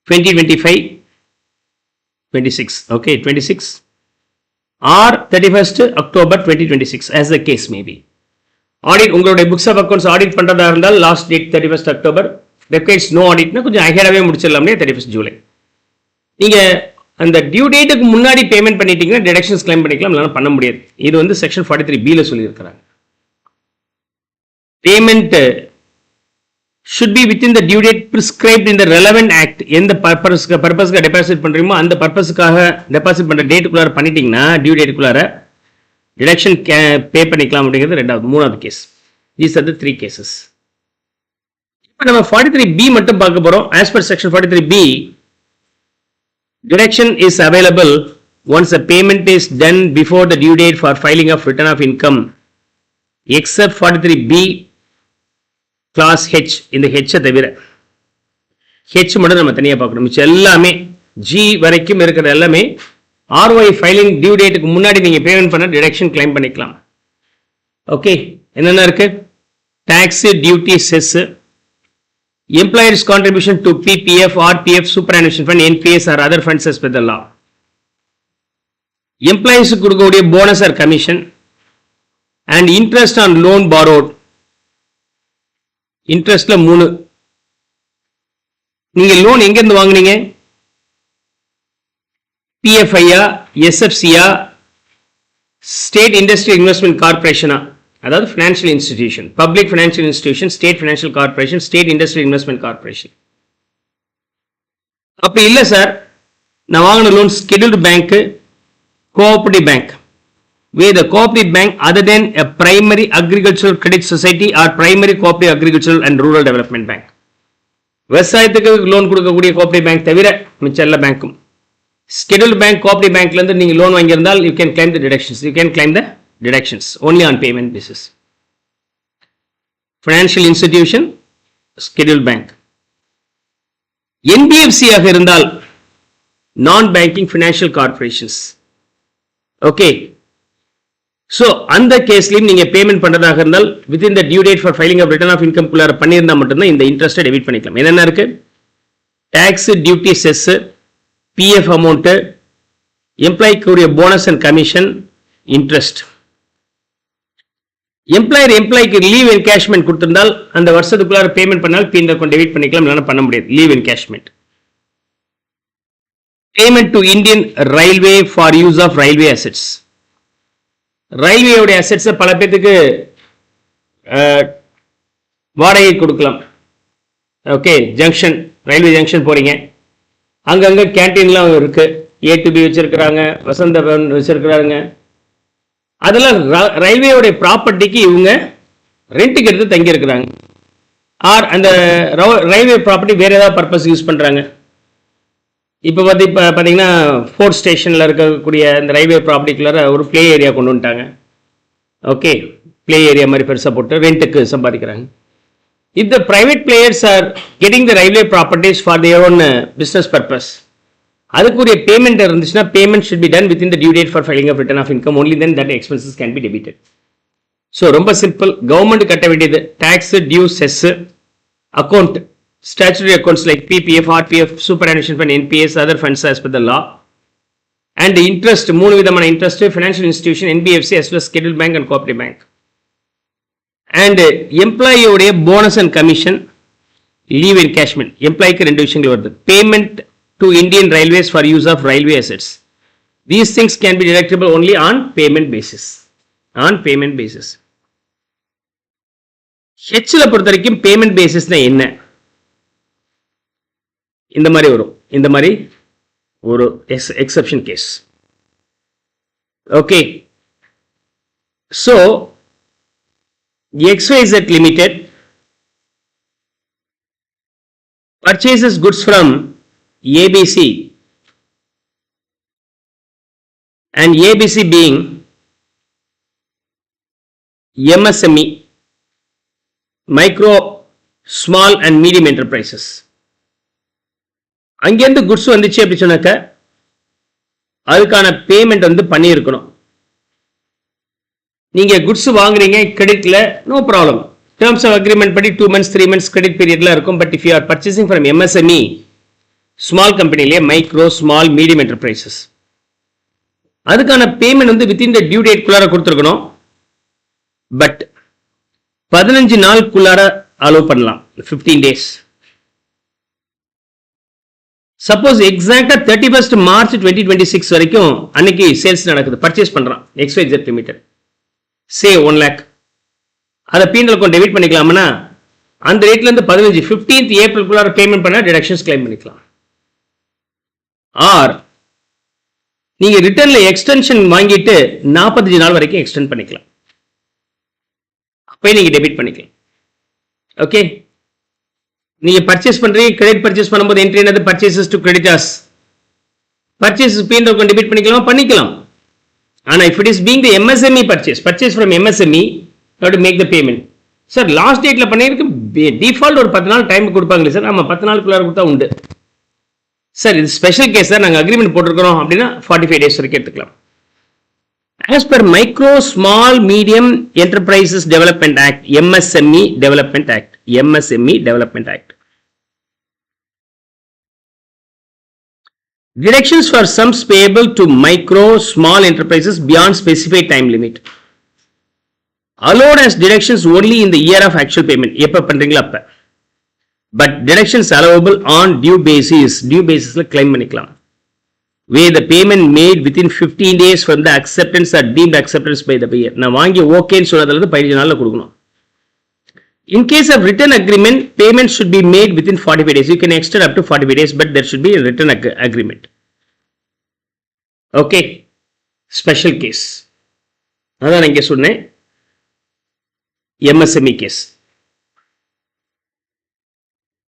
Speaker 1: 2025 26, okay, 26 or 31st October 2026 as the case may be. Audit உங்களுடைய books of accounts audit பண்றதா இருந்தால் last date 31st October, requires no auditனா கொஞ்சம் அஹெடாவே முடிச்சிடலாம்னே 31st July. நீங்க அந்த டியூ டேட்டுக்கு முன்னாடி பேமெண்ட் பண்ணிட்டீங்கன்னா டிடக்ஷன்ஸ் கிளைம் பண்ணிக்கலாம், இல்லைன்னா பண்ண முடியாது. இது வந்து செக்ஷன் 43B ல சொல்லி இருக்கிறாங்க. Payment should be within the due date prescribed in the relevant act. எந்த பர்பஸ்க்கு டெபாசிட் பண்றீமோ அந்த பர்பஸ்க்காக டெபாசிட் பண்ற டேட்டுக்குள்ளார பண்ணிட்டீங்கன்னா டியூ டேட்டுக்குள்ளார டிடக்ஷன் பே பண்ணிக்கலாம் அப்படிங்கிறது மூணாவது case. These are the 3 cases. இப்போ நம்ம 43B மட்டும் பார்க்க போறோம். as per section 43B, deduction is available once a payment is done before the due date for filing of return of income, except 43B class H. இந்த H தவிர H மட்டும் நம்ம தனியாக பார்க்கணும். மிச்சம் எல்லாமே G வரைக்கும் இருக்கிற எல்லாமே ROI ஃபைலிங் டியூ டேட்டுக்கு முன்னாடி நீங்க பேமெண்ட் பண்ண டிடக்ஷன் கிளைம் பண்ணிக்கலாம். ஓகே, என்னென்ன இருக்கு? Tax, duty, cess, employers contribution to PPF, RPF, superannuation fund, NPS or other funds as per the law. Employers கொடுக்கக்கூடிய bonus or commission and interest on loan borrowed. இன்ட்ரெஸ்ட்ல 3. நீங்க loan எங்க இருந்து வாங்குனீங்க? PFIயா, SFCயா, ஸ்டேட் இண்டஸ்ட்ரியல் இன்வெஸ்ட்மெண்ட் கார்பரேஷனா, அதாவது financial institution, public financial institution, state financial corporation, state industrial investment corporation. அப்படி இல்லை சார், நான் வாங்கின loan scheduled bank, cooperative bank. where the cooperative bank other than a primary agricultural credit society or primary cooperative agricultural and rural development bank. விவசாயத்துக்கு loan கொடுக்கக்கூடிய cooperative bank தவிர மிச்ச எல்லா பேங்க்கும். scheduled bank, cooperative bankல இருந்து நீங்க loan வாங்கியிருந்தால் you can claim the deductions. You can claim the deductions only on payment basis. Financial institution, scheduled bank. NBFC ஆக இருந்தால் non banking financial corporations. Okay. So அந்த கேஸ்லயும் நீங்க payment பண்றதாக இருந்தால் within the due date for filing of return of income குள்ளார பண்ணியிருந்தா மட்டும்தான் இந்த இன்ட்ரெஸ்ட்டை debit பண்ணிக்கலாம். என்னென்ன இருக்கு? Tax, duty, cess, PF amount, எம்ப்ளாய்க்குரிய போனஸ் அண்ட் கமிஷன், இன்ட்ரெஸ்ட். எம்ப்ளாய்க்கு லீவ் என்கேஷ்மெண்ட் கொடுத்திருந்தால் அந்த வருஷத்துக்குள்ளார பேமெண்ட் பண்ணால் இந்த அக்கௌண்ட் டெபிட் பண்ணிக்கலாம், இல்லைன்னா பண்ண முடியாது. Leave encashment. Payment to Indian railway for use of railway assets. ரயில்வேயோடைய அசெட்ஸை பல பேத்துக்கு வாடகை கொடுக்கலாம். ஓகே, ஜங்ஷன், ரயில்வே ஜங்ஷன் போறீங்க, அங்கங்க கேன்டீன்லாம் இருக்கு, A2B வச்சிருக்கிறாங்க, வசந்த பவன் வச்சிருக்கிறாங்க. அதெல்லாம் ரயில்வேயோடைய ப்ராப்பர்ட்டிக்கு இவங்க ரெண்ட்டுக்கு எடுத்து தங்கி இருக்கிறாங்க. ஆர் அந்த ரயில்வே ப்ராப்பர்ட்டி வேற ஏதாவது பர்பஸ் யூஸ் பண்றாங்க. இப்போ பார்த்தீங்கன்னா ஃபோர்ட் ஸ்டேஷனில் இருக்கக்கூடிய இந்த ரயில்வே ப்ராப்பர்ட்டிக்குள்ளார ஒரு ப்ளே ஏரியா கொண்டு வந்துட்டாங்க. ஓகே, ப்ளே ஏரியா மாதிரி பெருசாக போட்டு ரெண்ட்டுக்கு சம்பாதிக்கிறாங்க. If the private players are getting the railway properties for their own business purpose, அதுக்குரிய பேமெண்ட் இருந்துச்சுன்னா payment should be done within the due date for filing of return of income, only then that expenses can be debited. So ரொம்ப simple. Government கட்ட வேண்டியது tax, due, cess, account, statutory accounts like PPF, RPF, superannuation fund, NPS, other funds as per the law, and interest, 3 விதமான interest, financial institution, NBFC as well as scheduled bank and cooperative bank. And employee உடைய bonus and commission, leave encashment. எம்ப்ளாய்க்கு 2 விஷயங்கள் வருது. payment to Indian Railways for use of railway assets. These things can be deductible only on payment basis. On payment basis. Hல பொறுத்த வரைக்கும் payment பேசிஸ்னா என்ன? இந்த மாதிரி வரும். இந்த மாதிரி ஒரு exception case. Okay, so XYZ Limited purchases goods from ABC, and ABC being MSME, micro, small and medium enterprises. அங்கேருந்து குட்ஸ் வந்துச்சு அப்படி சொன்னாக்க அதுக்கான பேமெண்ட் வந்து பண்ணியிருக்கணும். நீங்க குட்ஸ் வாங்குறீங்க, கிரெடிட்ல no problem. Terms of agreement படி 2 months 3 months கிரெடிட் பீரியட்ல இருக்கும். But if you are purchasing from MSME, small கம்பெனிலே, மைக்ரோ, ஸ்மால், மீடியம் என்டர்பிரைசஸ், அதுக்கான பேமெண்ட் வந்து வித்தின் த டியூ டேட் குள்ளார கொடுத்துருக்கணும். பட் 15 நாளுக்குள்ளார அலோவ் பண்ணலாம், 15 days. சப்போஸ் எக்ஸாக்டா 31st March 2026 வரைக்கும் அன்னைக்கு சேல்ஸ் நடக்குது, பர்ச்சேஸ் பண்றான் XYZ Limited, சே 1 lakh, அதை பீனல் அக்கௌண்ட் டெபிட் பண்ணிக்கலாம்னா அந்த ரேட்ல இருந்து 15th ஏப்ரலுக்குள்ள பேமெண்ட் பண்ணா டிடக்ஷன்ஸ் கிளைம் பண்ணிக்கலாம். ஆர் நீங்க ரிட்டர்ன்ல எக்ஸ்டென்ஷன் வாங்கிட்டு 45 நாள் வரைக்கும் எக்ஸ்டெண்ட் பண்ணிக்கலாம். அப்பயே நீங்க டெபிட் பண்ணிக்கலாம். ஓகே, நீங்க பர்ச்சேஸ் பண்றீங்க, கிரெடிட் பர்ச்சேஸ் பண்ணும்போது என்ட்ரி என்னது? Purchases to creditors. Purchases been account debit பண்ணிக்கலாம். ஆனா if it is being the MSME purchase from MSME, you have to make the payment. Sir last டேட்ல பண்ணிருக்கு, டிஃபால்ட் ஒரு 10 நாள் டைம் கொடுப்பாங்களே சார். ஆமா, 10 நாளுக்குள்ள கொடுத்தா உண்டு. சார் இது ஸ்பெஷல் கேஸ் சார், நாங்கள் அக்ரிமெண்ட் போட்டிருக்கிறோம் அப்படின்னா 45 days வரைக்கும் எடுத்துக்கலாம். As per micro small medium enterprises development act, MSME development act. Deductions for sums payable to micro small enterprises beyond specified time limit allowed as deductions only in the year of actual payment. எப்ப பண்றீங்களா அப்ப. But deductions allowable on due basisல claim பண்ணிக்கலாம். Where the payment made within 15 days from the acceptance or deemed acceptance by the payer. நான் வாங்கி ஓகேன்னு சொன்னதுல இருந்து 15 நாள்ல கொடுக்கணும். In case of written agreement, payment should be made within 45 days. You can extend up to 45 days, but there should be a written agreement. Okay, special case. அதான் நான் இங்க சொன்னேன், MSME case.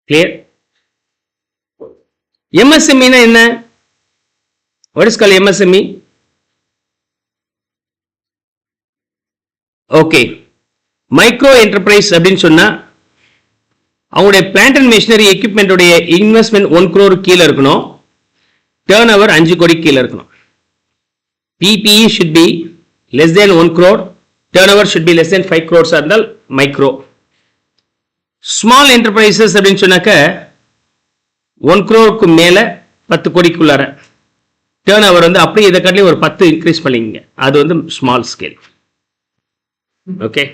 Speaker 1: Clear? MSME na enna? What is called MSME? Okay, micro enterprise அப்படின்னு சொன்னா அவங்களுடைய plant and machinery equipment உடைய investment 1 crore கீழே இருக்கணும், டர்ன் ஓவர் 5 கோடி கீழே இருக்கணும். PPE should be less than 1 crore, turnover should be less than 5 crores இருந்தால் மைக்ரோ. ஸ்மால் என்டர்பிரைசஸ் அப்படின்னு சொன்னாக்க 1 crore மேல 10 கோடிக்குள்ளார டர்ன் ஓவர் வந்து அப்படியே இதை காட்டிலே ஒரு 10 இன்க்ரீஸ் பண்ணிங்க, அது வந்து small scale. Okay,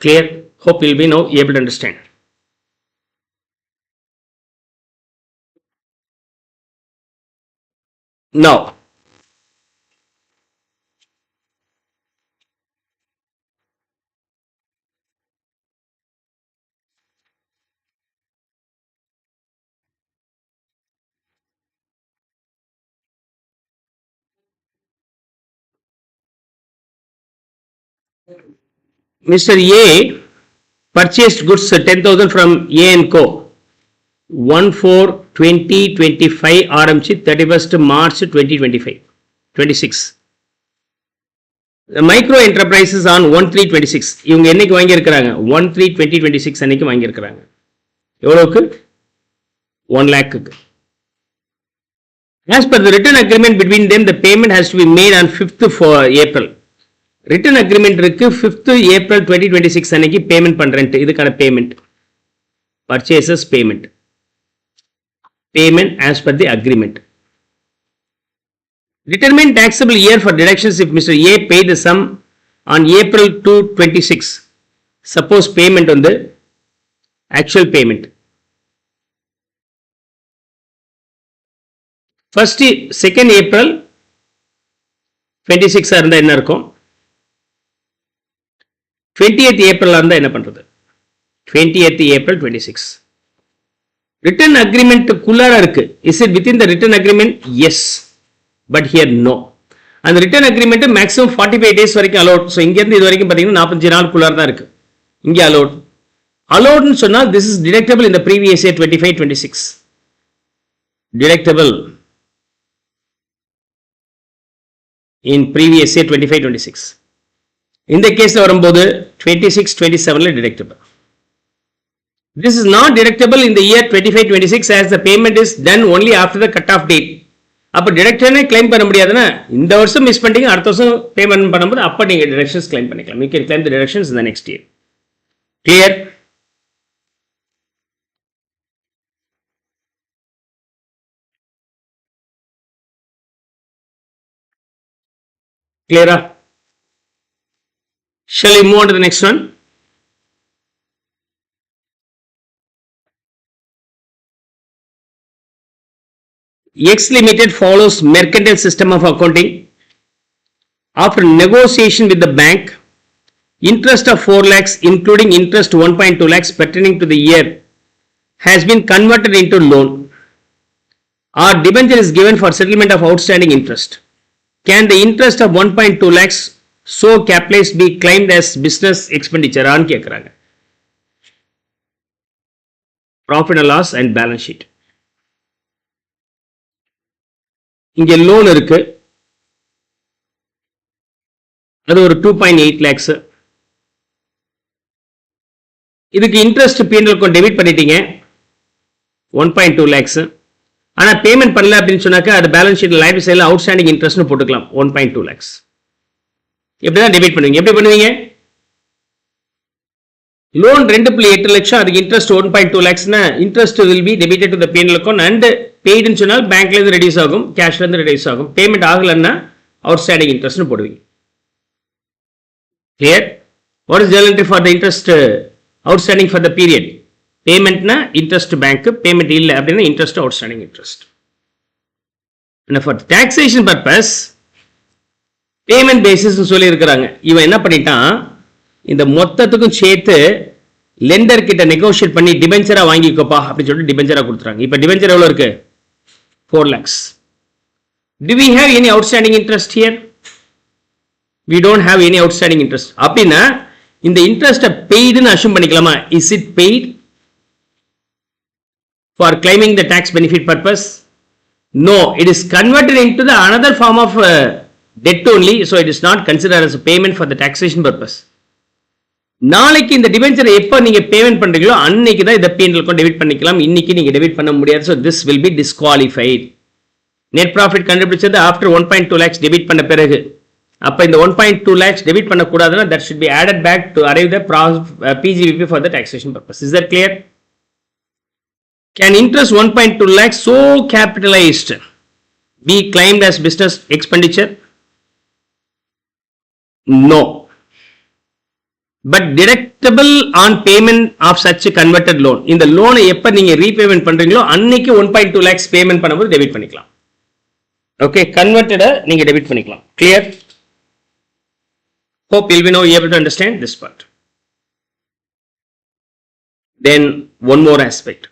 Speaker 1: clear? Hope you will be now able to understand. Now Mr. A purchased goods 10,000 from A and Co. 1/4/2025 ஆரம்பிச்சு 31st March 2025-26. Micro enterprises on 1/3/26. இவங்க என்னைக்கு வாங்கி இருக்கிறாங்க? 1/3/2026 அன்னைக்கு வாங்கி இருக்கிறாங்க. எவ்வளவுக்கு? 1 lakh. As per the written agreement between them, the payment has to be made on 5th April. Written agreement இருக்கு, 5th April 2026 அன்னைக்கு பேமெண்ட் பண்றேன். இதுக்கான payment purchases payment as per the agreement. Determine taxable year for deductions if Mr. A paid the sum on April 2, 26. Suppose payment on the actual payment. First 2nd April 26 இருந்தா என்ன இருக்கும்? 20th April இருந்தா என்ன பண்றது? 20th April 26. Written agreement குள்ளார இருக்கு. Is it within the written agreement? Yes, but here no. அந்த written agreement maximum 45 days வரைக்கும் allowed. So இங்க இருந்து இது வரைக்கும் பாத்தீங்கன்னா 45 நாளுக்குள்ளார தான் இருக்கு. இங்க allowed னு சொன்னா this is deductible in the previous year 25-26. deductible in previous year 25-26. இந்த கேஸ்ல வரும்போது 26-27ல deductible. This is not deductible in the year 25-26 as the payment is done only after the cut off date. அப்ப டிடக்ஷனே claim பண்ண முடியாதுன்னா இந்த வருஷம் miss பண்ணிட்டீங்க, அடுத்த வருஷம் பேமெண்ட் பண்ணும்போது அப்ப நீங்க டிடக்ஷன்ஸ் கிளைம் பண்ணிக்கலாம். You can claim the deductions in the next year. Clear? Clear? Shall we move on to the next one? X Limited follows mercantile system of accounting. After negotiation with the bank, interest of 4 lakhs including interest 1.2 lakhs pertaining to the year has been converted into loan or debenture is given for settlement of outstanding interest. Can the interest of 1.2 lakhs so capitalized be claimed as business expenditure? ஆன்னு கேட்குறாங்க. Profit and loss and balance sheet. இங்கே loan இருக்கு, அது ஒரு 2.8 lakhs. இதுக்கு interest P&L debit பண்ணிட்டீங்க 1.2 lakhs. ஆனால் payment பண்ணல அப்படின்னு சொன்னாக்கா அது பேலன்ஸ் ஷீட் லைபிலிட்டி சைடில் அவுட்ஸ்டாண்டிங் இன்ட்ரெஸ்ட்னு போட்டுக்கலாம் 1.2 lakhs. எப்படி தான் டெபிட் பண்ணுவீங்க? எப்படி பண்ணுவீங்க? லோன் 2.8 லட்சம், அதுக்கு இன்ட்ரெஸ்ட் 1.2 lakhsனா interest will be debited to the P&L account and பெய்டுன்னு சொன்னால் பேங்க்ல இருந்து ரெடியூஸ் ஆகும், கேஷ்ல இருந்து ரெடியூஸ் ஆகும். பேமெண்ட் ஆகலன்னா அவுட்ஸ்டாண்டிங் இன்ட்ரெஸ்ட்னு போடுவீங்க. Clear? What is journal entry for the interest outstanding for the period? பேமெண்ட்னா இன்ட்ரெஸ்ட் பேங்க், பேமெண்ட் இல்லை அப்படின்னா interest outstanding interest. For taxation purpose payment basis சொல்லி இருக்கிறாங்க. இவன் என்ன பண்ணிட்டான், இந்த மொத்தத்துக்கும் சேர்த்து லெண்டர் கிட்ட நெகோஷியேட் பண்ணி டிபெஞ்சரா வாங்கிக்கோப்பா அப்படின்னு சொல்லிட்டு டிபெஞ்சரா கொடுத்துறாங்க. இப்போ டிபெஞ்சர் எவ்வளோ இருக்கு? 4 lakhs. Do we have any outstanding interest here? We don't have any outstanding interest. அப்படின்னா இந்த இன்ட்ரெஸ்ட்டை பெய்டுன்னு அஷ்யூம் பண்ணிக்கலாமா? Is it paid for claiming the tax benefit purpose? No, it is converted into the another form of debt only, so it is not considered as a payment for the taxation purpose. நாளைக்கு இந்த டிபெஞ்சரை எப்போ நீங்க payment பண்றீங்களோ அன்னைக்கு தான் இதை P&L debit பண்ணிக்கலாம், இன்னைக்கு நீங்க டெபிட் பண்ண முடியாது. so this will be disqualified. net profit கண்டுபிடிச்சது after 1.2 lakhs டெபிட் பண்ண பிறகு. அப்ப இந்த 1.2 lakhs டெபிட் பண்ண கூடாதுன்னா that should be added back to arrive the PGBP for the taxation purpose. Is that clear? Can interest 1.2 lakhs so capitalized be claimed as business expenditure? No. But deductible on payment of such a converted loan. இந்த லோனை எப்ப நீங்க repayment பண்றீங்களோ அன்னைக்கு 1.2 lakhs payment பண்ணும்போது debit பண்ணிக்கலாம். Okay, கன்வெர்ட்டட நீங்க debit பண்ணிக்கலாம். Clear? Hope you'll be now able to understand this part. Then one more aspect.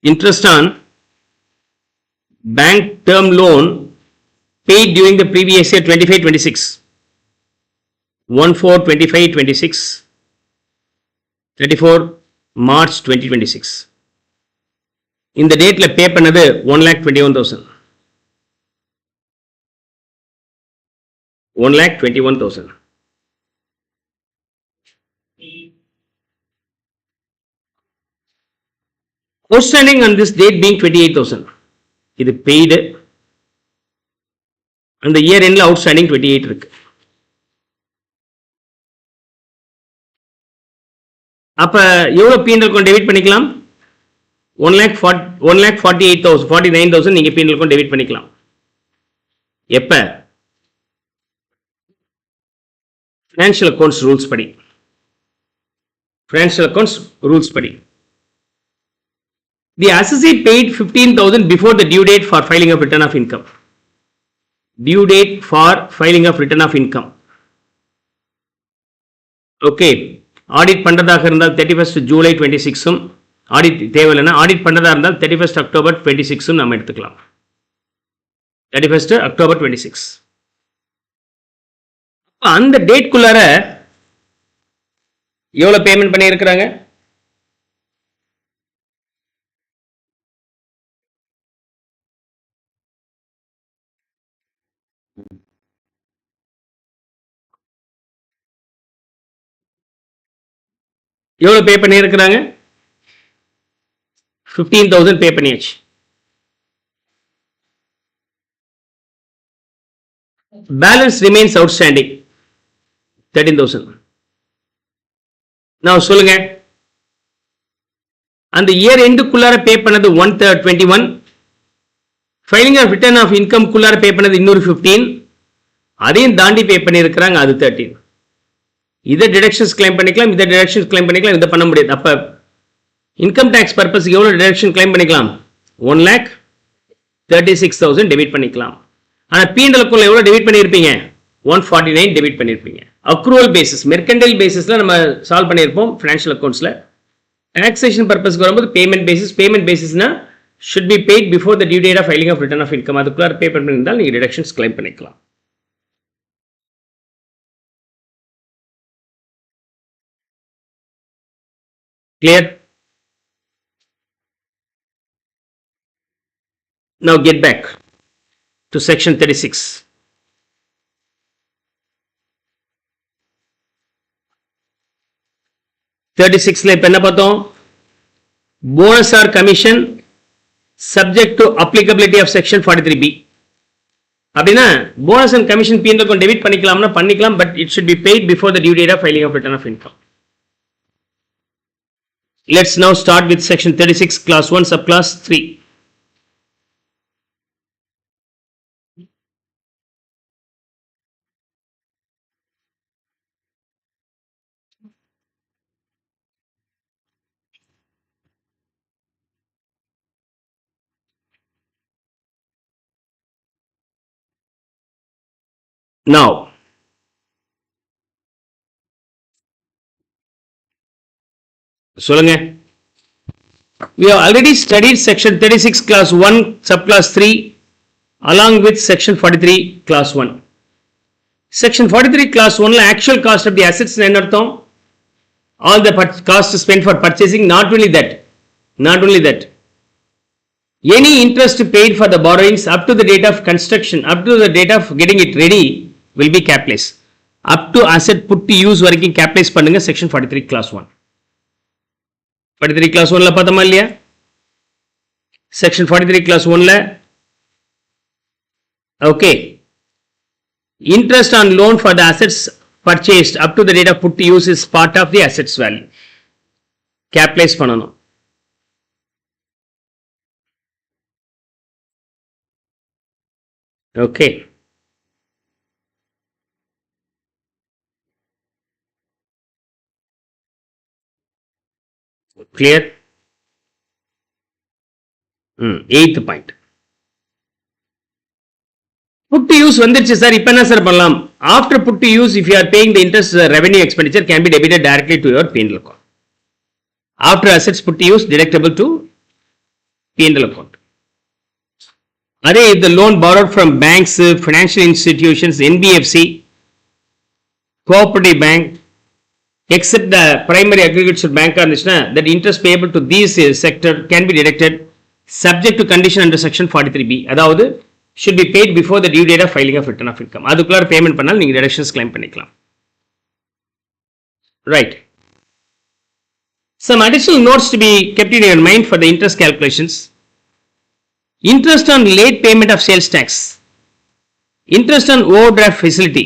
Speaker 1: Interest on bank term loan paid during the previous year 25-26, 1/4/25-26, 34 March 2026. இந்த டேட்ல பே பண்ணது 1,21,000. 1,21,000. Outstanding on this date being 28,000. இது paid. அந்த year endல outstanding 28 இருக்கு. அப்ப எவ்வளவு P&L debit பண்ணிக்கலாம்? 1,48,000, 49,000 நீங்க P&L டெபிட் பண்ணிக்கலாம். எப்ப? Financial accounts rules படி. Financial accounts rules படி. The assessee paid 15,000 before the due date for filing of return of income. Due date for filing of return of income. Okay. Audit பண்றதாக இருந்தால் 31st July 26 audit தேவையில்லைன்னா audit பண்றதா இருந்தால் 31st October 26 நம்ம எடுத்துக்கலாம். 31st October 26. அந்த date குள்ளார எவ்வளவு payment பண்ணி இருக்கிறாங்க? எவ்வளவு பே பண்ணி இருக்கிறாங்க? 15,000 பே பண்ணியாச்சு. Balance remains outstanding 13,000. நான் சொல்லுங்க, அந்த இயர் எண்டுக்குள்ளார பே பண்ணது 121, filing of return of income குள்ளார பே பண்ணது இன்னொரு 15, அதையும் தாண்டி பே பண்ணியிருக்கிறாங்க, அது 13. இதை டிடக்ஷன்ஸ் கிளைம் பண்ணிக்கலாம், இதை டிடக்ஷன்ஸ் கிளைம் பண்ணிக்கலாம், இதை பண்ண முடியாது. அப்போ இன்கம் டேக்ஸ் பர்பஸ் எவ்வளோ டிடக்ஷன் கிளைம் பண்ணிக்கலாம்? 1,36,000 டெபிட் பண்ணிக்கலாம். ஆனால் P&Lக்குள்ள எவ்வளோ டெபிட் பண்ணியிருப்பீங்க? 149 டெபிட் பண்ணியிருப்பீங்க. அக்ரூவல் பேசிஸ், மெர்கண்டைல் பேசிஸில் நம்ம சால்வ் பண்ணியிருப்போம் ஃபினான்ஷியல் அக்கௌண்ட்ஸில். டாக்ஸேஷன் பர்பஸ்க்கு வரும்போது payment பேசிஸ்னா should be paid before the due date of filing of return of income. அதுக்குள்ளார பே பண்ணியிருந்தால் நீங்கள் டிடக்ஷன்ஸ் கிளைம் பண்ணிக்கலாம். Clear? Now get back to section 36. இப்ப என்ன பார்த்தோம்? Bonus or commission subject to applicability of section 43B. அப்படின்னா bonus and commission P&L debit பண்ணிக்கலாம்னா பண்ணிக்கலாம், but it should be paid before the due date of filing of return of income. Let's now start with section 36 class 1 subclass 3. Now சொல்லுங்க. We have already studied section 36 class 1 subclass 3 along with section 43 class 1. Section 43 class 1 actual cost of the assets என்ன அர்த்தம்? All the cost spent for purchasing. Not only that, any interest paid for the borrowings up to the date of construction, up to the date of getting it ready will be capitalized. Up to asset put to use வரைக்கும் capitalize பண்ணுங்க section 43 class 1. 43 class 1ல பார்த்தோமா இல்லையா? section 43 class 1ல okay, interest on loan for the assets purchased up to the date of put to use is part of the assets value. Capitalize பண்ணணும். Okay. Clear? Eighth point. Put to use வந்துருச்சு sir. இப்போ என்ன sir பண்ணலாம்? After put to use, if you are paying the interest, the revenue expenditure can be debited directly to your P&L account. After assets put to use, deductible to P&L account. அதே if the loan borrowed from banks, financial institutions, NBFC, cooperative bank, except the primary agricultural bank இருந்துச்சுன்னா, that interest payable to these sector can be deducted subject to condition under section 43B. அதாவது should be paid before the due date of filing of return of income. அதுக்குள்ளார payment பண்ணால் நீங்கள் deductions claim பண்ணிக்கலாம். Right. Some additional notes to be kept in your mind for the interest calculations. Interest on late payment of sales tax, interest on overdraft facility,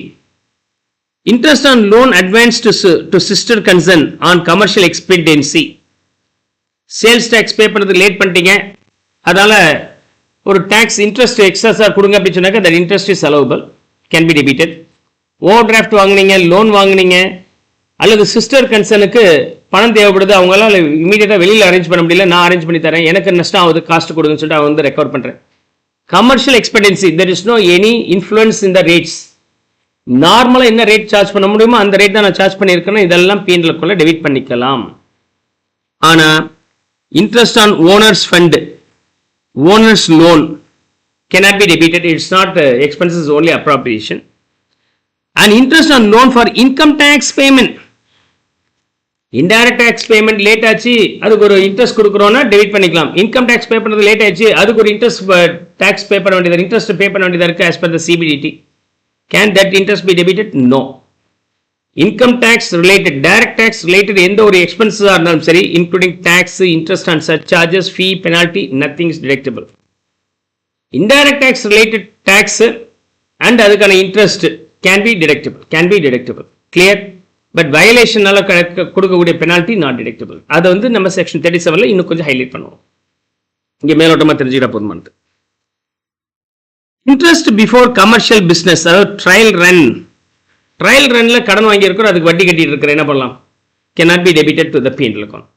Speaker 1: interest on loan advance to sister concern on commercial expediency. Sales tax pay பண்ணது late பண்ணிட்டீங்க, அதனால ஒரு tax interest எக்ஸஸா கொடுங்க அப்படி சொன்னாக்க that interest is allowable, can be debited. overdraft வாங்குனீங்க, loan வாங்குனீங்க, அல்லது சிஸ்டர் கன்சர்னுக்கு பணம் தேவைப்படுது, அவங்களால இமீடியட்டாக வெளியில் அரேஞ்ச் பண்ண முடியல, நான் அரேஞ்ச் பண்ணி தரேன், எனக்கு நஷ்டம் ஆகுது, காஸ்ட் கொடுங்கன்னு சொல்லிட்டு அவன் வந்து ரெக்கவர் பண்ணுறேன். Commercial expediency, there is no any influence in the rates. நார்மலாக என்ன ரேட் சார்ஜ் பண்ண முடியுமோ அந்த ரேட் தான் நான் சார்ஜ் பண்ணியிருக்கேன்னா இதெல்லாம் P&Lக்குள்ள டெபிட் பண்ணிக்கலாம். ஆனால் interest on owners fund, owners loan cannot be debited. It's not expenses, only appropriation. And interest on loan for income tax payment, indirect tax payment late ஆச்சு, அதுக்கு ஒரு இன்ட்ரெஸ்ட் கொடுக்குறோன்னா டெபிட் பண்ணிக்கலாம். இன்கம் டேக்ஸ் பே பண்ணுறது late ஆச்சு, அதுக்கு ஒரு interest tax பே பண்ண வேண்டியது, இன்ட்ரெஸ்ட் பே பண்ண வேண்டியதாக இருக்குது as per the CBDT. Can that interest be debited? No. Income tax related, direct tax related எந்த ஒரு எக்ஸ்பென்ஸாக இருந்தாலும் சரி, including tax, interest on surcharges, fee, penalty, nothing is deductible. Indirect tax related tax and அதுக்கான interest can be deductible. Clear? But வயலேஷனால கொடுக்கக்கூடிய penalty not deductible. அதை வந்து நம்ம செக்ஷன் 37ல இன்னும் கொஞ்சம் ஹைலைட் பண்ணுவோம். இங்கே மேலோட்டமாக தெரிஞ்சுக்கிட்டா போதுமானது. இன்ட்ரெஸ்ட் பிஃபோர் கமர்ஷியல் பிஸ்னஸ், அதாவது ட்ரையல் ரன். ட்ரையல் ரன்ல கடன் வாங்கியிருக்கிறோம், அதுக்கு வட்டி கட்டிட்டு இருக்கிற என்ன பண்ணலாம், cannot be debited to the P&L account.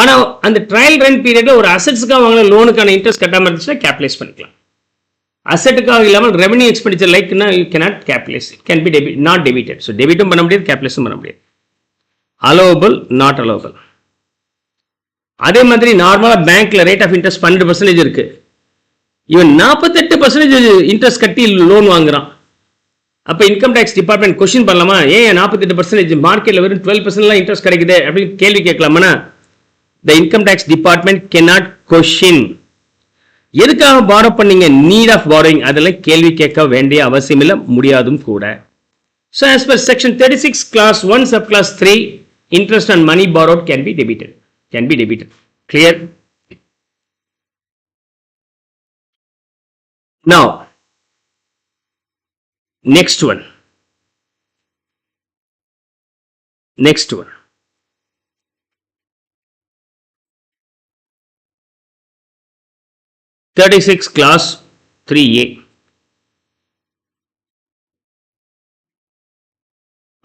Speaker 1: ஆனால் அந்த ட்ரையல் ரன் பீரியட்ல ஒரு அசட்ஸுக்காக வாங்கின லோனுக்கான இன்ட்ரெஸ்ட் கட்டாமல் இருந்துச்சுன்னா கேபிடலைஸ் பண்ணிக்கலாம். அசட்டுக்காக இல்லாமல் ரெவன்யூ எக்ஸ்பெண்டிச்சர் லைக்னா you cannot capitalize, it can be not debited. So டெபிட்டும் பண்ண முடியாது, கேபிடலைஸும் பண்ண முடியாது. Allowable, not allowable. அதே மாதிரி நார்மலாக பேங்க்ல ரேட் ஆஃப் இன்ட்ரெஸ்ட் 12% இருக்கு, இவன் 48% இன்ட்ரெஸ்ட் கட்டி லோன் வாங்குறான். அப்ப இன்கம் டேக்ஸ் டிபார்ட்மெண்ட் கொஸ்டின் பண்ணலாமா, ஏன் 48% மார்க்கெட்ல வெறும் 12% இன்ட்ரெஸ்ட் கிடைக்குது அப்படின்னு கேள்வி கேட்கலாமா? the income tax department cannot question. எதுக்காக borrow பண்ணீங்க, need of borrowing, அதெல்லாம் கேள்வி கேட்க வேண்டிய அவசியம் இல்லை, முடியாதும் கூட. So as per section 36 class 1 subclass 3, interest on money borrowed can be debited. Clear? Now next one 36 class 3A.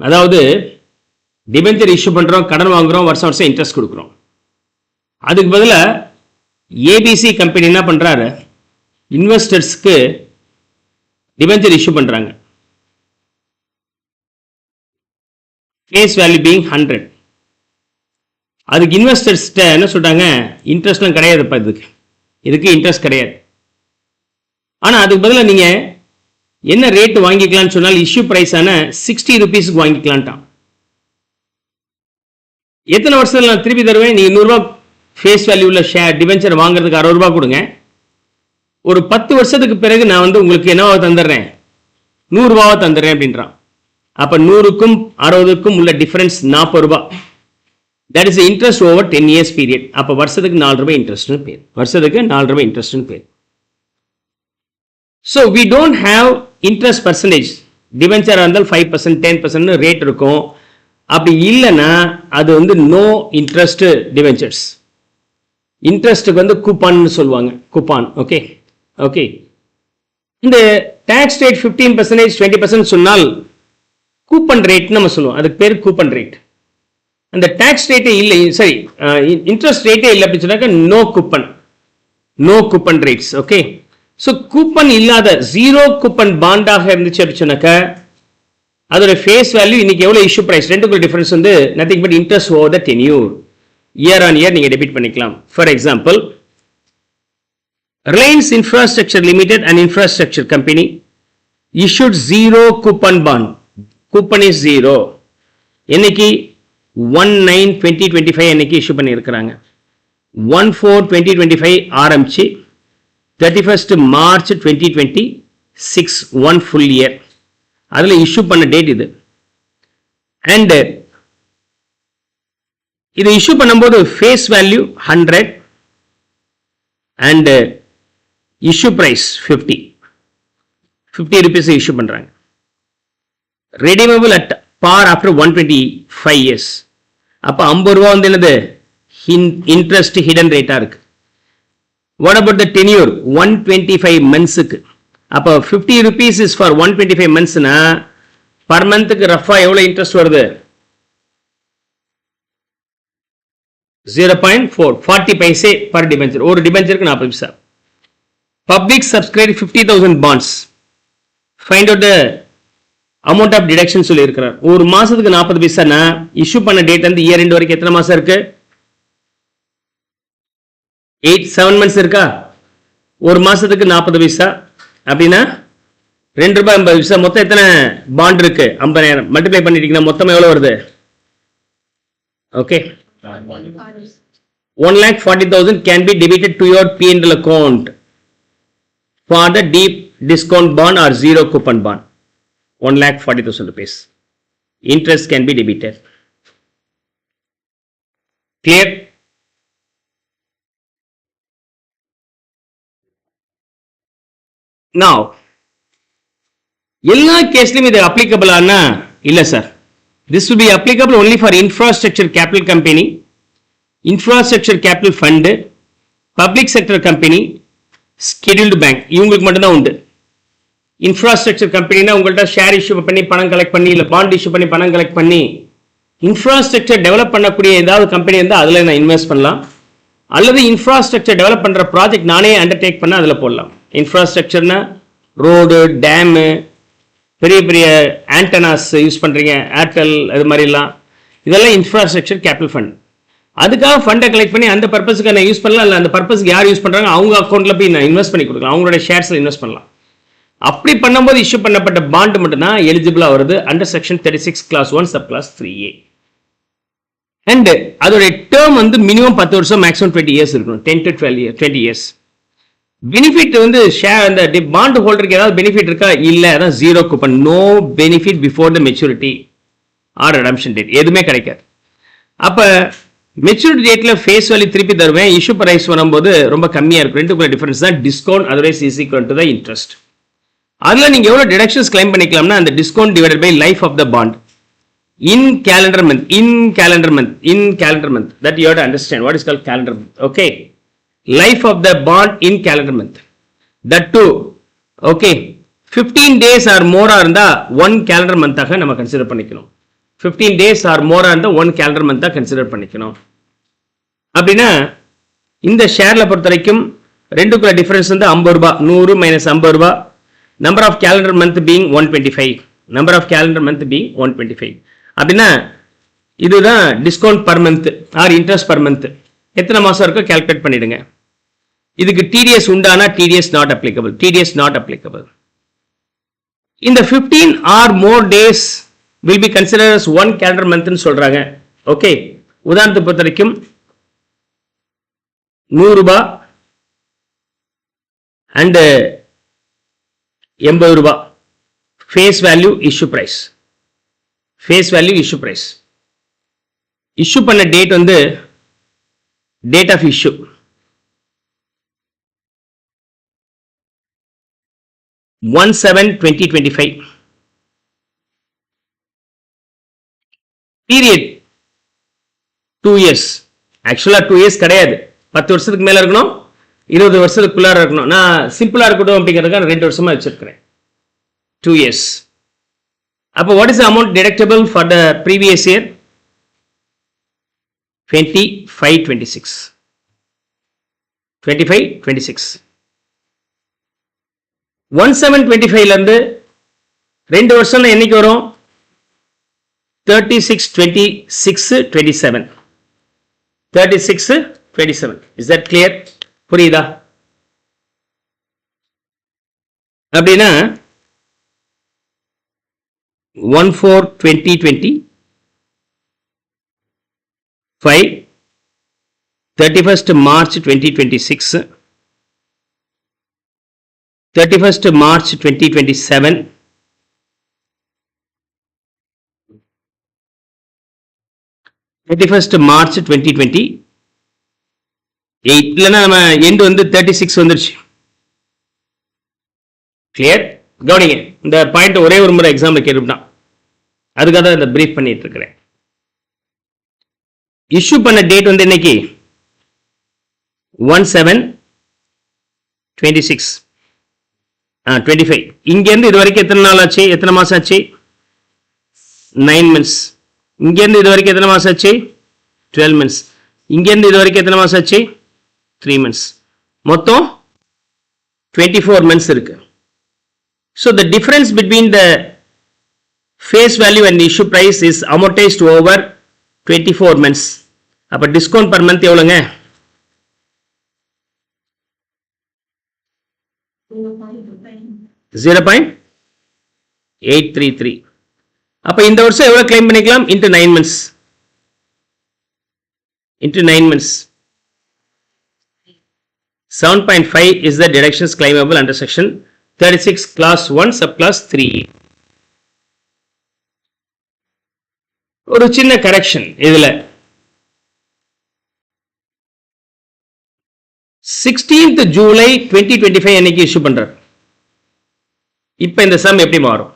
Speaker 1: அதாவது டிபெஞ்சர் இஷ்யூ பண்றோம், கடன் வாங்குறோம், வருஷம் வருஷம் இன்ட்ரெஸ்ட் கொடுக்குறோம். அதுக்கு பதிலா ஏபிசி கம்பெனி என்ன பண்றாரு, இன்வெஸ்டர்ஸ்க்கு டிபெஞ்சர் இஷ்யூ பண்றாங்க. Face value being 100. அதுக்கு இன்வெஸ்டர்ஸ்கிட்ட என்ன சொல்றாங்க, இன்ட்ரெஸ்ட்லாம் கிடையாதுப்பா, இதுக்கு இன்ட்ரெஸ்ட் கிடையாது. ஆனால் அதுக்கு பதிலாக நீங்கள் என்ன ரேட்டு வாங்கிக்கலாம்னு சொன்னால் இஷ்யூ ப்ரைஸான 60 ரூபீஸுக்கு வாங்கிக்கலான்ட்டான். எத்தனை வருஷத்தில் நான் திருப்பி தருவேன், நீங்கள் 100 ரூபா ஃபேஸ் வேல்யூவில் டிபெஞ்சர் வாங்குறதுக்கு 60 ரூபா கொடுங்க, ஒரு 10 வருஷத்துக்கு பிறகு நான் வந்து உங்களுக்கு என்னவா தந்துடுறேன், 100 ரூபாவா தந்துடுறேன் அப்படின்றான். அப்போ 100க்கும் 60க்கும் உள்ள டிஃபரன்ஸ் 40 ரூபா. That is interest over 10 years period. அப்போ வருஷத்துக்கு 4 ரூபாய் இன்ட்ரெஸ்ட்னு பேர், வருஷத்துக்கு 4 ரூபாய் இன்ட்ரெஸ்ட்னு பேர். So we don't have interest percentage. டிபெஞ்சராக இருந்தால் 5%, 10% ரேட் இருக்கும். அப்படி இல்லைன்னா அது வந்து நோ இன்ட்ரெஸ்ட் டிபெஞ்சர்ஸ். இன்ட்ரெஸ்ட்டுக்கு வந்து கூப்பான்னு சொல்லுவாங்க, கூப்பான். Okay okay. இந்த டேக்ஸ் ரேட் 15%, 20% சொன்னால் கூப்பன் ரேட் நம்ம சொல்லுவோம், அதுக்கு பேர் கூப்பன் ரேட். அந்த டேக்ஸ் ரேட்டே இல்லை, சரி இன்ட்ரெஸ்ட் ரேட்டே இல்லை அப்படின்னு சொன்னாக்க no coupon rates. Okay. So coupon இல்லாத ஜீரோ கூப்பன் பாண்டாக இருந்துச்சு அப்படின்னு சொன்னாக்க அதோட ஃபேஸ் வேல்யூ இன்னைக்கு எவ்வளோ இஷ்யூ ப்ரைஸ், ரெண்டுக்குள்ள டிஃபரன்ஸ் வந்து nothing but interest over the tenure. Year on year நீங்கள் டெபிட் பண்ணிக்கலாம். For example, Reliance infrastructure limited and infrastructure company issued zero coupon bond. Coupon is zero. என்னைக்கு 1/9/2025 என்னைக்கு இஷ்யூ பண்ணியிருக்கிறாங்க. 1/4/2025 ஆரம்பிச்சு 31st March 2026 1 full year. அதில் issue பண்ண date இது. And இது இஷ்யூ பண்ணும்போது face value 100 and issue price 50 rupees issue பண்றாங்க. Redeemable at par after 125 years. அப்போ 50 ரூபா வந்து என்னது, இன்ட்ரெஸ்ட் ஹிடன் ரேட்டா இருக்கு. வாட் அபவுட் த டென்யூர், 125 மந்த்ஸுக்கு. அப்போ 50 ரூபீஸ் இஸ் ஃபார் 125 மந்த்ஸ்னா பர் மந்த்துக்கு ரஃபா எவ்வளோ இன்ட்ரெஸ்ட் வருது, 0.4 40 பைசே பர் டிபெஞ்சர். ஒரு டிபெஞ்சருக்கு 40 paisa. Public subscribe 50,000 bonds. Find out the amount of deduction சொல்லி இருக்கிறார். ஒரு மாசத்துக்கு 40 பைசானா இஷ்யூ பண்ண டேட் வந்து இயர் எண்ட் வரைக்கும் எத்தனை மாசம் இருக்கு, 7 months இருக்கா. ஒரு மாசத்துக்கு 40 பைசா அப்படின்னா 2 ரூபாய் 50 பைசா. மொத்தம் எத்தனை பாண்ட் இருக்கு, 50,000 மல்டிப்ளை பண்ணிட்டீங்கன்னா மொத்தம் எவ்வளவு வருது, okay 1,40,000 can be debited to your P&L account for the deep discount bond or zero coupon bond. 1,40,000 rupees. Interest can be debited. Clear? Now, எல்லா கேஸ்லயும் இது அப்ளிகபிள் ஆனா இல்ல sir. This will be applicable only for infrastructure capital company, infrastructure capital fund, public sector company, scheduled bank. இவங்களுக்கு மட்டும்தான் உண்டு. Infrastructure கம்பெனினா உங்கள்கிட்ட share issue பண்ணி பணம் கலெக்ட் பண்ணி இல்லை பாண்ட் இஷ்யூ பண்ணி பணம் கலெக்ட் பண்ணி இன்ஃப்ராஸ்ட்ரக்சர் டெவலப் பண்ணக்கூடிய ஏதாவது கம்பெனி இருந்தால் அதில் நான் இன்வெஸ்ட் பண்ணலாம். அல்லது இன்ஃப்ராஸ்ட்ரக்சர் டெவலப் பண்ணுற ப்ராஜெக்ட் நானே அண்டர்டேக் பண்ண அதில் போடலாம். இன்ஃப்ராஸ்ட்ரக்சர்னா ரோடு, டேமு, பெரிய பெரிய ஆண்டனாஸ் யூஸ் பண்ணுறீங்க, ஏர்டெல் அது மாதிரிலாம், இதெல்லாம் இன்ஃப்ராஸ்ட்ரக்சர் கேபிட்டல் ஃபண்ட். அதுக்காக ஃபண்டை கலெக்ட் பண்ணி அந்த பர்பஸுக்கு நான் யூஸ் பண்ணலாம். இல்லை அந்த பர்பஸுக்கு யார் யூஸ் பண்ணுறாங்க அவங்க அக்கௌண்ட்டில் போய் நான் இன்வெஸ்ட் பண்ணி கொடுக்கலாம், அவங்களோட ஷேர்ஸில் இன்வெஸ்ட் பண்ணலாம். அப்படி பண்ணும்போது இஷ்யூ பண்ணப்பட்ட பாண்ட் மட்டும்தான் எலிஜிபிளாக வருது under section 36 clause 1 sub clause 3A. And அதோடைய டேர்ம் வந்து மினிமம் 10 வருஷம், மேக்ஸிமம் 20 இயர்ஸ் இருக்கணும். 10 to 20 இயர்ஸ். பெனிஃபிட் வந்து ஷேர் அந்த பாண்ட் ஹோல்டருக்கு ஏதாவது பெனிஃபிட் இருக்கா? இல்லை, அதான் zero coupon. No benefit before the maturity or redemption date, எதுவுமே கிடைக்காது. அப்போ மெச்சூரிட்டி டேட்டில் ஃபேஸ் வேல்யூ திருப்பி தருவேன், இஷ்யூ ப்ரைஸ் வரும்போது ரொம்ப கம்மியாக இருக்கும். ரெண்டுக்குள்ள டிஃபரன்ஸ் தான் discount, otherwise is equal to the interest. அதில் நீங்கள் எவ்வளோ டிடக்ஷன்ஸ் கிளைம் பண்ணிக்கலாம்னா அந்த discount divided by life of the bond in calendar month, that you have to understand what is called calendar month. Okay, life of the bond in calendar month, that too. Okay, 15 days or more இருந்தா 1 calendar month ஆக நம்ம consider பண்ணிக்கணும். 15 days or more இருந்தா 1 calendar month ஆக consider பண்ணிக்கணும். அப்படின்னா இந்த ஷேர்ல பொறுத்த வரைக்கும் ரெண்டுக்குள்ள டிஃபரன்ஸ் வந்து 50 ரூபாய், 100 மைனஸ் 50 ரூபாய். Number of calendar month being 125, number of calendar month being 125. அப்படின்னா இதுதான் discount per month or interest per month. எத்தனை மாதம் இருக்கோ கால்குலேட் பண்ணிடுங்க. இதுக்கு டிடிஎஸ் உண்டானா TDS not applicable, TDS not applicable. இந்த 15 or more days will be consider as 1 கேலண்டர் மந்த்னு சொல்றாங்க. ஓகே, உதாரணத்தை பொறுத்த வரைக்கும் 100 ரூபாய் அண்ட் 80 ரூபாய் face value issue price. Face value issue price. Issue பண்ண டேட் வந்து date of issue. One 7/2025. Period 2 years. ஆக்சுவலா 2 years கிடையாது, 10 வருஷத்துக்கு மேல இருக்கணும், 20 வருஷத்துக்குள்ளார இருக்கணும். நான் சிம்பிளா இருக்கட்டும் அப்படிங்கிறதுக்காக 2 வருஷமா வச்சிருக்கிறேன். 2 years. அப்போ what is the amount deductible for the previous year? 25/26. 25/26. 17/25ல இருந்து 2 வருஷம்ல என்னைக்கு வரும்? 36/26/27. 36/27. Is that clear? புரியுதா? அப்படின்னா 1/4/2025, 31st March 2026, 31st March 2027, 31st March 2028. இல்லைன்னா நம்ம எண்டு வந்து 36 வந்துருச்சு. கிளியர்? கவனிங்க, இந்த பாயிண்ட் ஒரே ஒரு முறை எக்ஸாம்பிள் கேட்டுவிட்டான், அதுக்காக தான் இந்த பிரீஃப் பண்ணிட்டு இருக்கிறேன். இஷ்யூ பண்ண டேட் வந்து இன்னைக்கு 1/7/26/25. இங்கேருந்து இது வரைக்கும் எத்தனை நாள் ஆச்சு, எத்தனை மாசம் ஆச்சு? 9 months. இங்கேருந்து இது வரைக்கும் எத்தனை மாசம் ஆச்சு? 12 months. இங்கேருந்து இது வரைக்கும் எத்தனை மாசம் ஆச்சு? 3 months. மொத்தம் 24 months இருக்கு. So the difference between the face value and the issue price is amortized over 24 months. அப்ப டிஸ்கவுண்ட் per month எவ்வளவுங்க? 0.833. அப்ப இந்த வருஷம் எவ்வளவு கிளைம் பண்ணிக்கலாம்? into 9 months. into 9 months. 7.5 is the deductions claimable under section 36 class 1 subclass 3. ஒரு சின்ன correction இதுல 16th July 2025 அன்னைக்கு இஷ்யூ பண்றார். இப்ப இந்த சம் எப்படி மாறும்?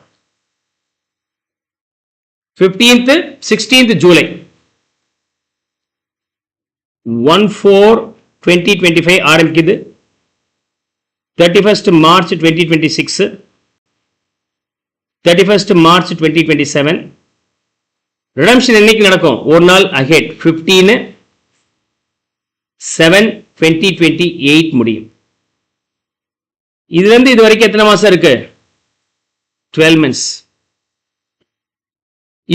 Speaker 1: 15th 16th July 1/4/2025 ஆரம்பிக்குது. 31st March 2026, 31st March 2027. Redemption என்னைக்கு நடக்கும்? ஒரு நாள் ahead 15/7/2028 முடியும். இதுல இருந்து இது வரைக்கும் எத்தனை மாசம் இருக்கு? 12 months.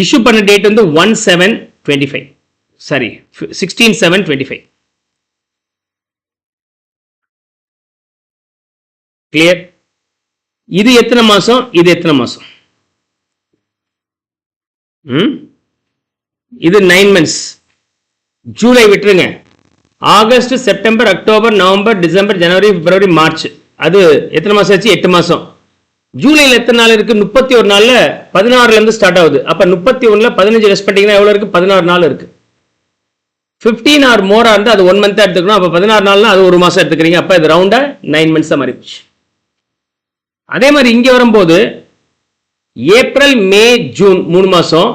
Speaker 1: இஷ்யூ பண்ண டேட் வந்து 1/7/25, சாரி 16/7/25. கிளியர்? இது எத்தனை மாசம், இது எத்தனை மாசம்? இது 9 months. ஜூலை விட்டுருங்க. August, September, October, November, December, ஜனவரி, பிப்ரவரி, மார்ச், அது எத்தனை மாசம் ஆச்சு? 8 மாசம். ஜூலையில் எத்தனை நாள் இருக்கு? 31 நாள்ல 16ல இருந்து ஸ்டார்ட் ஆகுது. அப்ப 31ல 15 ரெஸ்ட் பண்ணிட்டீங்கன்னா எவ்வளவு இருக்கு? 16 நாள் இருக்கு. 15 ஆர் மோரா இருந்தா அது 1 மந்த் எடுத்துக்கணும். அப்ப 16 நாள்னா அது ஒரு மாசம் எடுத்துக்கிறீங்க. அப்ப இது ரவுண்டா 9 months மாறி போச்சு. அதே மாதிரி இங்க வரும்போது ஏப்ரல், மே, ஜூன் 3 மாசம்.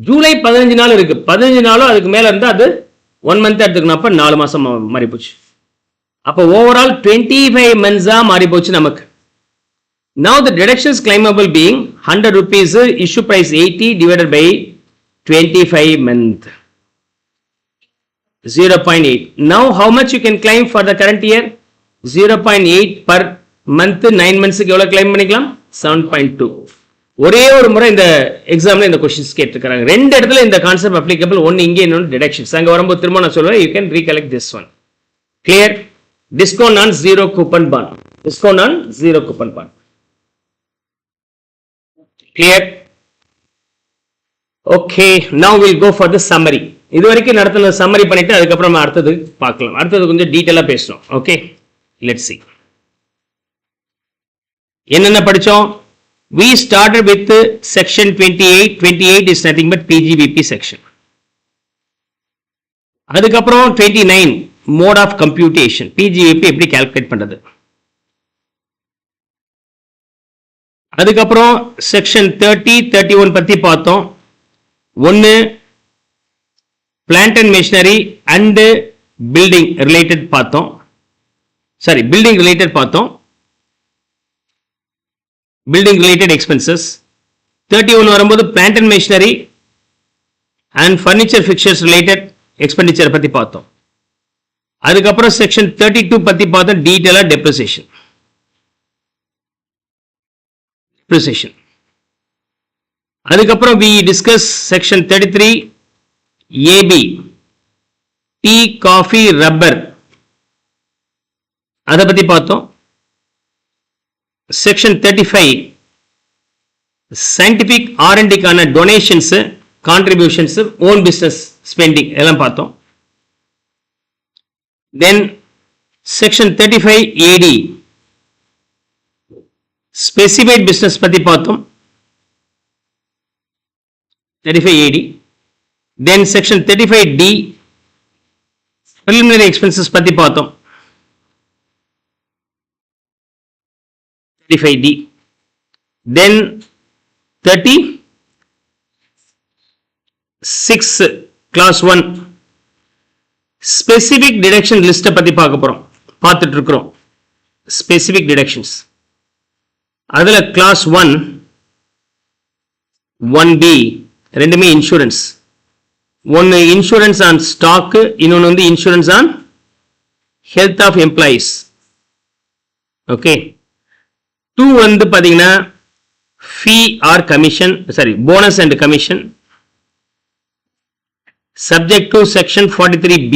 Speaker 1: ஜூலை 15 நாள் இருக்கு. 15 நாளும் அதுக்கு மேல இருந்தா அது 1 மந்த் எடுத்துக்கணும். அப்ப 4 மாசம் மாறி போச்சு. அப்ப ஓவரால் 25 months மாறி போச்சு நமக்கு. Now the deductions claimable being 100 rupees, issue price 80 divided by 25 month, 0.8. Now how much you can claim for the current year? 0.8 per month. 9 months எவ்வளவு claim பண்ணிக்கலாம்? 7.2. ஒரே ஒரு முறை இந்த எக்ஸாம்ல இந்த क्वेश्चंस கேட்டிருக்காங்க. ரெண்டு இடத்துல இந்த கான்செப்ட் அப்ளிகபிள். ஒன்னு இங்கே, இன்னொன்னு டிடக்ஷன்ஸ். அங்க வரும்போது திரும்ப நான் சொல்றேன், you can recollect this one. Clear? Discount on zero coupon bond. Discount on zero coupon bond. Clear? Okay, now we'll go for the summary. இது வரைக்கும் நடத்தின சம்மரி பண்ணிட்டு அதுக்கப்புறம் அடுத்தது பார்க்கலாம். அடுத்தது கொஞ்சம் டீட்டெயிலா பேசணும். Okay, let's see. என்னென்ன படிச்சோம்? We started with section 28. 28 is nothing but PGBP section. அதுக்கப்புறம் 29 mode of computation. PGBP எப்படி கால்குலேட் பண்றது. அதுக்கப்புறம் செக்ஷன் 30, 31 பத்தி பார்த்தோம். ஒன்னு plant and machinery and building related பார்த்தோம். சாரி, பில்டிங் ரிலேட்டட் பார்த்தோம். Building related expenses. 31 வரும்போது plant and machinery and furniture fixtures related expenditure பத்தி பார்த்தோம். அதுக்கப்புறம் செக்ஷன் 32 பத்தி பார்த்தோம், டீடைலா டெப்ரிசியேஷன். அதுக்கப்புறம் we discuss section 33 AB, tea, coffee, rubber, அதை பத்தி பார்த்தோம். செக்ஷன் 35 சயின்டிபிக் R&D கான donations, contributions, own business spending எல்லாம் பார்த்தோம். தென் செக்ஷன் 35 AD ஸ்பெசிஃபைட் பிசினஸ் பத்தி பார்த்தோம். 35 AD. தென் செக்ஷன் 35 D preliminary expenses பத்தி பார்த்தோம். 35 D. தென் 36 class 1 ஸ்பெசிபிக் டிடக்ஷன் லிஸ்ட் பத்தி பார்த்துட்டு இருக்கிறோம். ஸ்பெசிபிக் டிடக்ஷன்ஸ் அதுல கிளாஸ் 1, 1B ரெண்டுமே இன்சூரன்ஸ். ஒன்னு இன்சூரன்ஸ் ஆன் ஸ்டாக், இன்னொன்னு வந்து insurance on health of employees. Okay. 2 வந்து பாத்தீங்கன்னா fee or commission, sorry bonus and commission, subject to section 43B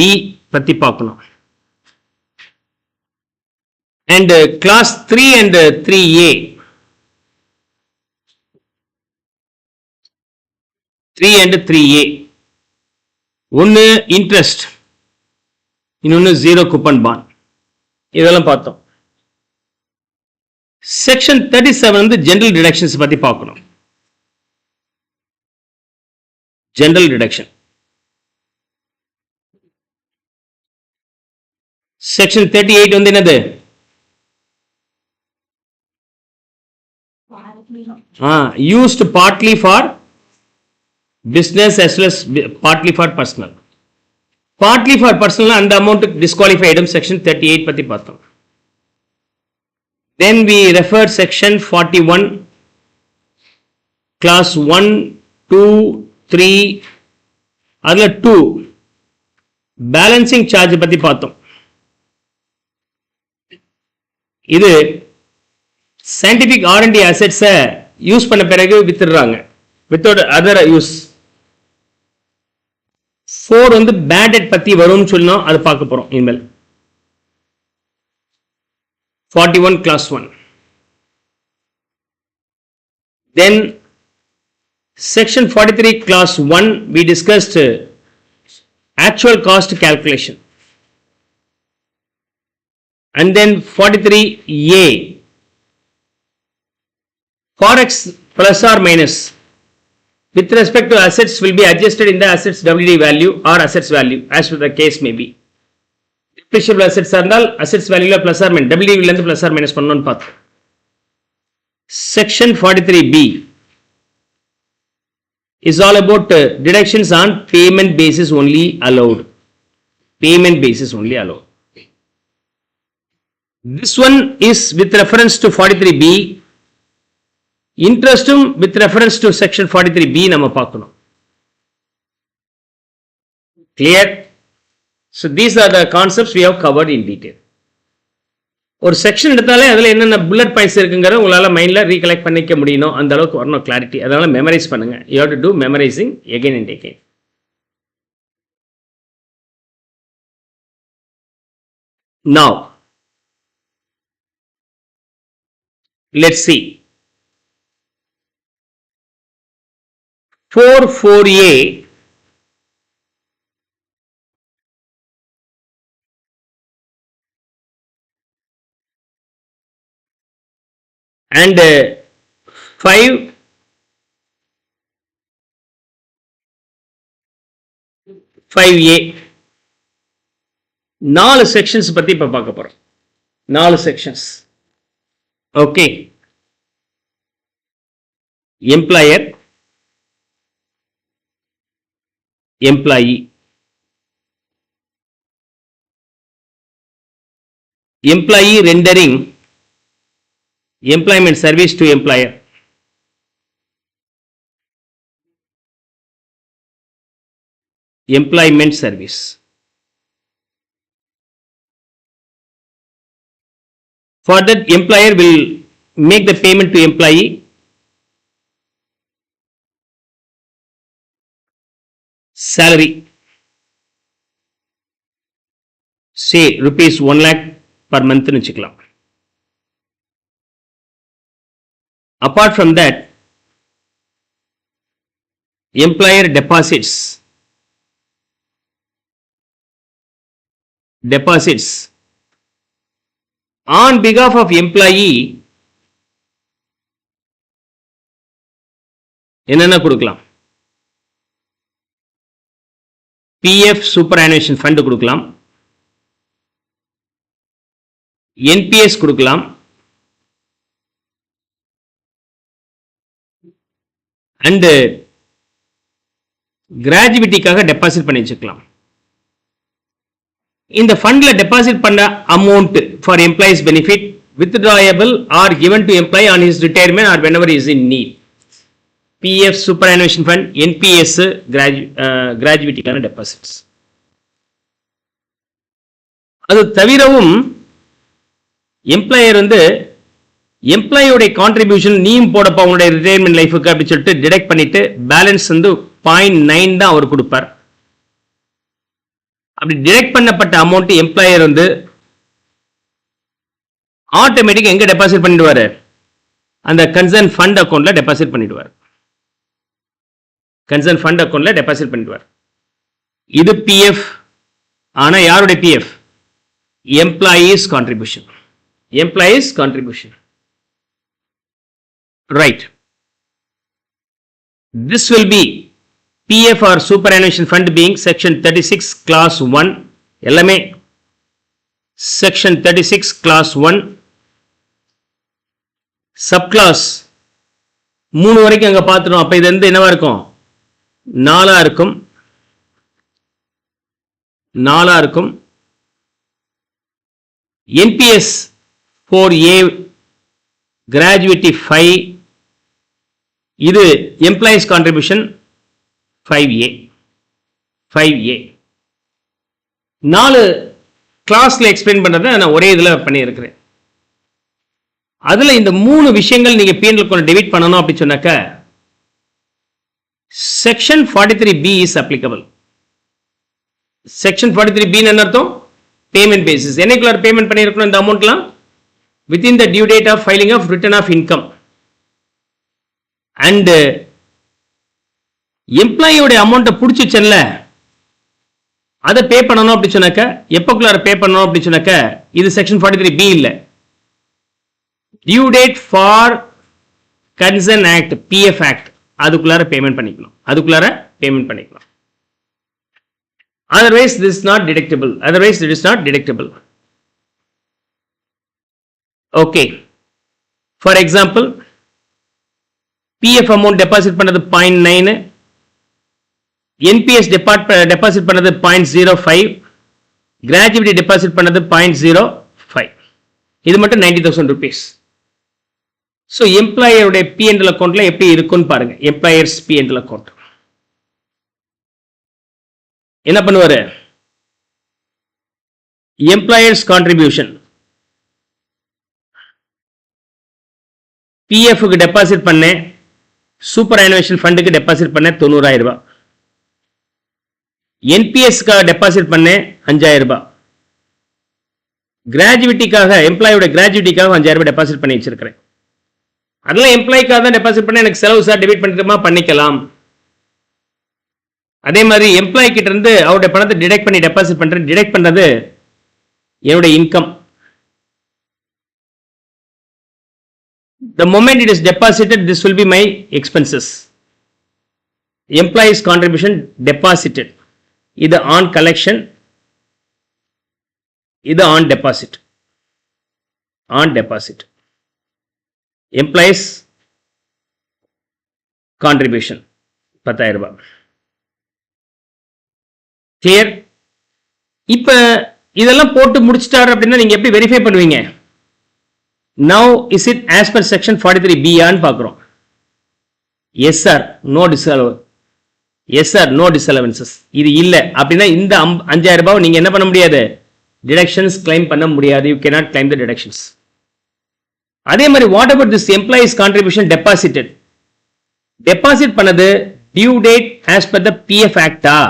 Speaker 1: பத்தி பார்க்கணும். And class 3 and 3A 3 and 3A ஒன்னு இன்ட்ரெஸ்ட், இன்னொன்னு ஜீரோ கூப்பன் பாண்ட். இதெல்லாம் பார்த்தோம். செக்ஷன் 37 வந்து ஜெனரல் டிடக்ஷன்ஸ் பத்தி பார்க்கணும். General deduction. செக்ஷன் 38 வந்து என்னது? used partly for business as well as partly for personal. Partly for personal and the amount disqualified section 38 பத்தி பார்த்தோம். Then we refer section 41 class 1, 2, 3 அதுல 2 balancing charge பத்தி பார்த்தோம். இது scientific R&D assets யூஸ் பண்ண பிறகு வித்துடுறாங்க without other use. 4 வந்து bad debt பத்தி வரும்னு சொன்னோம், அது பார்க்க போறோம் இனிமேல். 41 class 1. Then section 43 class 1 we discussed actual cost calculation. And then 43A forex plus or minus with respect to assets will be adjusted in the assets WD value or assets value as the case may be. Depreciable assets இருந்தால் assets value ல plus or minus WD ல இருந்து plus or minus பண்ணனும்னு பார்த்தோம். Section 43B is all about deductions on payment basis only allowed. Payment basis only allowed. This one is with reference to 43B. Interest with reference to section 43B நம்ம பார்க்கணும். Clear? So these are the concepts we have covered in detail. ஒரு section எடுத்தாலே அதில் என்னென்ன bullet points இருக்குங்கிறத உங்களால் மைண்டில் recollect பண்ணிக்க முடியணும், அந்த அளவுக்கு வரணும் கிளாரிட்டி. அதனால மெமரைஸ் பண்ணுங்க. You have to do memorizing again and again. Now let's see 44A and 5 5A 4 sections பத்தி இப்ப பார்க்க போறோம். 4 sections. Okay. Employer, employee, employee rendering employment service to employer, employment service. For that, employer will make the payment to employee. Salary, say rupees 1 lakh per month னு வச்சுக்கலாம். Apart from that, employer deposits on behalf of employee என்னென்ன கொடுக்கலாம்? PF சூப்பரானுவேஷன் fund கொடுக்கலாம், NPS கொடுக்கலாம், and கிராஜுவிட்டிக்காக deposit பண்ணி வச்சுக்கலாம். இந்த ஃபண்ட்ல deposit பண்ண amount for employees benefit withdrawable or given to employee on his retirement or whenever he is in need. PF superannuation fund, NPS கிராஜுவிட்டிக்கான deposits. அது தவிரவும் எம்ப்ளாயர் வந்து எம்ப்ளாயோட கான்ட்ரிபியூஷன் நீயும் போடப்பா உங்களுடைய ரிட்டையர்மெண்ட் லைஃபுக்கு அப்படின்னு சொல்லிட்டு டிடெக்ட் பண்ணிட்டு பேலன்ஸ் வந்து 0.9 தான் அவர் கொடுப்பார். அப்படி டிடெக்ட் பண்ணப்பட்ட அமௌண்ட் எம்ப்ளாயர் வந்து ஆட்டோமேட்டிக் எங்க டெபாசிட் பண்ணிடுவாரு? அந்த கன்சர்ன் ஃபண்ட் அக்கௌண்ட்ல டெபாசிட் பண்ணிடுவார். கன்சர்ன் ஃபண்ட் அக்கௌண்ட்ல டெபாசிட் பண்ணிடுவார். இது பிஎஃப். ஆனா யாருடைய PF? Employees contribution. Employees contribution. Right. This will be PF or superannuation fund being section 36 class 1 எல்லாமே section 36 class 1 subclass 3 வரைக்கும் அங்க பார்த்துட்டோம். அப்ப இது வந்து என்னவா இருக்கும்? 4 இருக்கும் 4 இருக்கும். NPS 4A gratuity 5, இது employees contribution 5A 4 கிளாஸ்ல எக்ஸ்பிளைன் பண்றதை நான் ஒரே இதுல பண்ணியிருக்கிறேன். அதுல இந்த 3 விஷயங்கள் நீங்க P&L அக்கவுண்ட் டெபிட் பண்ணணும் அப்படி சொன்னாக்க section 43B is applicable. Section 43B என்ன அர்த்தம்? Payment basis. என்னைக்குள்ள பேமெண்ட் பண்ணியிருக்கணும் இந்த அமௌண்ட்லாம்? within the due date of filing of return of income. and employee உடைய அமௌண்ட்டை பிடிச்சிச்சல்ல, அதை பே பண்ணணும் அப்படி சொன்னாக்க எப்போக்குள்ளார பே பண்ணணும் அப்படி சொன்னாக்க இது செக்ஷன் 43B இல்லை. Due date for concern act PF act அதுக்குள்ளார பேமெண்ட் பண்ணிக்கணும். otherwise this is not deductible. okay, for example PF amount deposit பண்ணது 0.9, NPS டெபாசிட் பண்ணது 0.05, கிராஜுவிட்டி டெபாசிட் பண்ணது 0.05. இது மட்டும் 90,000 rupees. ஸோ எம்ப்ளாயருடைய P&L அக்கௌண்ட்ல எப்படி இருக்குன்னு பாருங்க. எம்ப்ளாயர்ஸ் P&L அக்கௌண்ட் என்ன பண்ணுவாரு? எம்ப்ளாயர்ஸ் கான்ட்ரிபியூஷன் PFக்கு டெபாசிட் பண்ணேன், சூப்பர் அனுவேஷன் ஃபண்டுக்கு டெபாசிட் பண்ணேன் 90,000 ரூபாய், NPSக்காக டெபாசிட் பண்ணேன் 5,000 ரூபாய், கிராஜுவிட்டிக்காக எம்ப்ளாயோட கிராஜுவிட்டிக்காக 5,000 ரூபாய் டெபாசிட் பண்ணி வச்சிருக்கிறேன். அதெல்லாம் எம்ப்ளாய்க்காக தான் டெபாசிட் பண்ண, எனக்கு செலவு சார் டெபிட் பண்ணிட்டுமா பண்ணிக்கலாம். அதே மாதிரி எம்ப்ளாய் கிட்ட இருந்து அவருடைய பணத்தை டிடெக்ட் பண்ணி டெபாசிட் பண்றேன். டிடெக்ட் பண்றது என்னுடைய income. The moment it is deposited, this will be my expenses. Employees contribution deposited. இது on collection, இது on deposit. Employees contribution 10,000 ரூபாய். கிளியர்? இப்ப இதெல்லாம் போட்டு முடிச்சிட்டாரு அப்படின்னா நீங்க எப்படி வெரிஃபை பண்ணுவீங்க? Now is it as per section 43B ஆன்னு பார்க்கிறோம். Yes sir, no disallowance. Yes sir, no disallowances. இது இல்ல அப்படின்னா இந்த 5,000 ரூபாய் நீங்க என்ன பண்ண முடியாது? டிடக்ஷன்ஸ் கிளைம் பண்ண முடியாது. You cannot claim the deductions. அதே மாதிரி what about this employees contribution deposited? Deposit பண்ணது due date as per the PF act ஆ?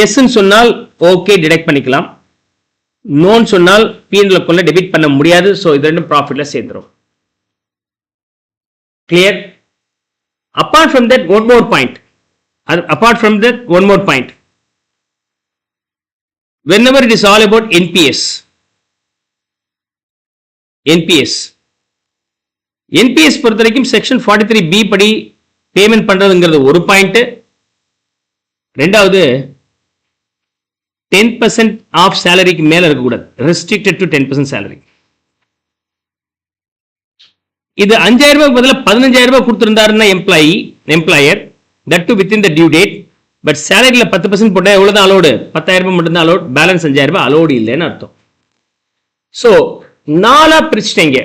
Speaker 1: எஸ் சொன்னால் ஓகே டிடெக்ட் பண்ணிக்கலாம், நோன் சொன்னால் P&L அக்கவுண்ட்ல டெபிட் பண்ண முடியாது. சோ இது ரெண்டும் ப்ராஃபிட்ல சேர்ந்துரும். Clear? apart from that one more point, whenever it is all about NPS பொறுத்த வரைக்கும் செக்ஷன் 43B படி பேமெண்ட் பண்றதுங்கிறது ஒரு பாயிண்ட். ரெண்டாவது 10% ஆஃப் சேலரிக்கு மேல இருக்கக்கூடாது, ரெஸ்ட்ரிக்டட் டு 10% சேலரி. இது 5,000 ரூபாய்க்கு பதிலா 15,000 ரூபாய் கொடுத்திருந்தாருன்னா employer that to within the due date, but சேலரியில 10% போட்டா எவ்வளவுதான் அலோடு? 10,000 ரூபாய் மட்டும் தான் அலோட், பேலன்ஸ் 5,000 ரூபாய் அலோடு இல்லைன்னு அர்த்தம். சோ 4 பிரிச்சுட்டீங்க.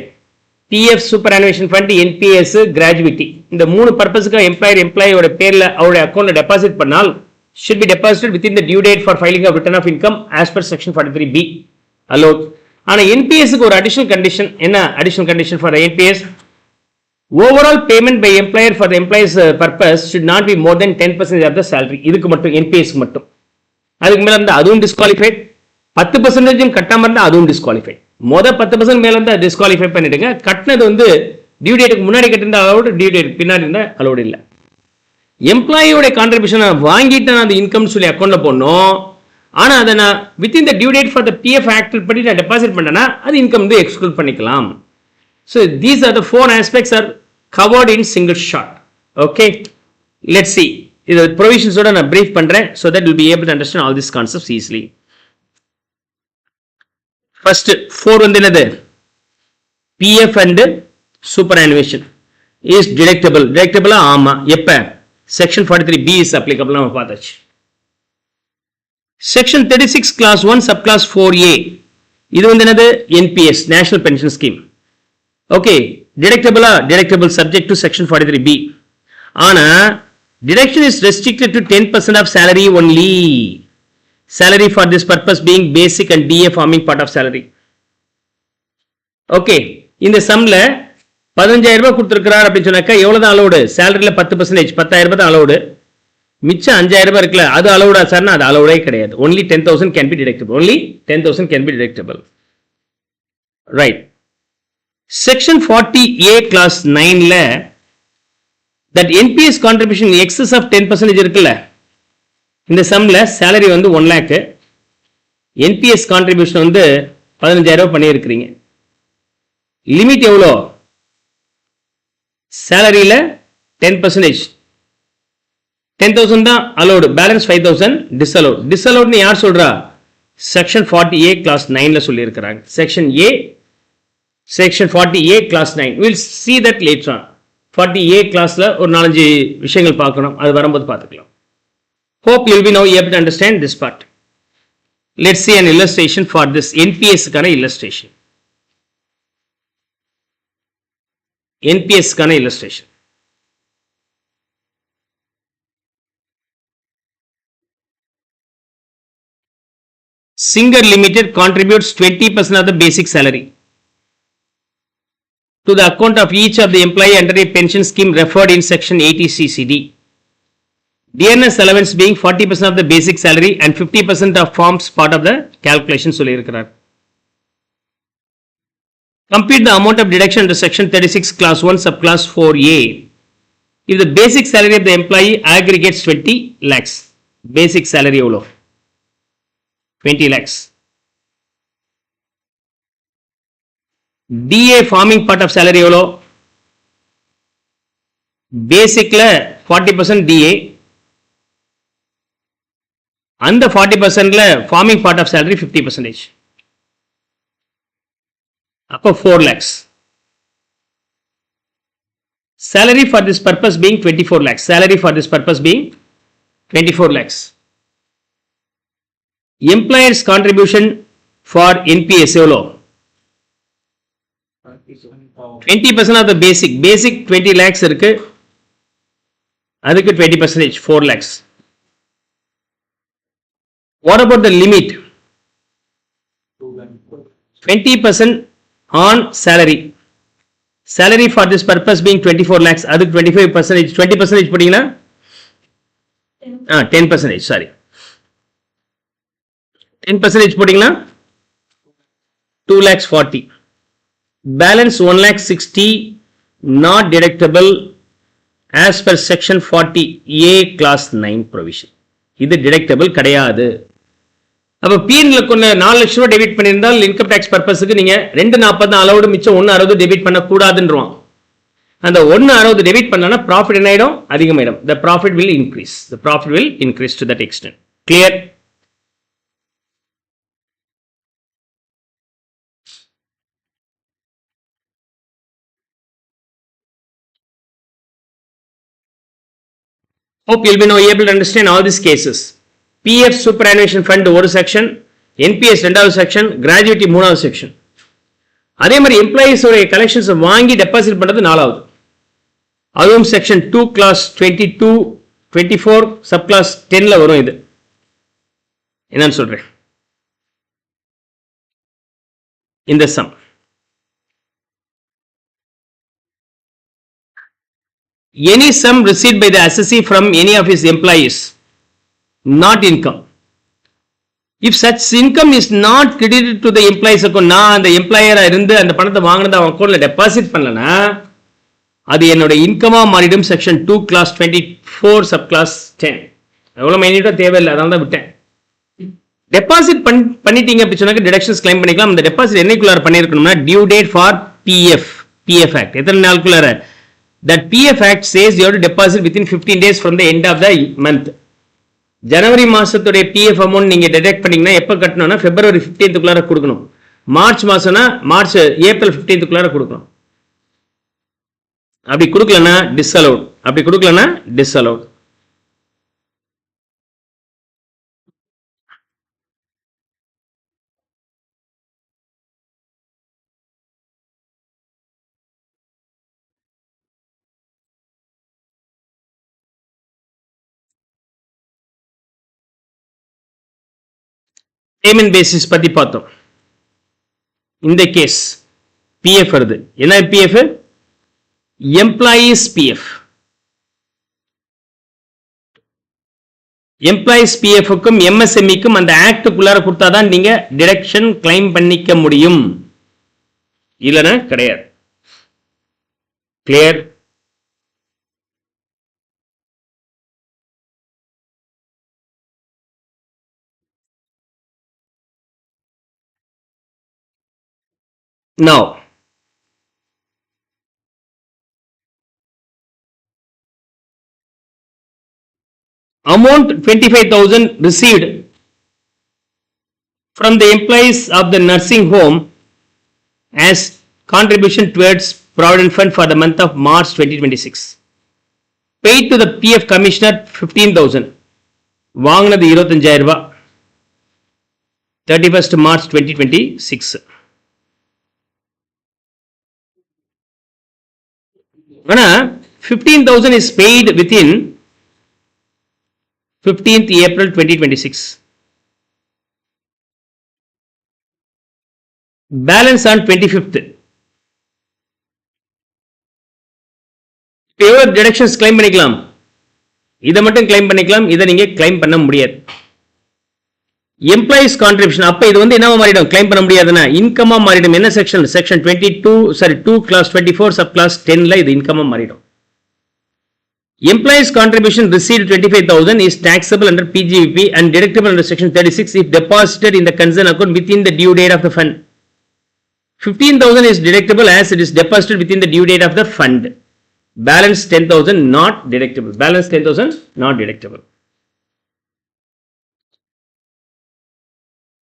Speaker 1: PF superannuation fund, NPS, கிராஜுவிட்டி. இந்த 3 பர்பஸ்க்கு எம்ப்ளாயோட பேர்ல அவருடைய அக்கவுண்ட்ல டெபாசிட் பண்ணால் should be deposited within the due date for filing of return of income as per section 43B allowed. ஆனா NPS க்கு ஒரு additional condition. என்ன additional condition for the NPS? Overall payment by employer for the employee's purpose should not be more than 10% of the salary. இதுக்கு மட்டும் NPS க்கு மட்டும். அதுக்கு மேல இருந்தா அதுவும் disqualified. 10% கட்டாம இருந்தா அதுவும் disqualified. மொத 10% மேல இருந்தா disqualify பண்ணிடுங்க. கட்டினது வந்து டியூ டேட்டுக்கு முன்னாடி கட்டிருந்தா அலோடு, டியூ டேட் பின்னாடி இருந்தா அலோடு இல்ல. எம்ப்ளாயியோட கான்ட்ரிபியூஷன் வாங்கிட்டு நான் அந்த இன்கம் சொல்லி அக்கௌண்ட்ல போடணும். ஆனா அதை நான் within the due date for the PF act படி நான் டெபாசிட் பண்ணேன்னா அது இன்கம் வந்து எக்ஸ்க்ளூட் பண்ணிக்கலாம். So these are the 4 aspects are covered in single shot. Okay, let's see. இது ப்ரொவிஷன்ஸோட நான் பிரீஃப் பண்றேன் so that you'll be able to understand all these concepts easily. First 4 வந்து என்னது? PF and superannuation is deductible. டிடக்டபிளா? ஆமா. எப்ப? section 43B is applicable. நம்ம பார்த்தாச்சு. section 36 class 1 subclass 4A இது வந்து என்னது NPS national pension scheme. okay deductible subject to section 43B. ஆனா deduction is restricted to 10% of salary only. Salary for this purpose being basic and DA forming part of salary. okay இந்த sumல 15000 ரூபாய் கொடுத்திருக்கார் அப்படி சொன்னாக்க எவ்வளவு தான் அலோட்? salary-ல 10% 10000 ரூபாய் தான் அலோட். மிச்சம் 5000 ரூபாய் இருக்குல அது அலோடா சார்னா அது அலோடே கிடையாது. only 10000 can be deductible. only 10000 can be deductible. right. section 40A class 9 ல that NPS contribution in excess of 10% இருக்குல்ல இந்த sumல salary வந்து 1 lakh NPS contribution வந்து 15000 ரூபாய் பண்ணி இருக்கீங்க. லிமிட் எவ்வளோ? salary-ல 10% 10000 தான் allowed, balance 5000 disallowed. disallowed னு யார் சொல்றா? section 40A class 9 ல சொல்லி இருக்காங்க. section 40A class 9 we'll see that later on. 40A classல ஒரு 4-5 விஷயங்கள் பார்க்கணும், அது வரும்போது பார்த்துக்கலாம். hope you'll be now able to understand this part. let's see an illustration for this NPS கான illustration. NPS கான illustration. Singer Limited contributes 20% of the basic salary to the account of each of the employee under a pension scheme referred in section 80 CCD. DNS allowance being 40% of the basic salary and 50% of forms part of the calculation சொல்லியிருக்கிறார். Compute the amount of deduction under section 36 class 1 subclass 4A. If the basic salary of the employee aggregates 20 lakhs. Basic salary எவ்வளோ? 20 lakhs. DA forming part of salary எவ்வளோ? Basicல 40% DA. அந்த 40%ல forming part of salary 50%. அப்போ 4 lakhs. Salary for this purpose being 24 lakhs. Salary for this purpose being 24 lakhs. Employer's contribution for NPS எவ்வளோ? 20% of the basic. Basic 20 lakhs இருக்கு, அதுக்கு 20% 4 lakhs. What about the limit? 20% on salary. Salary for this purpose being 24 lakhs, அதுக்கு 25%, 20% போட்டீங்கன்னா 10%, sorry. 10% போட்டீங்கன்னா 2 lakhs 40. Balance 1 lakh 60 not deductible as per section 40A class 9 provision. இது deductible கிடையாது. அப்போ பிஎன்ல கொண்ட 4 லட்சம் ரூபாய் டெபிட் பண்ணியிருந்தால் இன்கம் டேக்ஸ் பர்பஸுக்கு நீங்க 240 தான் அலௌடு, மிச்சம் 160 டெபிட் பண்ணக்கூடாதுன்றோம். அந்த 160 டெபிட் பண்ணனா ப்ராஃபிட் என்ன ஆயிடும்? அதிகமாயிடும். The profit will increase. The profit will increase to that extent. Clear? Hope you'll be now able to understand all these cases. PF superannuation fund ஒரு section, NPS ரெண்டாவது section, gratuity மூணாவது section. அதே மாதிரி employees உடைய collections வாங்கி deposit பண்றது நாலாவது. அதுவும் செக்ஷன் 2 கிளாஸ் 22 24 சப் கிளாஸ் 10ல வரும். இது என்னன்னு சொல்றேன் இந்த some. Any sum received by the assessee from any of his employees, not income. If such income is not credited to the employee's account, நான் அந்த எம்ப்ளாயரா இருந்து அந்த பணத்தை வாங்கினது அவன் அக்கௌண்ட்ல டெபாசிட் பண்ணலனா அது என்னோட இன்கமா மாறிடும். Section 2 clause 24 sub clause 10. எவ்வளவு மைனிட்டா தேவையில்லை, அதனால தான் விட்டேன். டெபாசிட் பண்ணிட்டீங்க அப்படி சொன்னாக்க டிடக்ஷன்ஸ் கிளைம் பண்ணிக்கலாம். அந்த டெபாசிட் என்னைக்குள்ளார பண்ணியிருக்கணும்னா due date for PF act. எத்தனை நாளுக்குள்ளார? That PF Act says you have to deposit within 15 days from the end of the month. ஜனவரி மாசத்துடைய PF அமௌண்ட் நீங்க டிடெக்ட் பண்ணீங்கன்னா எப்ப கட்டணும்னா February 15th கொடுக்கணும். மார்ச் மாசம்னா ஏப்ரல் 15th கொடுக்கணும். அப்படி கொடுக்கலனா டிஸ்அலவுட். அப்படி கொடுக்கலனா டிஸ்அலவுட். பேமெண்ட் பேசிஸ் பத்தி பார்த்தோம். இந்த கேஸ் பிஎஃப் வருது. என்ன பிஎஃப்? Employees PF. எம்ப்ளாயீஸ் பிஎஃப்க்கும் எம்எஸ்எம்இக்கும் அந்த ஆக்டுக்குள்ளார கொடுத்தாதான் நீங்க டிடக்ஷன் கிளைம் பண்ணிக்க முடியும், இல்லைன்னா கிடையாது. Clear? Now, amount 25,000 received from the employees of the nursing home as contribution towards Provident Fund for the month of March 2026. Paid to the PF Commissioner 15,000. வாங்கினது 25,000 ரூபாய் 31st March 2026. ஆனா 15,000 is paid within 15th April 2026. Balance on 25th. எவ்வளவு deductions claim பண்ணிக்கலாம்? இதை மட்டும் claim பண்ணிக்கலாம், இதை நீங்க கிளைம் பண்ண முடியாது. எம்ப்ளாயிஸ் கான்ட்ரிபியூஷன் அப்ப இது என்னவா மாறிடும்? கிளைம் பண்ண முடியாதுன்னா இன்கமா மாறிடும். என்ன செக்ஷன்? செக்ஷன் 2 கிளாஸ் 24 சப் கிளாஸ் 10ல இது இன்கமா மாறிடும். Employees contribution received 25,000 is taxable under PGVP and deductible under section 36 if deposited in the concerned account within the due date of the fund. 15,000 is deductible as it is deposited within the due date of the fund. Balance 10,000 not deductible. Balance 10,000 not deductible.